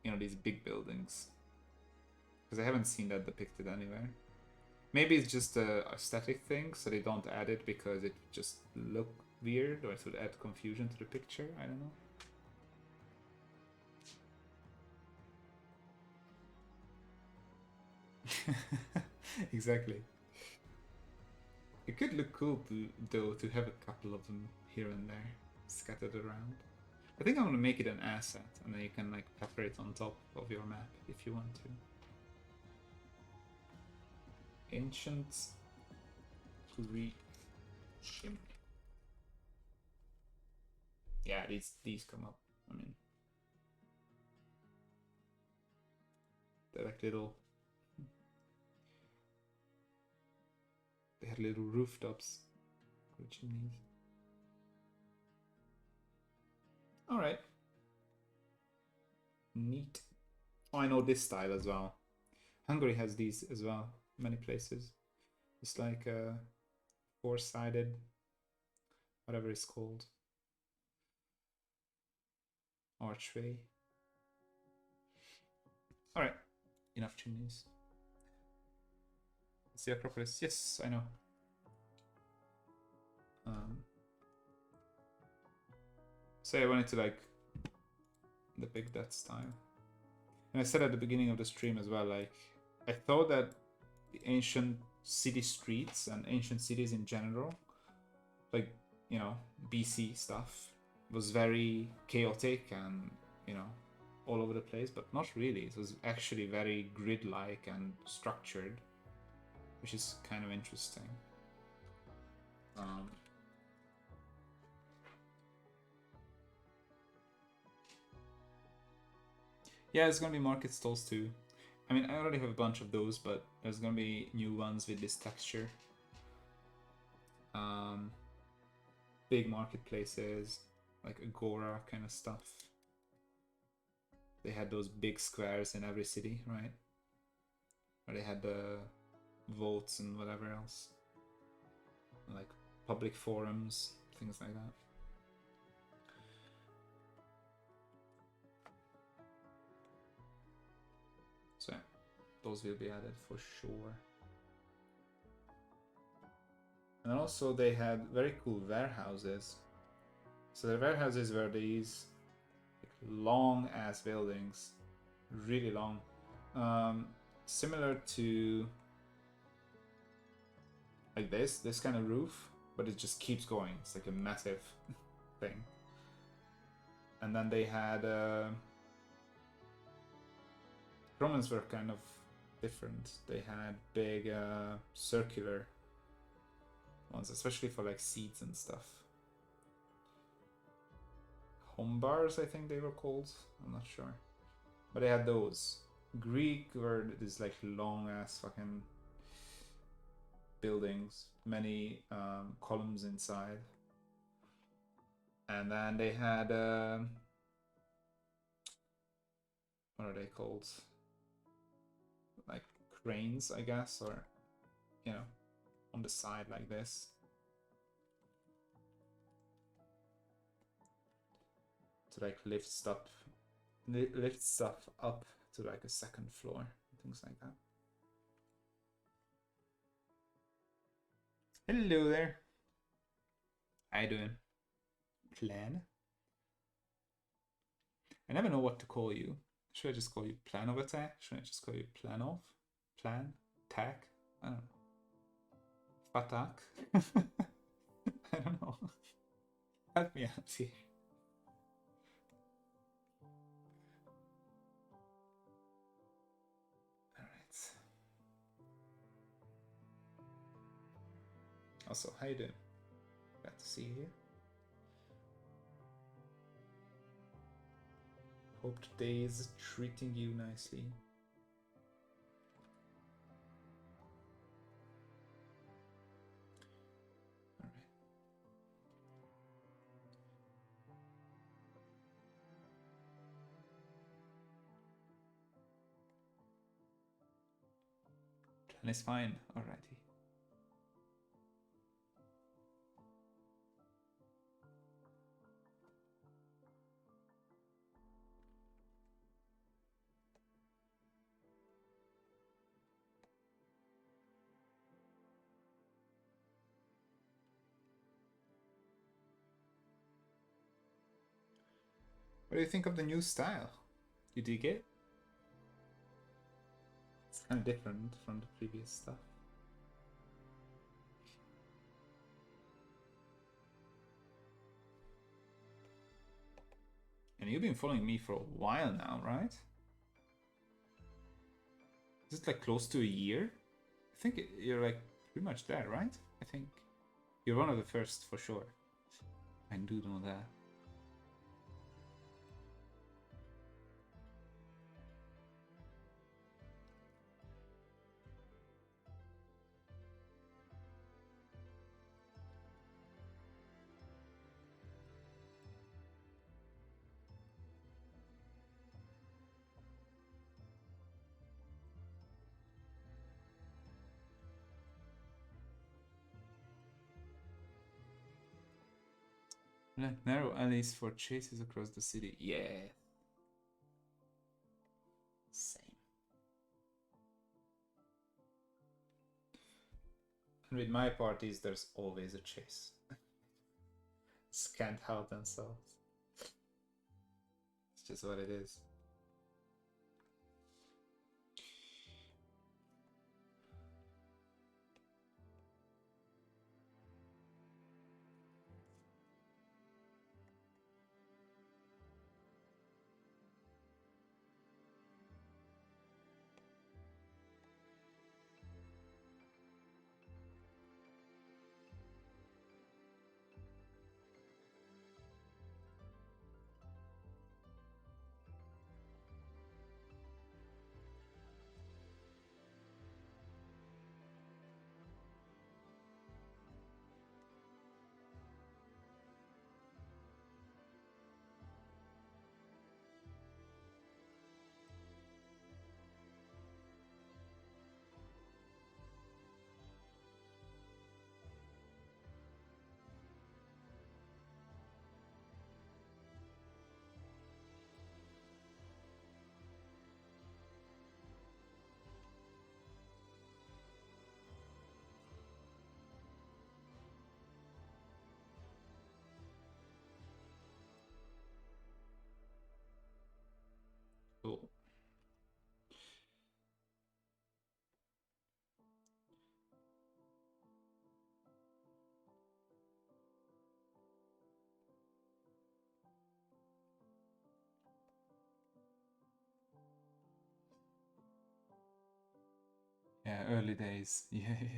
you know, these big buildings. Because I haven't seen that depicted anywhere. Maybe it's just a aesthetic thing, so they don't add it because it would just look weird, or it would add confusion to the picture. I don't know. Exactly. It could look cool though to have a couple of them here and there scattered around. I think I'm gonna make it an asset, and then you can like pepper it on top of your map if you want to. Ancient Greek chimney. Yeah, these come up. I mean, they're like little. They had little rooftops for chimneys. All right. Neat. Oh, I know this style as well. Hungary has these as well. Many places. It's like a four-sided, whatever it's called, archway. All right. Enough chimneys. It's the Acropolis. Yes, I know. So I wanted to like the Big Dutch style. And I said at the beginning of the stream as well, like, I thought that the ancient city streets and ancient cities in general, like, you know, BC stuff, was very chaotic and, you know, all over the place, but not really. It was actually very grid-like and structured, which is kind of interesting. Yeah, there's gonna be market stalls too. I mean, I already have a bunch of those, but there's gonna be new ones with this texture. Big marketplaces, like Agora kind of stuff. They had those big squares in every city, right? Or they had the votes and whatever else. Like public forums, things like that. So yeah, those will be added for sure. And also they had very cool warehouses. So the warehouses were these long ass buildings, really long, similar to like this kind of roof, but it just keeps going. It's like a massive thing. And then they had Romans were kind of different. They had big circular ones, especially for like seats and stuff. Home bars, I think they were called. I'm not sure, but they had those. Greek were these like long ass fucking buildings, many columns inside, and then they had what are they called? Like cranes, I guess, or you know, on the side like this. To like lift stuff up to like a second floor, things like that. Hello there. How you doing? Plan? I never know what to call you. Should I just call you Plan of Attack? Should I just call you Plan of? Plan? Tack? I don't know. Fatak? I don't know. Help me out here. Alright. Also, how you doing? Glad to see you here. Hope today is treating you nicely. Alright. Plan is fine, alrighty. What do you think of the new style? You dig it? It's kind of different from the previous stuff. And you've been following me for a while now, right? Is it like close to a year? I think you're like pretty much there, right? I think you're one of the first for sure. I do know that. Narrow alleys for chases across the city. Yeah. Same. And with my parties, there's always a chase. Just can't help themselves. just what it is. Cool. Yeah, early days. Yeah, yeah.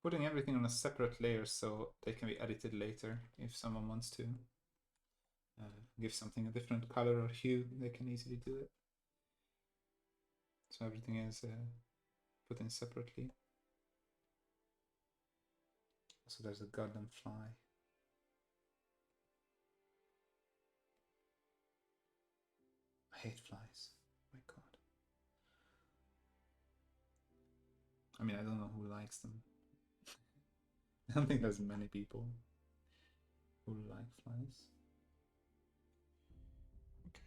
Putting everything on a separate layer so they can be edited later if someone wants to. Give something a different color or hue, they can easily do it. So everything is put in separately. So there's a goddamn fly. I hate flies. Oh my god. I mean, I don't know who likes them. I don't think there's many people who like flies. Okay.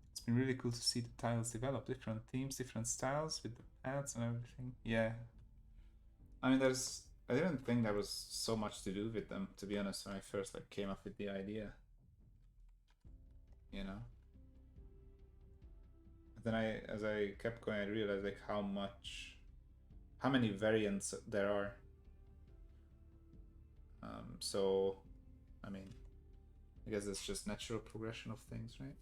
It's been really cool to see the tiles develop, different themes, different styles with the pads and everything. Yeah. I mean, I didn't think there was so much to do with them, to be honest, when I first came up with the idea. You know? But then as I kept going, I realized how many variants there are. So, I mean, I guess it's just natural progression of things, right?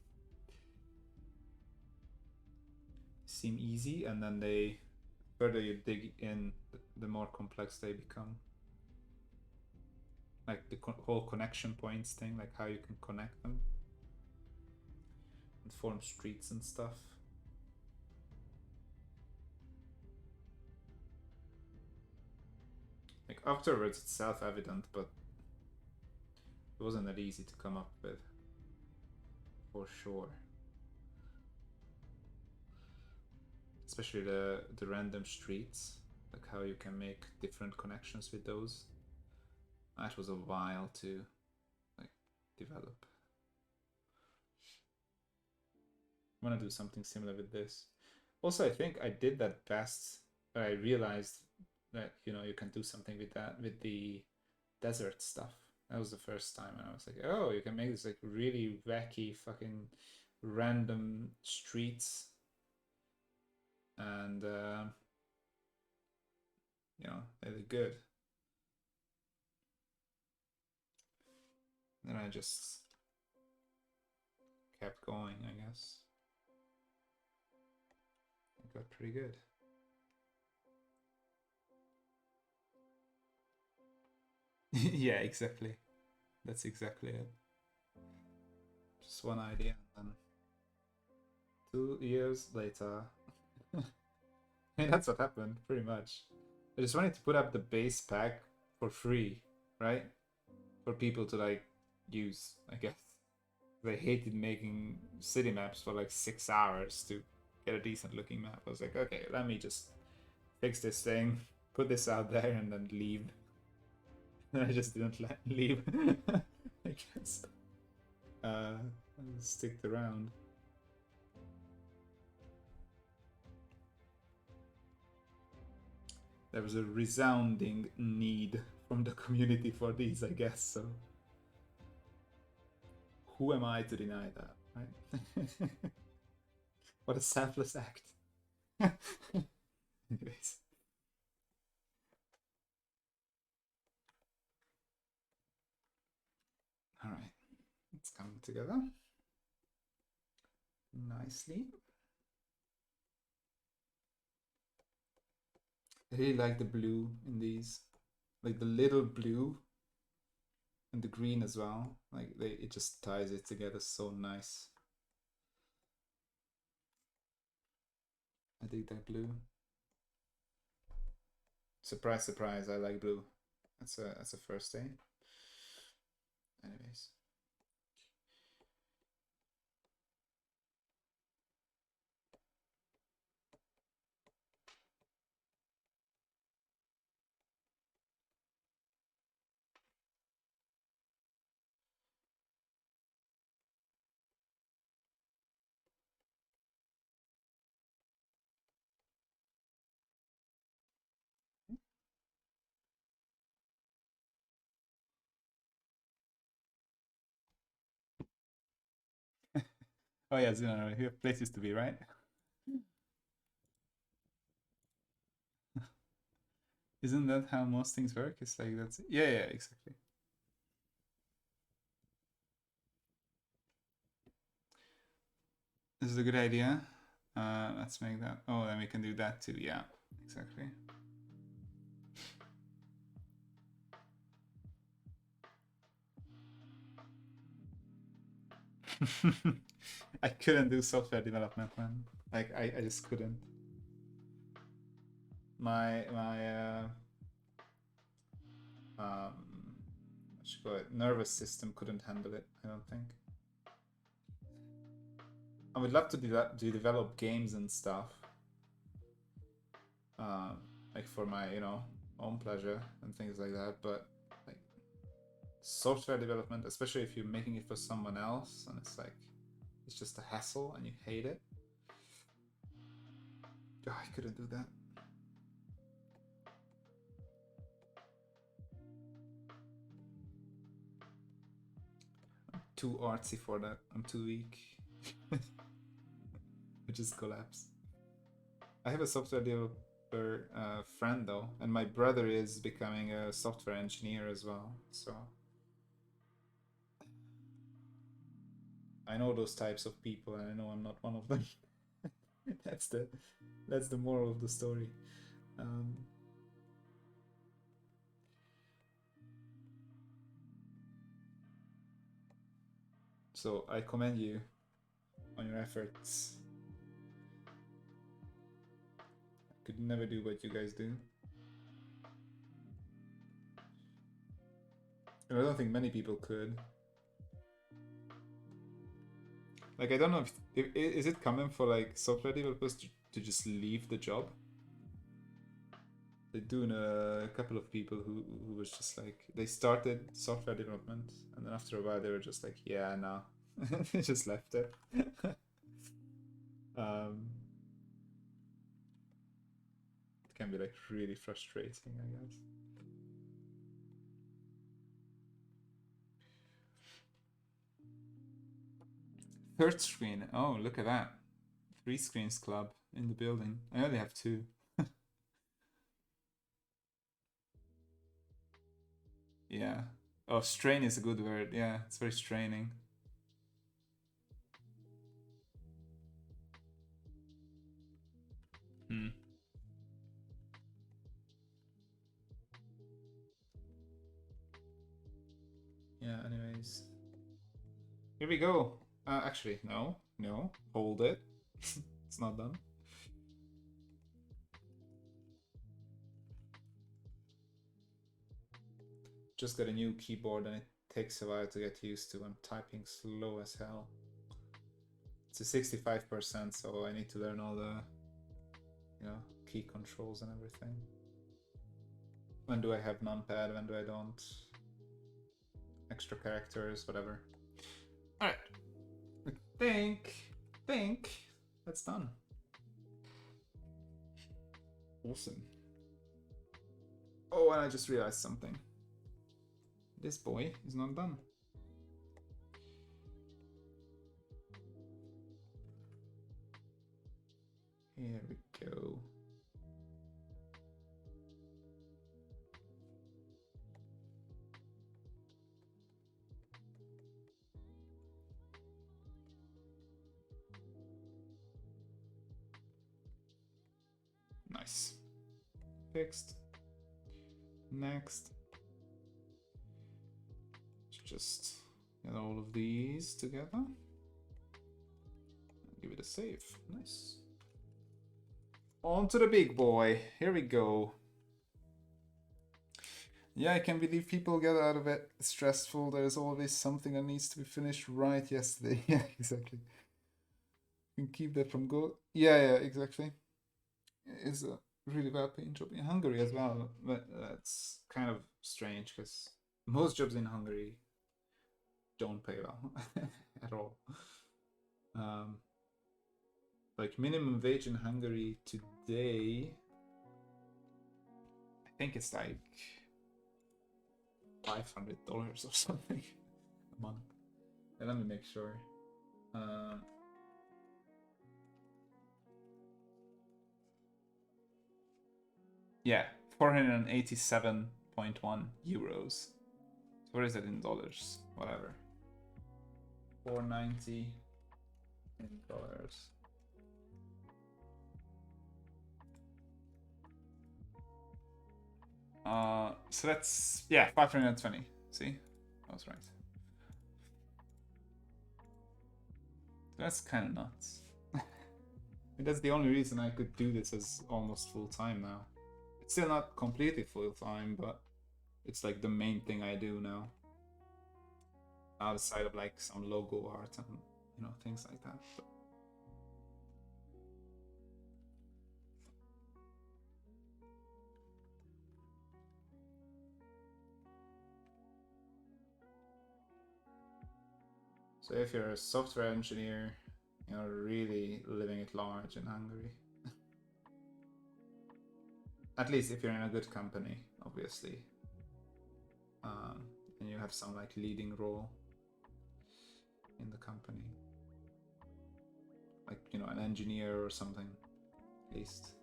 Seem easy, and then the further you dig in, the more complex they become. Like the whole connection points thing, like how you can connect them and form streets and stuff. Like afterwards, it's self-evident, but it wasn't that easy to come up with, for sure. Especially the random streets, like how you can make different connections with those. That was a while to develop. I want to do something similar with this. Also, I think I did that best. I realized that you can do something with that with the desert stuff. That was the first time, and I was like, oh, you can make this really wacky fucking random streets, and they're good. Then I just kept going, I guess. It got pretty good. Yeah, exactly. That's exactly it. Just one idea, and then 2 years later, mean, that's what happened, pretty much. I just wanted to put up the base pack for free, right? For people to like use, I guess. They hated making city maps for like 6 hours to get a decent looking map. I was like, okay, let me just fix this thing, put this out there, and then leave. And I just didn't leave. I guess. I sticked around. There was a resounding need from the community for these, I guess. So, who am I to deny that, right? What a selfless act. Anyways. All right, it's coming together nicely. I really like the blue in these, like the little blue and the green as well. Like it just ties it together so nice. I dig that blue. Surprise, surprise! I like blue. That's a first day. Anyways. Oh yeah, Zuna, you have places to be, right? Isn't that how most things work? It's like that's yeah, exactly. This is a good idea. Let's make that. Oh, then we can do that too. Yeah, exactly. I couldn't do software development, man. Like I just couldn't. My what should call it, nervous system couldn't handle it. I don't think. I would love to develop games and stuff, like for my own pleasure and things like that. But like software development, especially if you're making it for someone else, and it's just a hassle and you hate it. Oh, I couldn't do that. I'm too artsy for that. I'm too weak. I just collapse. I have a software developer friend though, and my brother is becoming a software engineer as well. So I know those types of people, and I know I'm not one of them. that's the moral of the story. So I commend you on your efforts. I could never do what you guys do. And I don't think many people could. Like I don't know if is it common for like software developers to just leave the job? They do know a couple of people who was just like they started software development and then after a while they were just like yeah no they just left it. It can be like really frustrating, I guess. Third screen. Oh, look at that. 3 screens club in the building. I only have 2. Yeah. Oh, strain is a good word. Yeah, it's very straining. Hmm. Yeah, anyways. Here we go. Actually, no. Hold it. It's not done. just got a new keyboard and it takes a while to get used to. I'm typing slow as hell. It's a 65%, so I need to learn all the, key controls and everything. When do I have numpad? When do I don't? Extra characters, whatever. Alright. I think that's done. Awesome. Oh, and I just realized something. This boy is not done. Here we go. Nice. Fixed. Next. Just get all of these together. Give it a save. Nice. On to the big boy. Here we go. Yeah, I can't believe people get out of it stressful. There's always something that needs to be finished right yesterday. Yeah, exactly. You can keep that from go. Yeah, exactly. It's a really bad paying job in Hungary as well. But that's kind of strange because most jobs in Hungary don't pay well at all. Like minimum wage in Hungary today, I think it's like $500 or something a month. Let me make sure. Yeah, 487.1 euros. So what is that in dollars? Whatever. 490 in dollars. So that's, yeah, 520. See? I was right. That's kind of nuts. That's the only reason I could do this as almost full-time now. It's still not completely full-time, but it's like the main thing I do now. Outside of like some logo art and, things like that. But so if you're a software engineer, you're really living it large in Hungary. At least if you're in a good company, obviously. And you have some like leading role in the company. Like, an engineer or something, at least.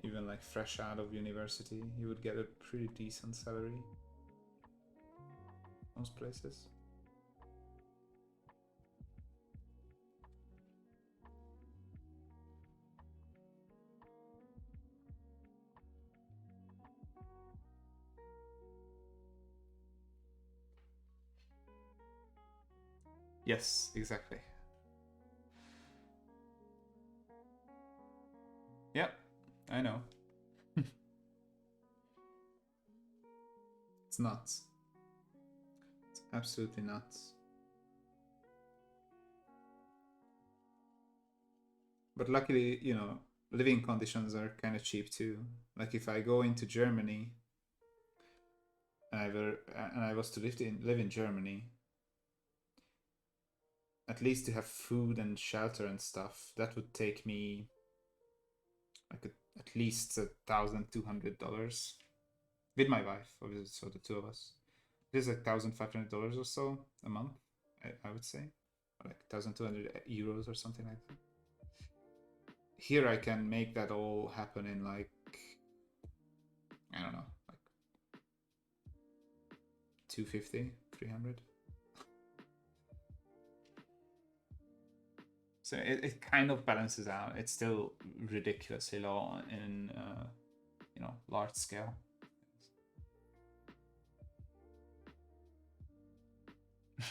Even like fresh out of university, you would get a pretty decent salary. Most places. Yes, exactly. Yep, I know. It's nuts. It's absolutely nuts. But luckily, living conditions are kind of cheap too. Like if I go into Germany and I was to live in Germany, at least to have food and shelter and stuff, that would take me like at least $1,200 with my wife, obviously, so the two of us. It is like $1,500 or so a month, I would say, or like 1,200 euros or something like that. Here I can make that all happen in like, I don't know, like 250, 300. So it kind of balances out. It's still ridiculously low in large scale.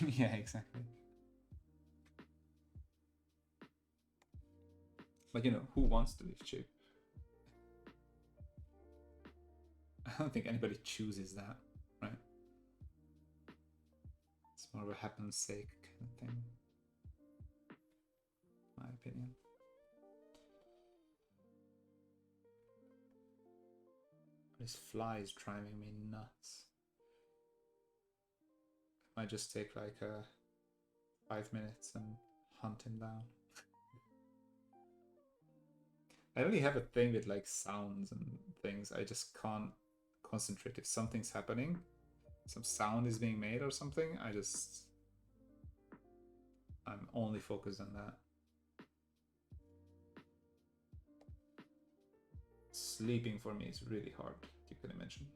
Yeah, exactly. But who wants to live cheap? I don't think anybody chooses that, right? It's more of a happen's sake kind of thing, my opinion. This fly is driving me nuts. Might just take like 5 minutes and hunt him down. I really have a thing with like sounds and things. I just can't concentrate. If something's happening, some sound is being made or something, I'm only focused on that. Sleeping for me is really hard, you can imagine.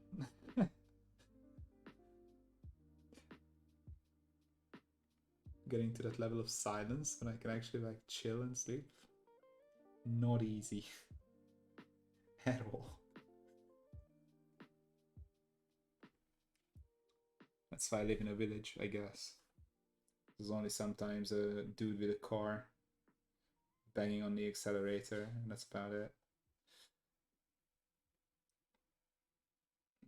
Getting to that level of silence when I can actually like chill and sleep. Not easy at all. That's why I live in a village, I guess. There's only sometimes a dude with a car banging on the accelerator, and that's about it.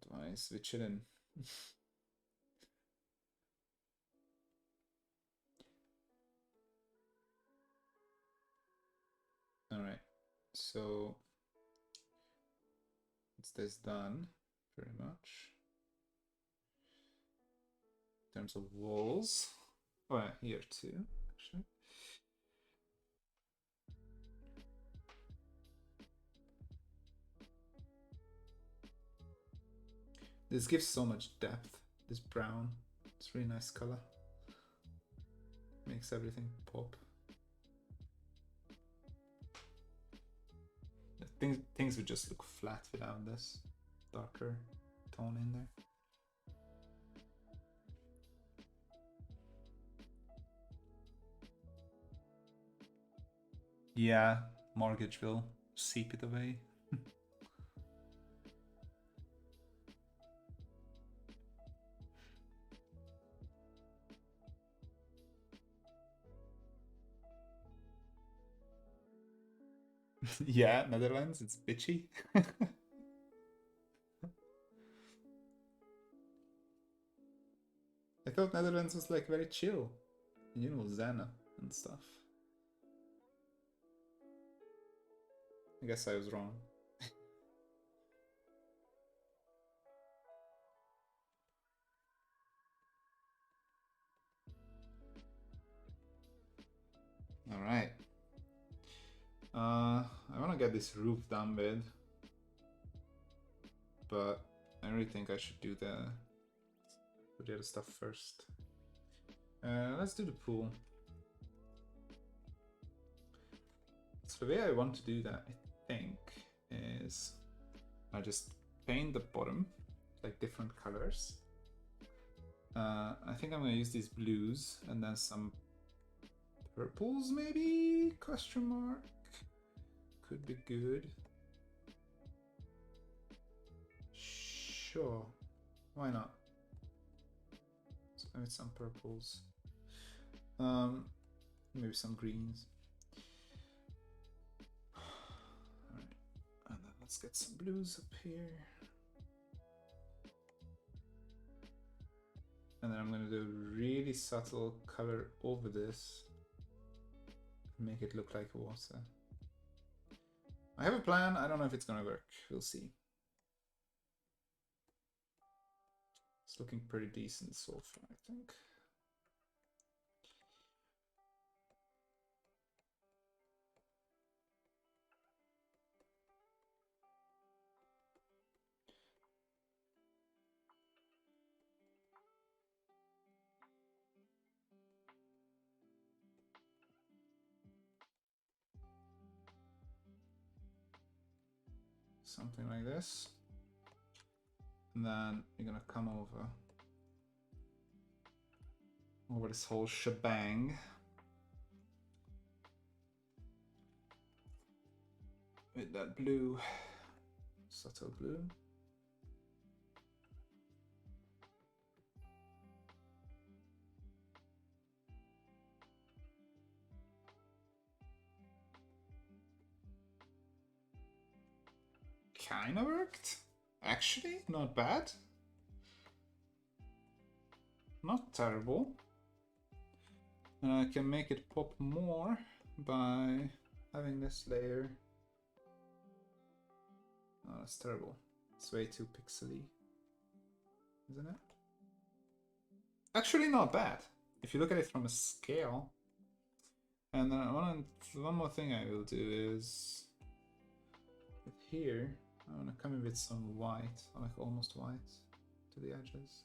Otherwise, we're chilling. Alright, so it's this done, pretty much. In terms of walls. Oh yeah, here too, actually. This gives so much depth, this brown. It's a really nice color. Makes everything pop. Things would just look flat without this darker tone in there. Yeah, mortgage will seep it away. Yeah, Netherlands, it's bitchy. I thought Netherlands was like very chill. You know, Zen and stuff. I guess I was wrong. Alright. I want to get this roof done with, but I really think I should do the other stuff first. Let's do the pool. So the way I want to do that, I think, is I just paint the bottom like different colors. I think I'm gonna use these blues and then some purples, maybe? Question mark. Could be good. Sure. Why not? So maybe some purples. Maybe some greens. Alright. And then let's get some blues up here. And then I'm gonna do a really subtle color over this. Make it look like water. I have a plan. I don't know if it's gonna work. We'll see. It's looking pretty decent so far, I think. Something like this. And then you're gonna come over this whole shebang. With that blue, subtle blue. Kinda worked. Actually, not bad. Not terrible. And I can make it pop more by having this layer. Oh, that's terrible. It's way too pixely, isn't it? Actually, not bad. If you look at it from a scale. And then one more thing I will do is with here, I want to come in with some white, like almost white, to the edges.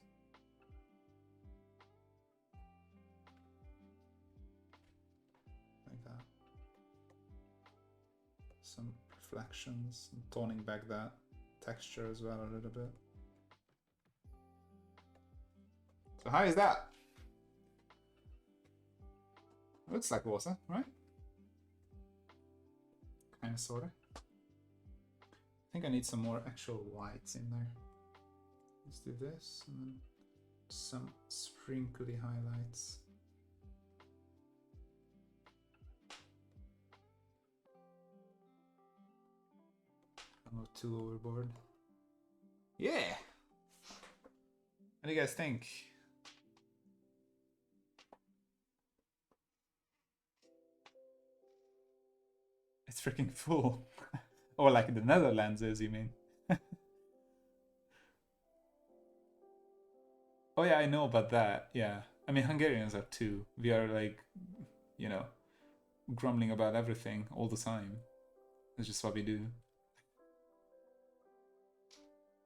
Like that. Some reflections, and toning back that texture as well a little bit. So how is that? Looks like water, right? Kind of, sort of. I think I need some more actual whites in there. Let's do this, and then some sprinkly highlights. I'm not too overboard. Yeah! What do you guys think? It's freaking full. Or like the Netherlands is, you mean? Oh yeah, I know about that. Yeah. I mean, Hungarians are too. We are like, you know, grumbling about everything all the time. It's just what we do.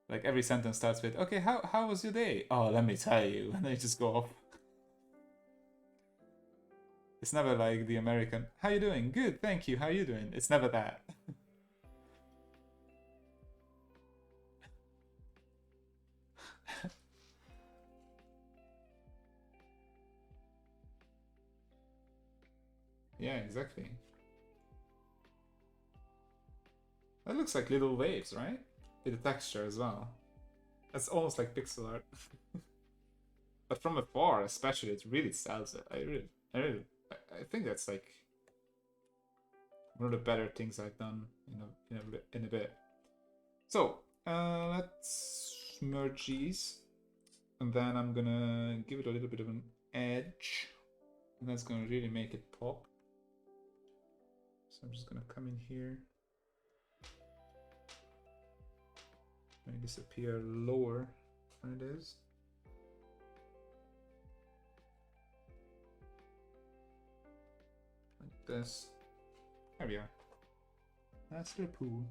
Like every sentence starts with, okay, how was your day? Oh, let me tell you. And they just go off. It's never like the American, how you doing? Good, thank you, how you doing? It's never that. Yeah, exactly. That looks like little waves, right? With the texture as well. That's almost like pixel art. But from afar, especially, it really sells it. I think that's like one of the better things I've done in a bit. So let's merge these, and then I'm gonna give it a little bit of an edge, and that's gonna really make it pop. So I'm just gonna come in here, make this appear lower than it is. Like this. There we are. That's the pool.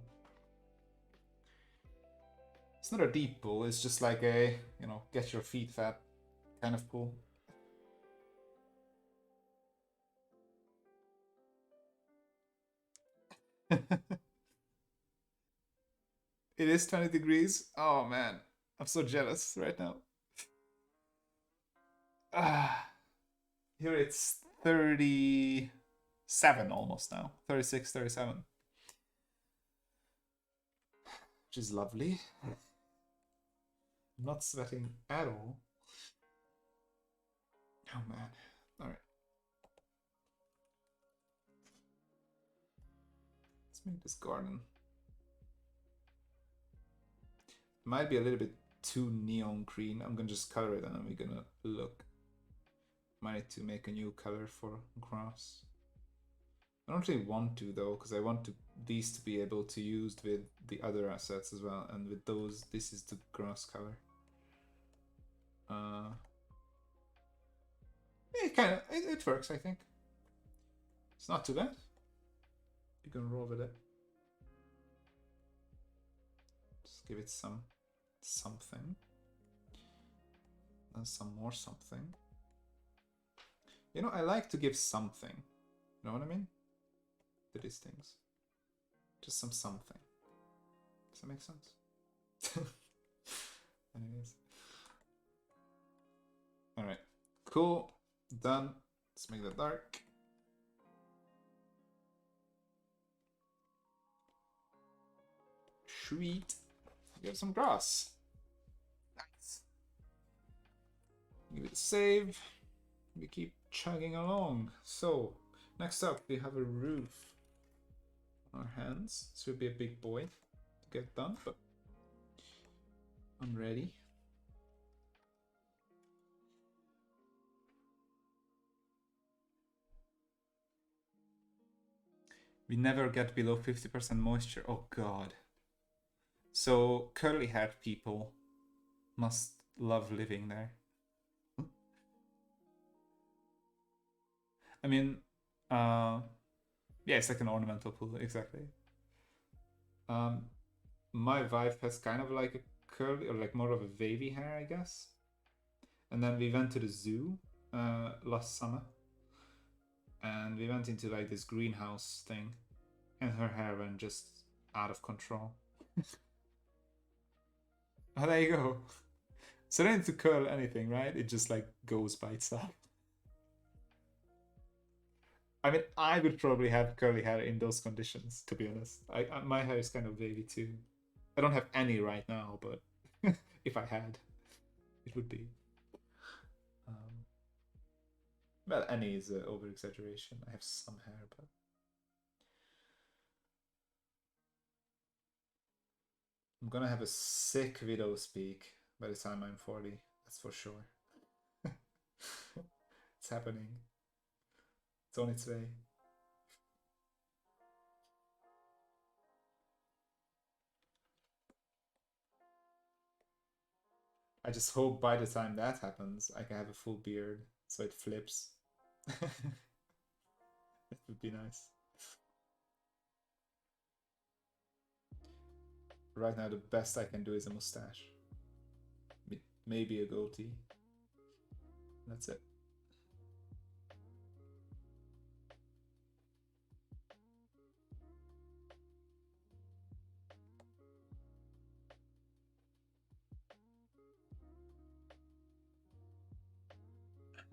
It's not a deep pool, it's just like a, get your feet fat kind of pool. It is 20 degrees. Oh man, I'm so jealous right now. Here it's 37 almost now. 36, 37. Which is lovely. I'm not sweating at all. Oh man. Alright. Let's make this garden. Might be a little bit too neon green. I'm gonna just color it and then we're gonna look. Might need to make a new color for grass. I don't really want to though, because I want these to be able to use with the other assets as well, and with those, this is the grass color. It works, I think. It's not too bad. You can roll with it. Just give it something. And some more something. I like to give something. You know what I mean? To these things. Just something. Does that make sense? Anyways. Alright. Cool. Done. Let's make that dark. Sweet. We have some grass. Nice. Give it a save. We keep chugging along. So, next up we have a roof on our hands. This will be a big boy to get done, but I'm ready. We never get below 50% moisture. Oh god. So curly haired people must love living there. I mean, yeah, it's like an ornamental pool, exactly. My wife has kind of like a curly or like more of a wavy hair, I guess. And then we went to the zoo last summer, and we went into like this greenhouse thing, and her hair went just out of control. Oh, there you go. So I don't need to curl anything, right? It just like goes by itself. I mean, I would probably have curly hair in those conditions, to be honest. My hair is kind of wavy too. I don't have any right now, but if I had, it would be. Um, well, any is an over exaggeration. I have some hair, but I'm gonna have a sick widow's peak by the time I'm 40. That's for sure. It's happening. It's on its way. I just hope by the time that happens, I can have a full beard so it flips. It would be nice. Right now, the best I can do is a mustache. Maybe a goatee. That's it.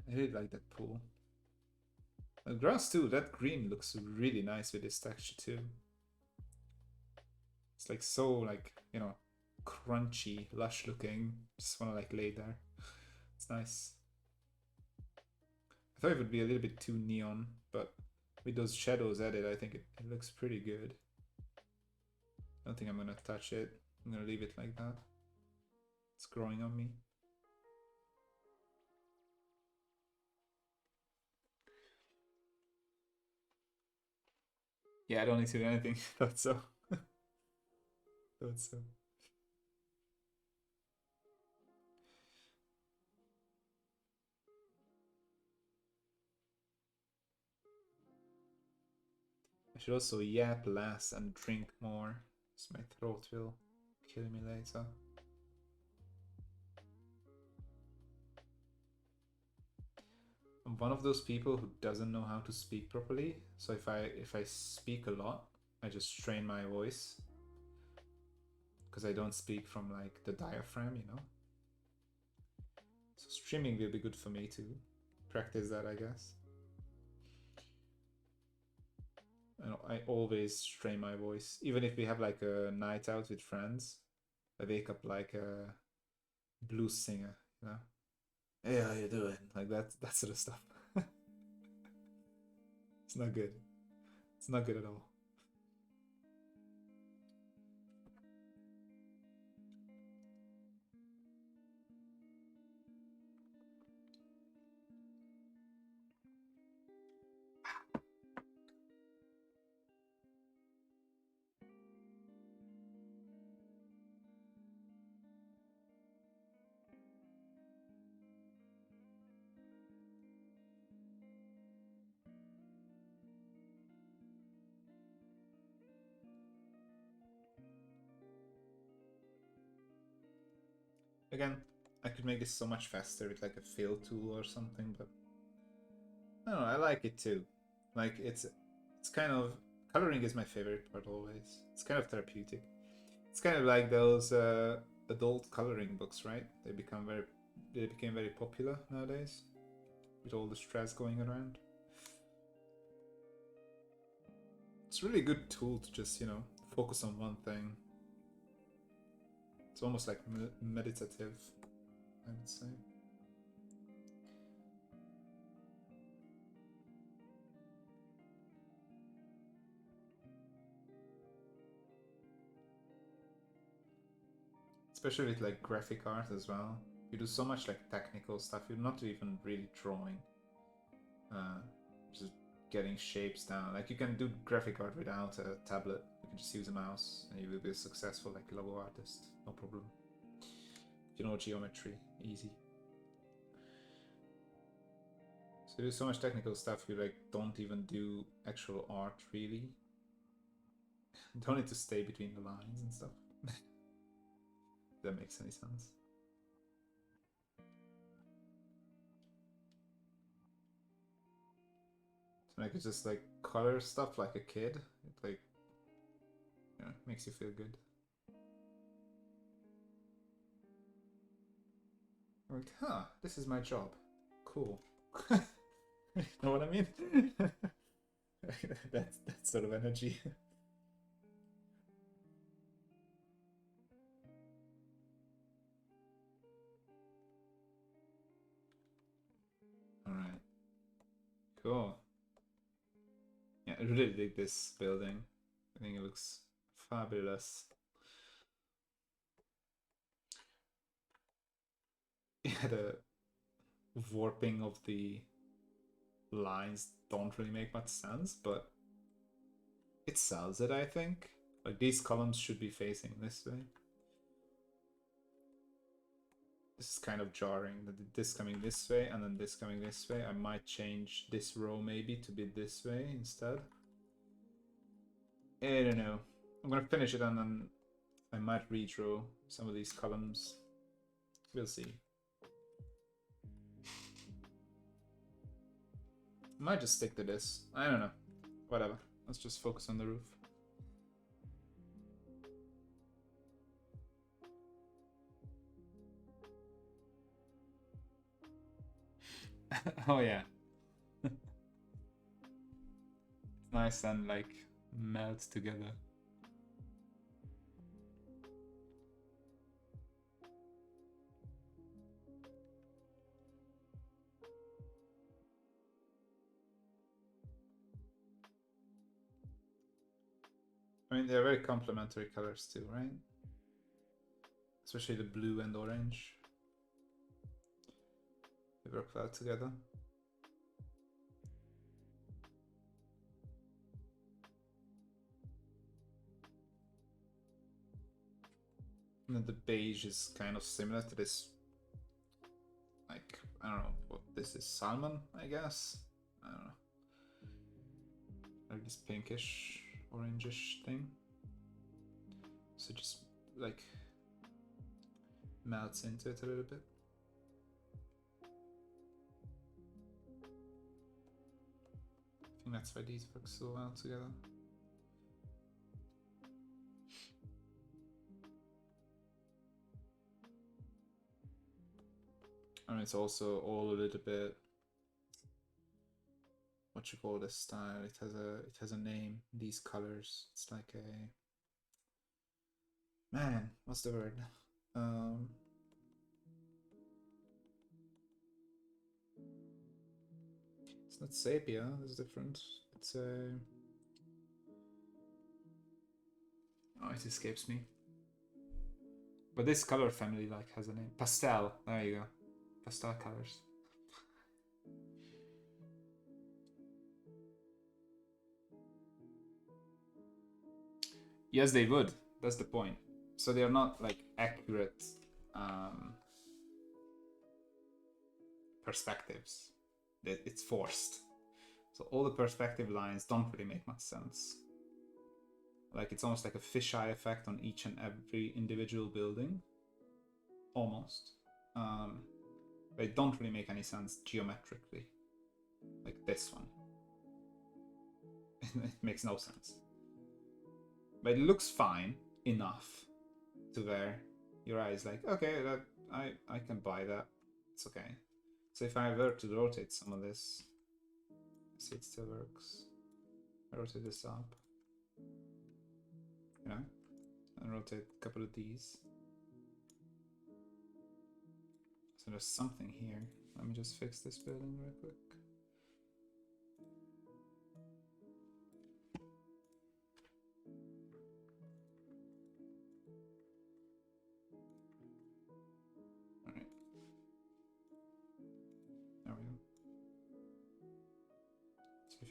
I really like that pool. The grass too, that green looks really nice with this texture too. It's like so like, you know, crunchy, lush looking. Just wanna like lay there. It's nice. I thought it would be a little bit too neon, but with those shadows added, I think it looks pretty good. I don't think I'm gonna touch it. I'm gonna leave it like that. It's growing on me. Yeah, I don't need to do anything. Thought so. Thought so. I should also yap less and drink more, so my throat will kill me later. I'm one of those people who doesn't know how to speak properly, so if I speak a lot, I just strain my voice because I don't speak from like the diaphragm, you know. So streaming will be good for me to practice that, I guess. I always strain my voice, even if we have like a night out with friends. I wake up like a blues singer, you know. Hey, how you doing? Like that sort of stuff. It's not good. It's not good at all. Again, I could make this so much faster with like a fill tool or something, but I don't know, I like it too. Like it's kind of coloring is my favorite part always. It's kind of therapeutic. It's kind of like those adult coloring books, right? They became very popular nowadays with all the stress going around. It's a really good tool to just, you know, focus on one thing. It's almost like meditative, I would say. especially with like graphic art as well. You do so much like technical stuff. You're not even really drawing. Just getting shapes down. Like you can do graphic art without a tablet. You can just use a mouse, and you will be a successful like logo artist. No problem. If you know geometry, easy. So there's so much technical stuff. You like don't even do actual art really. Don't need to stay between the lines and stuff. If that makes any sense. So I could just like color stuff like a kid. It like, you know, makes you feel good. Like, huh, this is my job. Cool. Know what I mean? That's that sort of energy. Alright. Cool. Yeah, I really dig this building. I think it looks fabulous. Yeah, the warping of the lines don't really make much sense, but it sells it, I think. Like, these columns should be facing this way. This is kind of jarring, this coming this way and then this coming this way. I might change this row maybe to be this way instead. I don't know. I'm gonna finish it and then I might redraw some of these columns. We'll see. Might just stick to this. I don't know. Whatever. Let's just focus on the roof. Oh yeah. It's nice and like melts together. I mean, they're very complementary colors too, right? Especially the blue and orange. They work well together. And then the beige is kind of similar to this, like, I don't know what this is, salmon, I guess? I don't know. Like this pinkish, orangish thing. So just like melts into it a little bit. I think that's why these work so well together. And it's also all a little bit, what you call this style. It has a name. These colors. It's like a, man, what's the word? It's not sepia. It's different. It's a. Oh, it escapes me. But this color family like has a name. Pastel. There you go. Pastel colors. Yes, they would. That's the point. So they are not like accurate perspectives. It's forced. So all the perspective lines don't really make much sense. Like it's almost like a fisheye effect on each and every individual building. Almost. They don't really make any sense geometrically. Like this one. It makes no sense. But it looks fine enough to where your eye is like, okay, that I can buy that. It's okay. So if I were to rotate some of this, see it still works. I rotate this up, you know, and rotate a couple of these. So there's something here. Let me just fix this building real quick.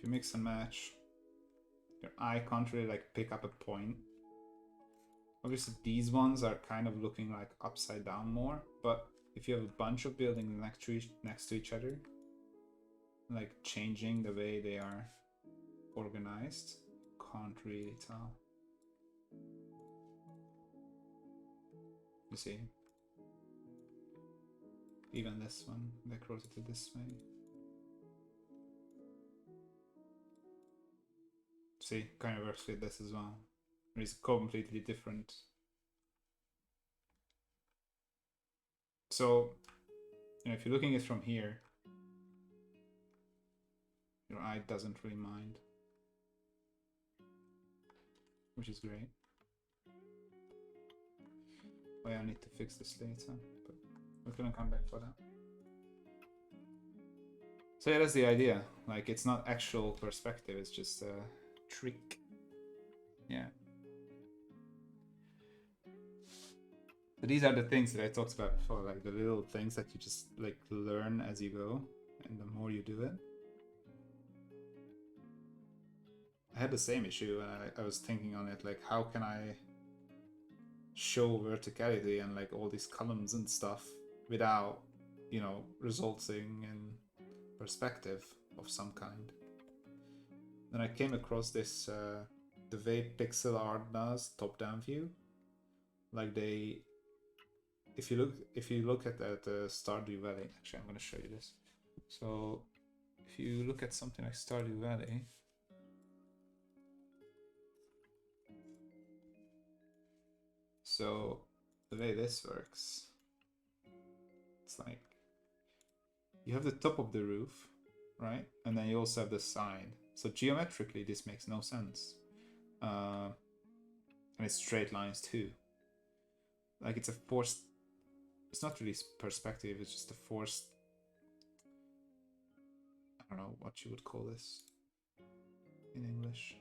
you mix and match, your eye can't really like pick up a point. Obviously these ones are kind of looking like upside down more, but if you have a bunch of buildings next to each other, like changing the way they are organized, can't really tell. You see? Even this one, like rotated this way. See, kind of works with this as well. It's completely different. So, you know, if you're looking at it from here, your eye doesn't really mind, which is great. Oh yeah, I need to fix this later, but we're gonna come back for that. So yeah, that's the idea. Like, it's not actual perspective, it's just a trick. Yeah. But these are the things that I talked about before, like the little things that you just like learn as you go, and the more you do it. I had the same issue, and I was thinking on it, like, how can I show verticality and like all these columns and stuff without, you know, resulting in perspective of some kind. Then I came across this, the way pixel art does top-down view. Like they, if you look at Stardew Valley, actually I'm going to show you this. So if you look at something like Stardew Valley, so the way this works, it's like you have the top of the roof, right? And then you also have the side. So geometrically, this makes no sense. And it's straight lines too. Like it's a forced, it's not really perspective, it's just a forced, I don't know what you would call this in English.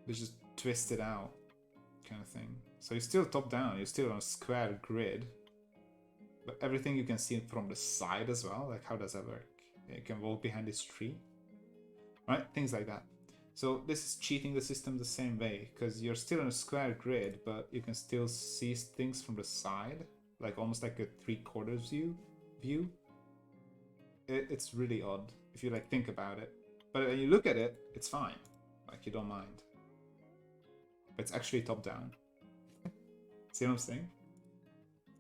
It's just twisted out kind of thing. So you're still top down, you're still on a square grid, but everything you can see from the side as well. Like, how does that work? You can walk behind this tree, right? Things like that. So this is cheating the system the same way, because you're still on a square grid, but you can still see things from the side, like almost like a 3/4 view. It's really odd if you like think about it, but when you look at it, it's fine. Like, you don't mind. But it's actually top down. See what I'm saying?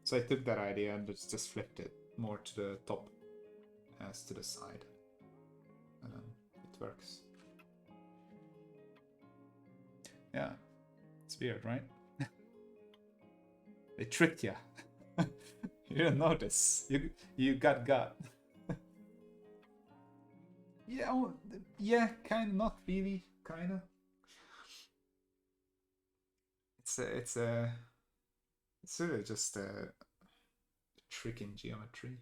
So I took that idea and just flipped it more to the top as to the side. And then it works. Yeah, it's weird, right? They tricked you. You didn't notice. You got. Yeah, well, yeah, kind of, not really, kind of. It's really just a trick in geometry.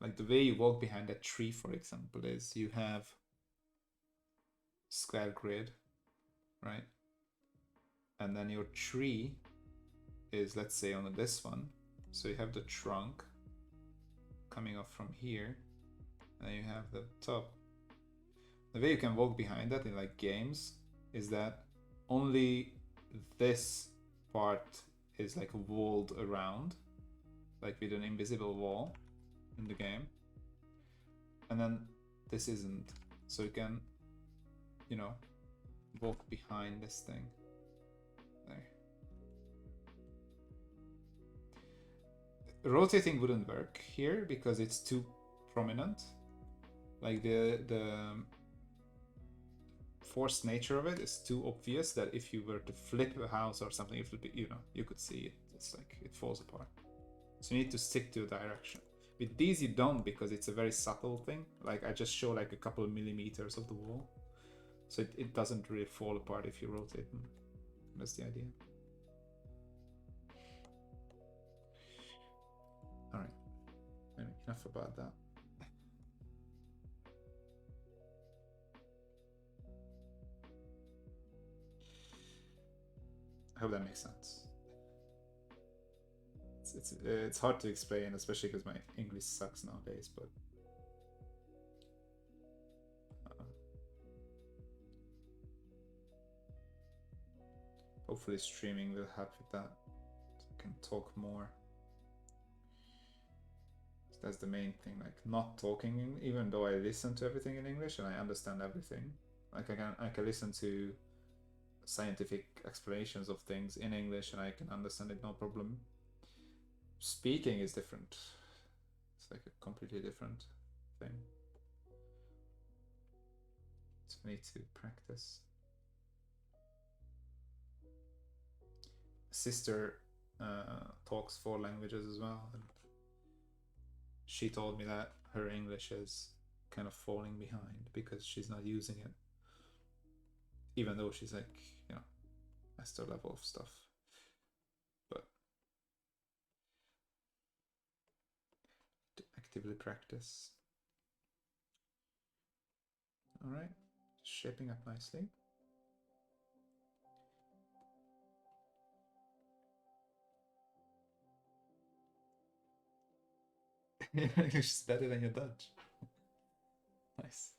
Like the way you walk behind a tree, for example, is you have square grid, right? And then your tree is, let's say, on this one. So you have the trunk coming off from here, and you have the top. The way you can walk behind that in like games is that only this part is like walled around, like with an invisible wall in the game, and then this isn't. So you can, you know, walk behind this thing. There. Rotating wouldn't work here because it's too prominent. Like the forced nature of it is too obvious that if you were to flip a house or something, it would be, you know, you could see it. It's like it falls apart. So you need to stick to a direction. With these you don't, because it's a very subtle thing. Like I just show like a couple of millimeters of the wall. So it doesn't really fall apart if you rotate them. That's the idea. Alright. Anyway, enough about that. I hope that makes sense. It's hard to explain, especially because my English sucks nowadays. But hopefully streaming will help with that. So I can talk more. So that's the main thing. Like not talking, even though I listen to everything in English and I understand everything. Like I can listen to scientific explanations of things in English and I can understand it no problem. Speaking is different. It's like a completely different thing. So I need to practice. Sister talks 4 languages as well, and she told me that her English is kind of falling behind because she's not using it, even though she's like, you know, master level of stuff. But to actively practice. All right, shaping up nicely. Your English is better than your Dutch. Nice.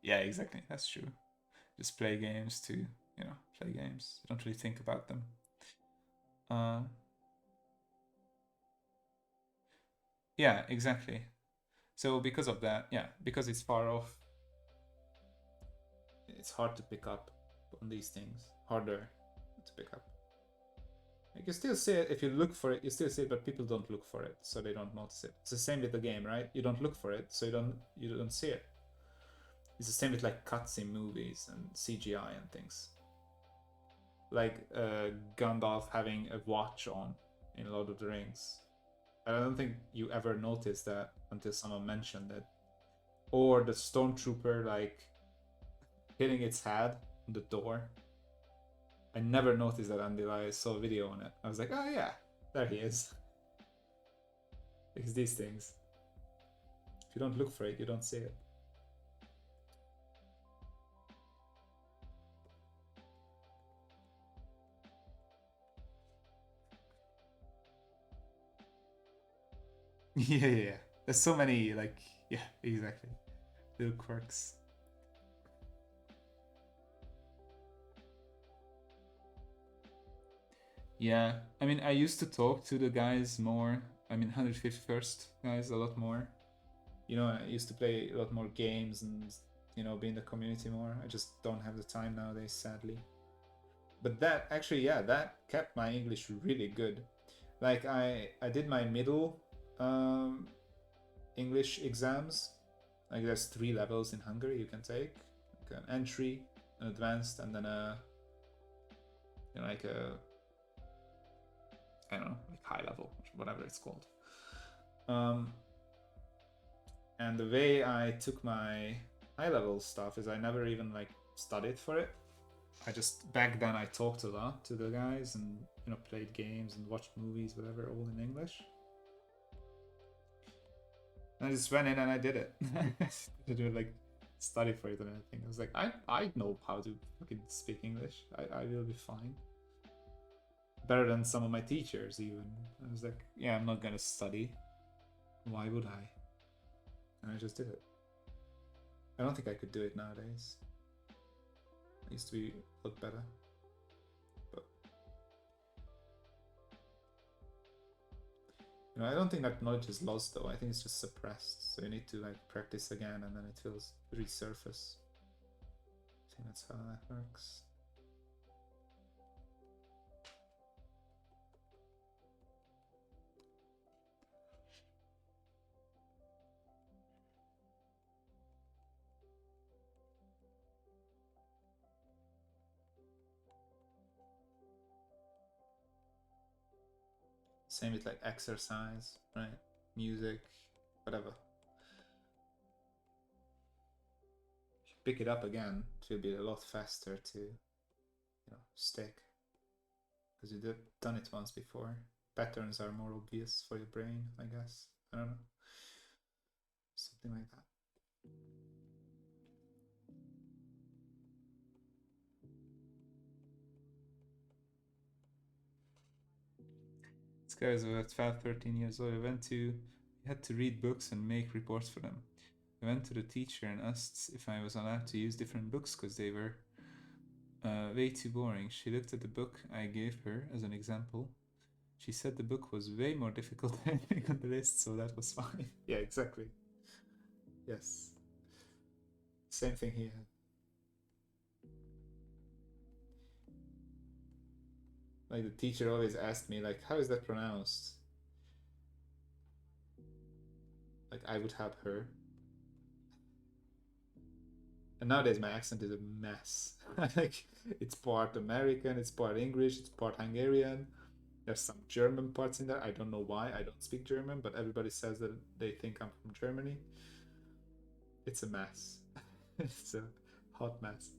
Yeah, exactly. That's true. Just play games to, you know, play games. You don't really think about them. Yeah, exactly. So because of that, yeah, because it's far off, it's hard to pick up on these things. Harder to pick up. You can still see it if you look for it. You still see it, but people don't look for it, so they don't notice it. It's the same with the game, right? You don't look for it, so you don't see it. It's the same with like cutscene movies and CGI and things. Like Gandalf having a watch on in Lord of the Rings. I don't think you ever noticed that until someone mentioned it. Or the stormtrooper like hitting its head on the door. I never noticed that until I saw a video on it. I was like, oh yeah, there he is. It's these things. If you don't look for it, you don't see it. Yeah. There's so many, like, yeah, exactly. Little quirks. Yeah, I mean, I used to talk to the guys more. I mean, 151st guys a lot more. You know, I used to play a lot more games and, you know, be in the community more. I just don't have the time nowadays, sadly. But that actually, yeah, that kept my English really good. Like I did my middle English exams. Like there's 3 levels in Hungary you can take, like an entry, an advanced, and then a, you know, like a, I don't know, like high level, whatever it's called. And the way I took my high level stuff is I never even like studied for it. I just, back then I talked a lot to the guys and, you know, played games and watched movies, whatever, all in English. And I just went in and I did it. I didn't like study for it or anything. I was like, I know how to fucking speak English. I will be fine. Better than some of my teachers even. I was like, yeah, I'm not gonna study. Why would I? And I just did it. I don't think I could do it nowadays. I used to be a lot better. But you know, I don't think that knowledge is lost though. I think it's just suppressed. So you need to like practice again and then it will resurface. I think that's how that works. Same with like exercise, right? Music, whatever. If you pick it up again, it will be a lot faster to, you know, stick. Because you've done it once before. Patterns are more obvious for your brain, I guess. I don't know. Something like that. This guy was about 12, 13 years old. He had to read books and make reports for them. I went to the teacher and asked if I was allowed to use different books because they were way too boring. She looked at the book I gave her as an example. She said the book was way more difficult than anything on the list, so that was fine. Yeah, exactly. Yes. Same thing here. Like the teacher always asked me, like, how is that pronounced? Like I would have her. And nowadays my accent is a mess. Like it's part American, it's part English, it's part Hungarian. There's some German parts in there. I don't know why. I don't speak German, but everybody says that they think I'm from Germany. It's a mess. It's a hot mess.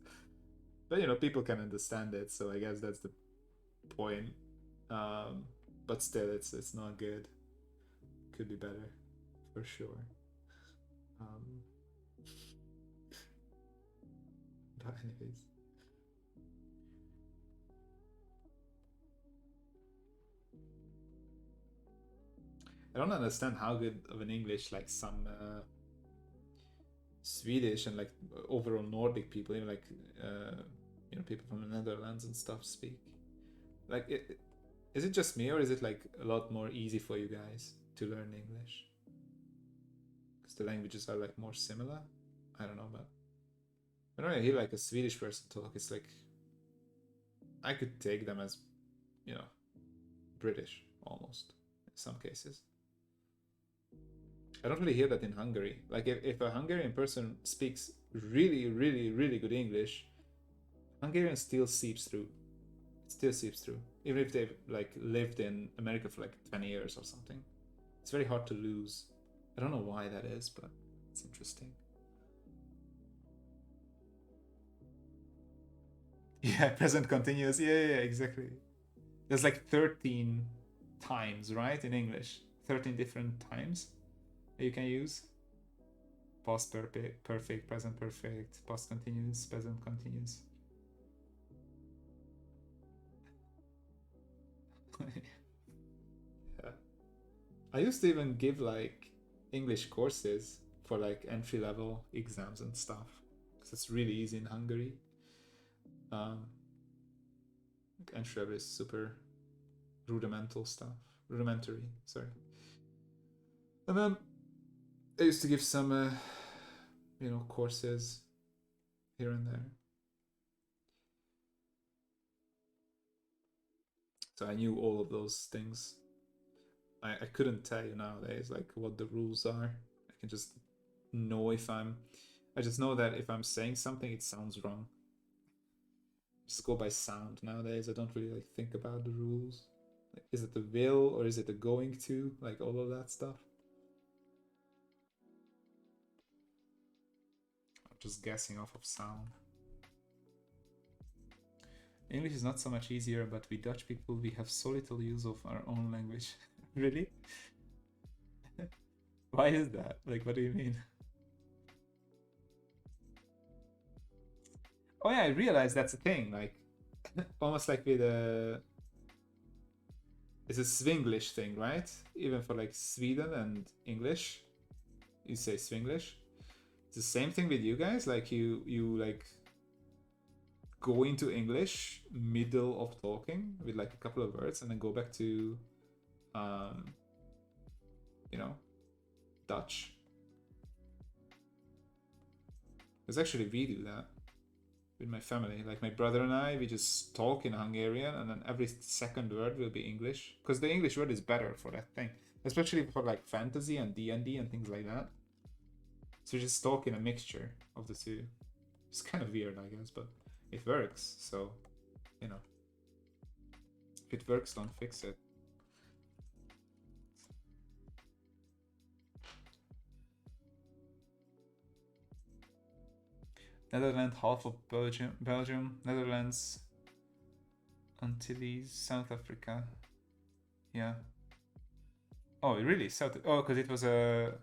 But you know, people can understand it, so I guess that's the point. But still, it's not good. Could be better, for sure. But anyways. I don't understand how good of an English like some Swedish and like overall Nordic people, even like you know, people from the Netherlands and stuff speak. Like, is it just me or is it like a lot more easy for you guys to learn English? Because the languages are like more similar. I don't know, but when I hear like a Swedish person talk, it's like I could take them as, you know, British almost in some cases. I don't really hear that in Hungary. Like if a Hungarian person speaks really, really, really good English, Hungarian still seeps through. It still seeps through. Even if they've like lived in America for like 20 years or something. It's very hard to lose. I don't know why that is, but it's interesting. Yeah, present continuous. Yeah, exactly. There's like 13 times, right, in English? 13 different times you can use. Past perfect, present perfect, past continuous, present continuous. Yeah. I used to even give like English courses for like entry level exams and stuff because it's really easy in Hungary. Entry level is super rudimentary, sorry. And then I used to give some you know, courses here and there. So I knew all of those things. I couldn't tell you nowadays like what the rules are. I can just know if I just know that if I'm saying something, it sounds wrong. Just go by sound nowadays. I don't really like think about the rules. Like, is it the will or is it the going to? Like all of that stuff. I'm just guessing off of sound. English is not so much easier, but we Dutch people, we have so little use of our own language. Really? Why is that? Like, what do you mean? Oh yeah, I realized that's a thing. Like, almost like with it's a Swinglish thing, right? Even for like Sweden and English, you say Swinglish. It's the same thing with you guys. Like you like go into English middle of talking with like a couple of words and then go back to you know, Dutch. Because actually we do that with my family. Like my brother and I, we just talk in Hungarian and then every second word will be English. Because the English word is better for that thing. Especially for like fantasy and D&D and things like that. So we just talk in a mixture of the two. It's kind of weird, I guess, but it works. So, you know, if it works, don't fix it. Netherlands, half of Belgium, Netherlands, Antilles, South Africa. Yeah. Oh, really? Oh, because it was a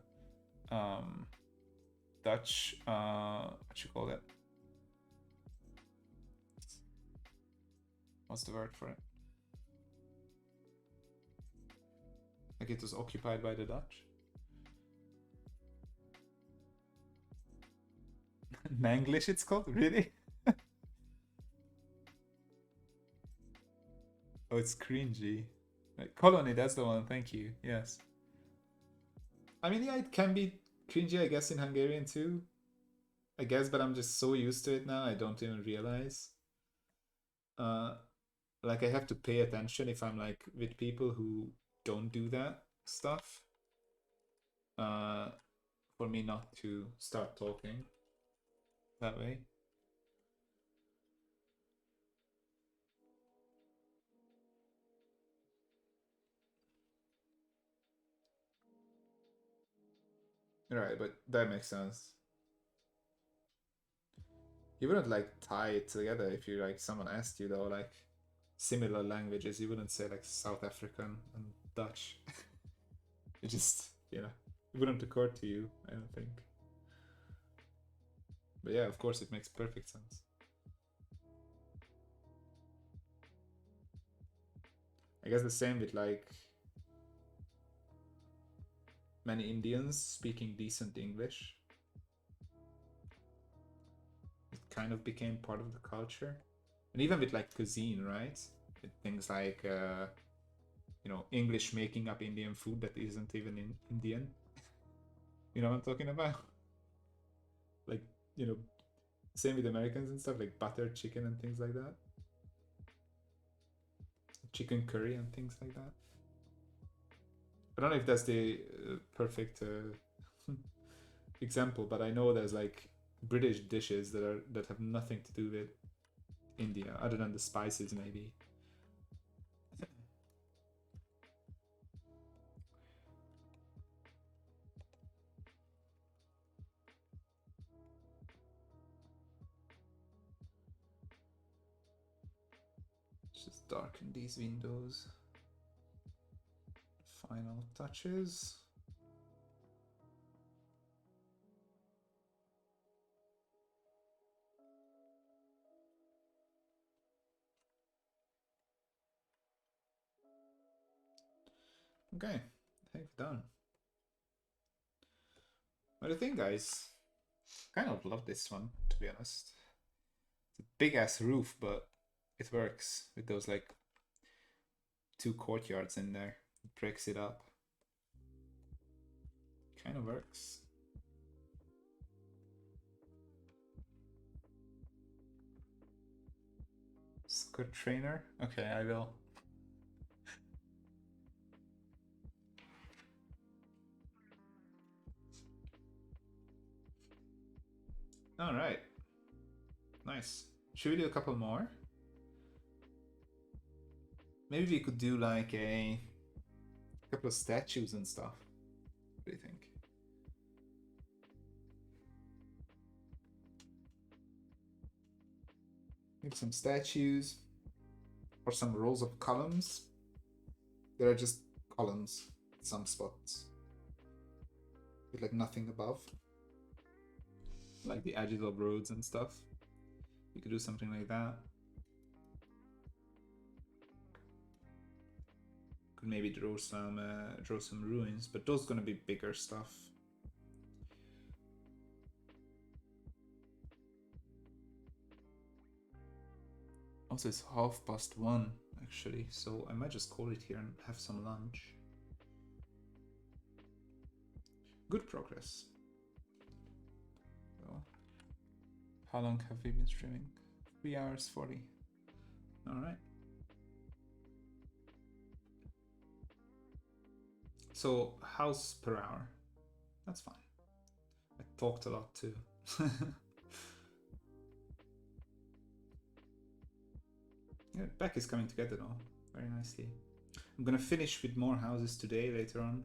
Dutch. What you call it? What's the word for it? Like it was occupied by the Dutch. Manglish it's called? Really? Oh, it's cringy. Like, colony, that's the one, thank you. Yes. I mean, yeah, it can be cringy, I guess, in Hungarian too. I guess, but I'm just so used to it now, I don't even realize. Uh, like, I have to pay attention if I'm, like, with people who don't do that stuff. For me not to start talking that way. Right, but that makes sense. You wouldn't like tie it together if you like someone asked you though, like similar languages. You wouldn't say like South African and Dutch. It just, it wouldn't occur to you, I don't think. But yeah, of course, it makes perfect sense. I guess the same with like many Indians speaking decent English. It kind of became part of the culture. And even with like cuisine, right? With things like, English making up Indian food that isn't even in Indian. You know what I'm talking about? Like, same with Americans and stuff, like butter chicken and things like that. Chicken curry and things like that. I don't know if that's the perfect example, but I know there's like British dishes that have nothing to do with India, other than the spices, maybe. Let's just darken these windows. Final touches. Okay, I think we're done. What do you think, guys? Kind of love this one, to be honest. It's a big ass roof, but it works with those like 2 courtyards in there. It breaks it up. Kind of works. Soccer trainer? Okay, I will. Alright. Nice. Should we do a couple more? Maybe we could do like a couple of statues and stuff. What do you think? Maybe some statues or some rows of columns. There are just columns in some spots with like nothing above, like the edges of roads and stuff. You could do something like that. Could maybe draw some ruins, but those gonna be bigger stuff. Also, it's 1:30 actually, so I might just call it here and have some lunch. Good progress. So, how long have we been streaming? 3 hours 40. Alright. So, house per hour. That's fine. I talked a lot too. Yeah, back is coming together now very nicely. I'm gonna finish with more houses today later on.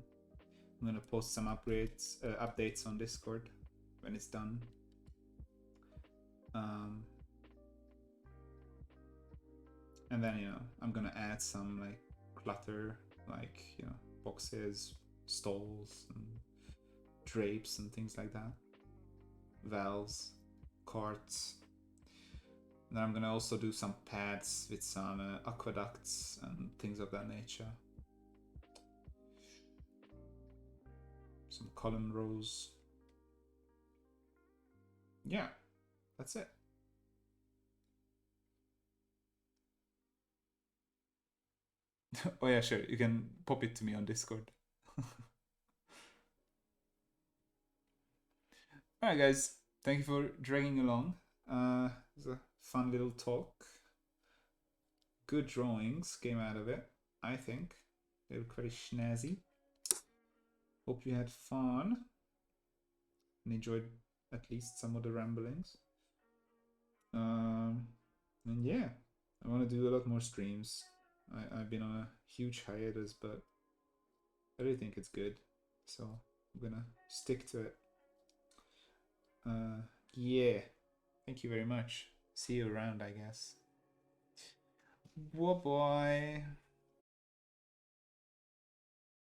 I'm gonna post some updates on Discord when it's done. And then I'm gonna add some like clutter, like boxes, stalls, and drapes and things like that. Valves, carts. And then I'm gonna also do some pads with some aqueducts and things of that nature. some column rows. Yeah, that's it. Oh yeah, sure. You can pop it to me on Discord. Alright guys, thank you for dragging along. It was a fun little talk. Good drawings came out of it, I think. They were quite snazzy. Hope you had fun and enjoyed at least some of the ramblings. And yeah, I want to do a lot more streams. I've been on a huge hiatus, but I really think it's good, so I'm gonna stick to it. Yeah, thank you very much. See you around, I guess. Bye bye.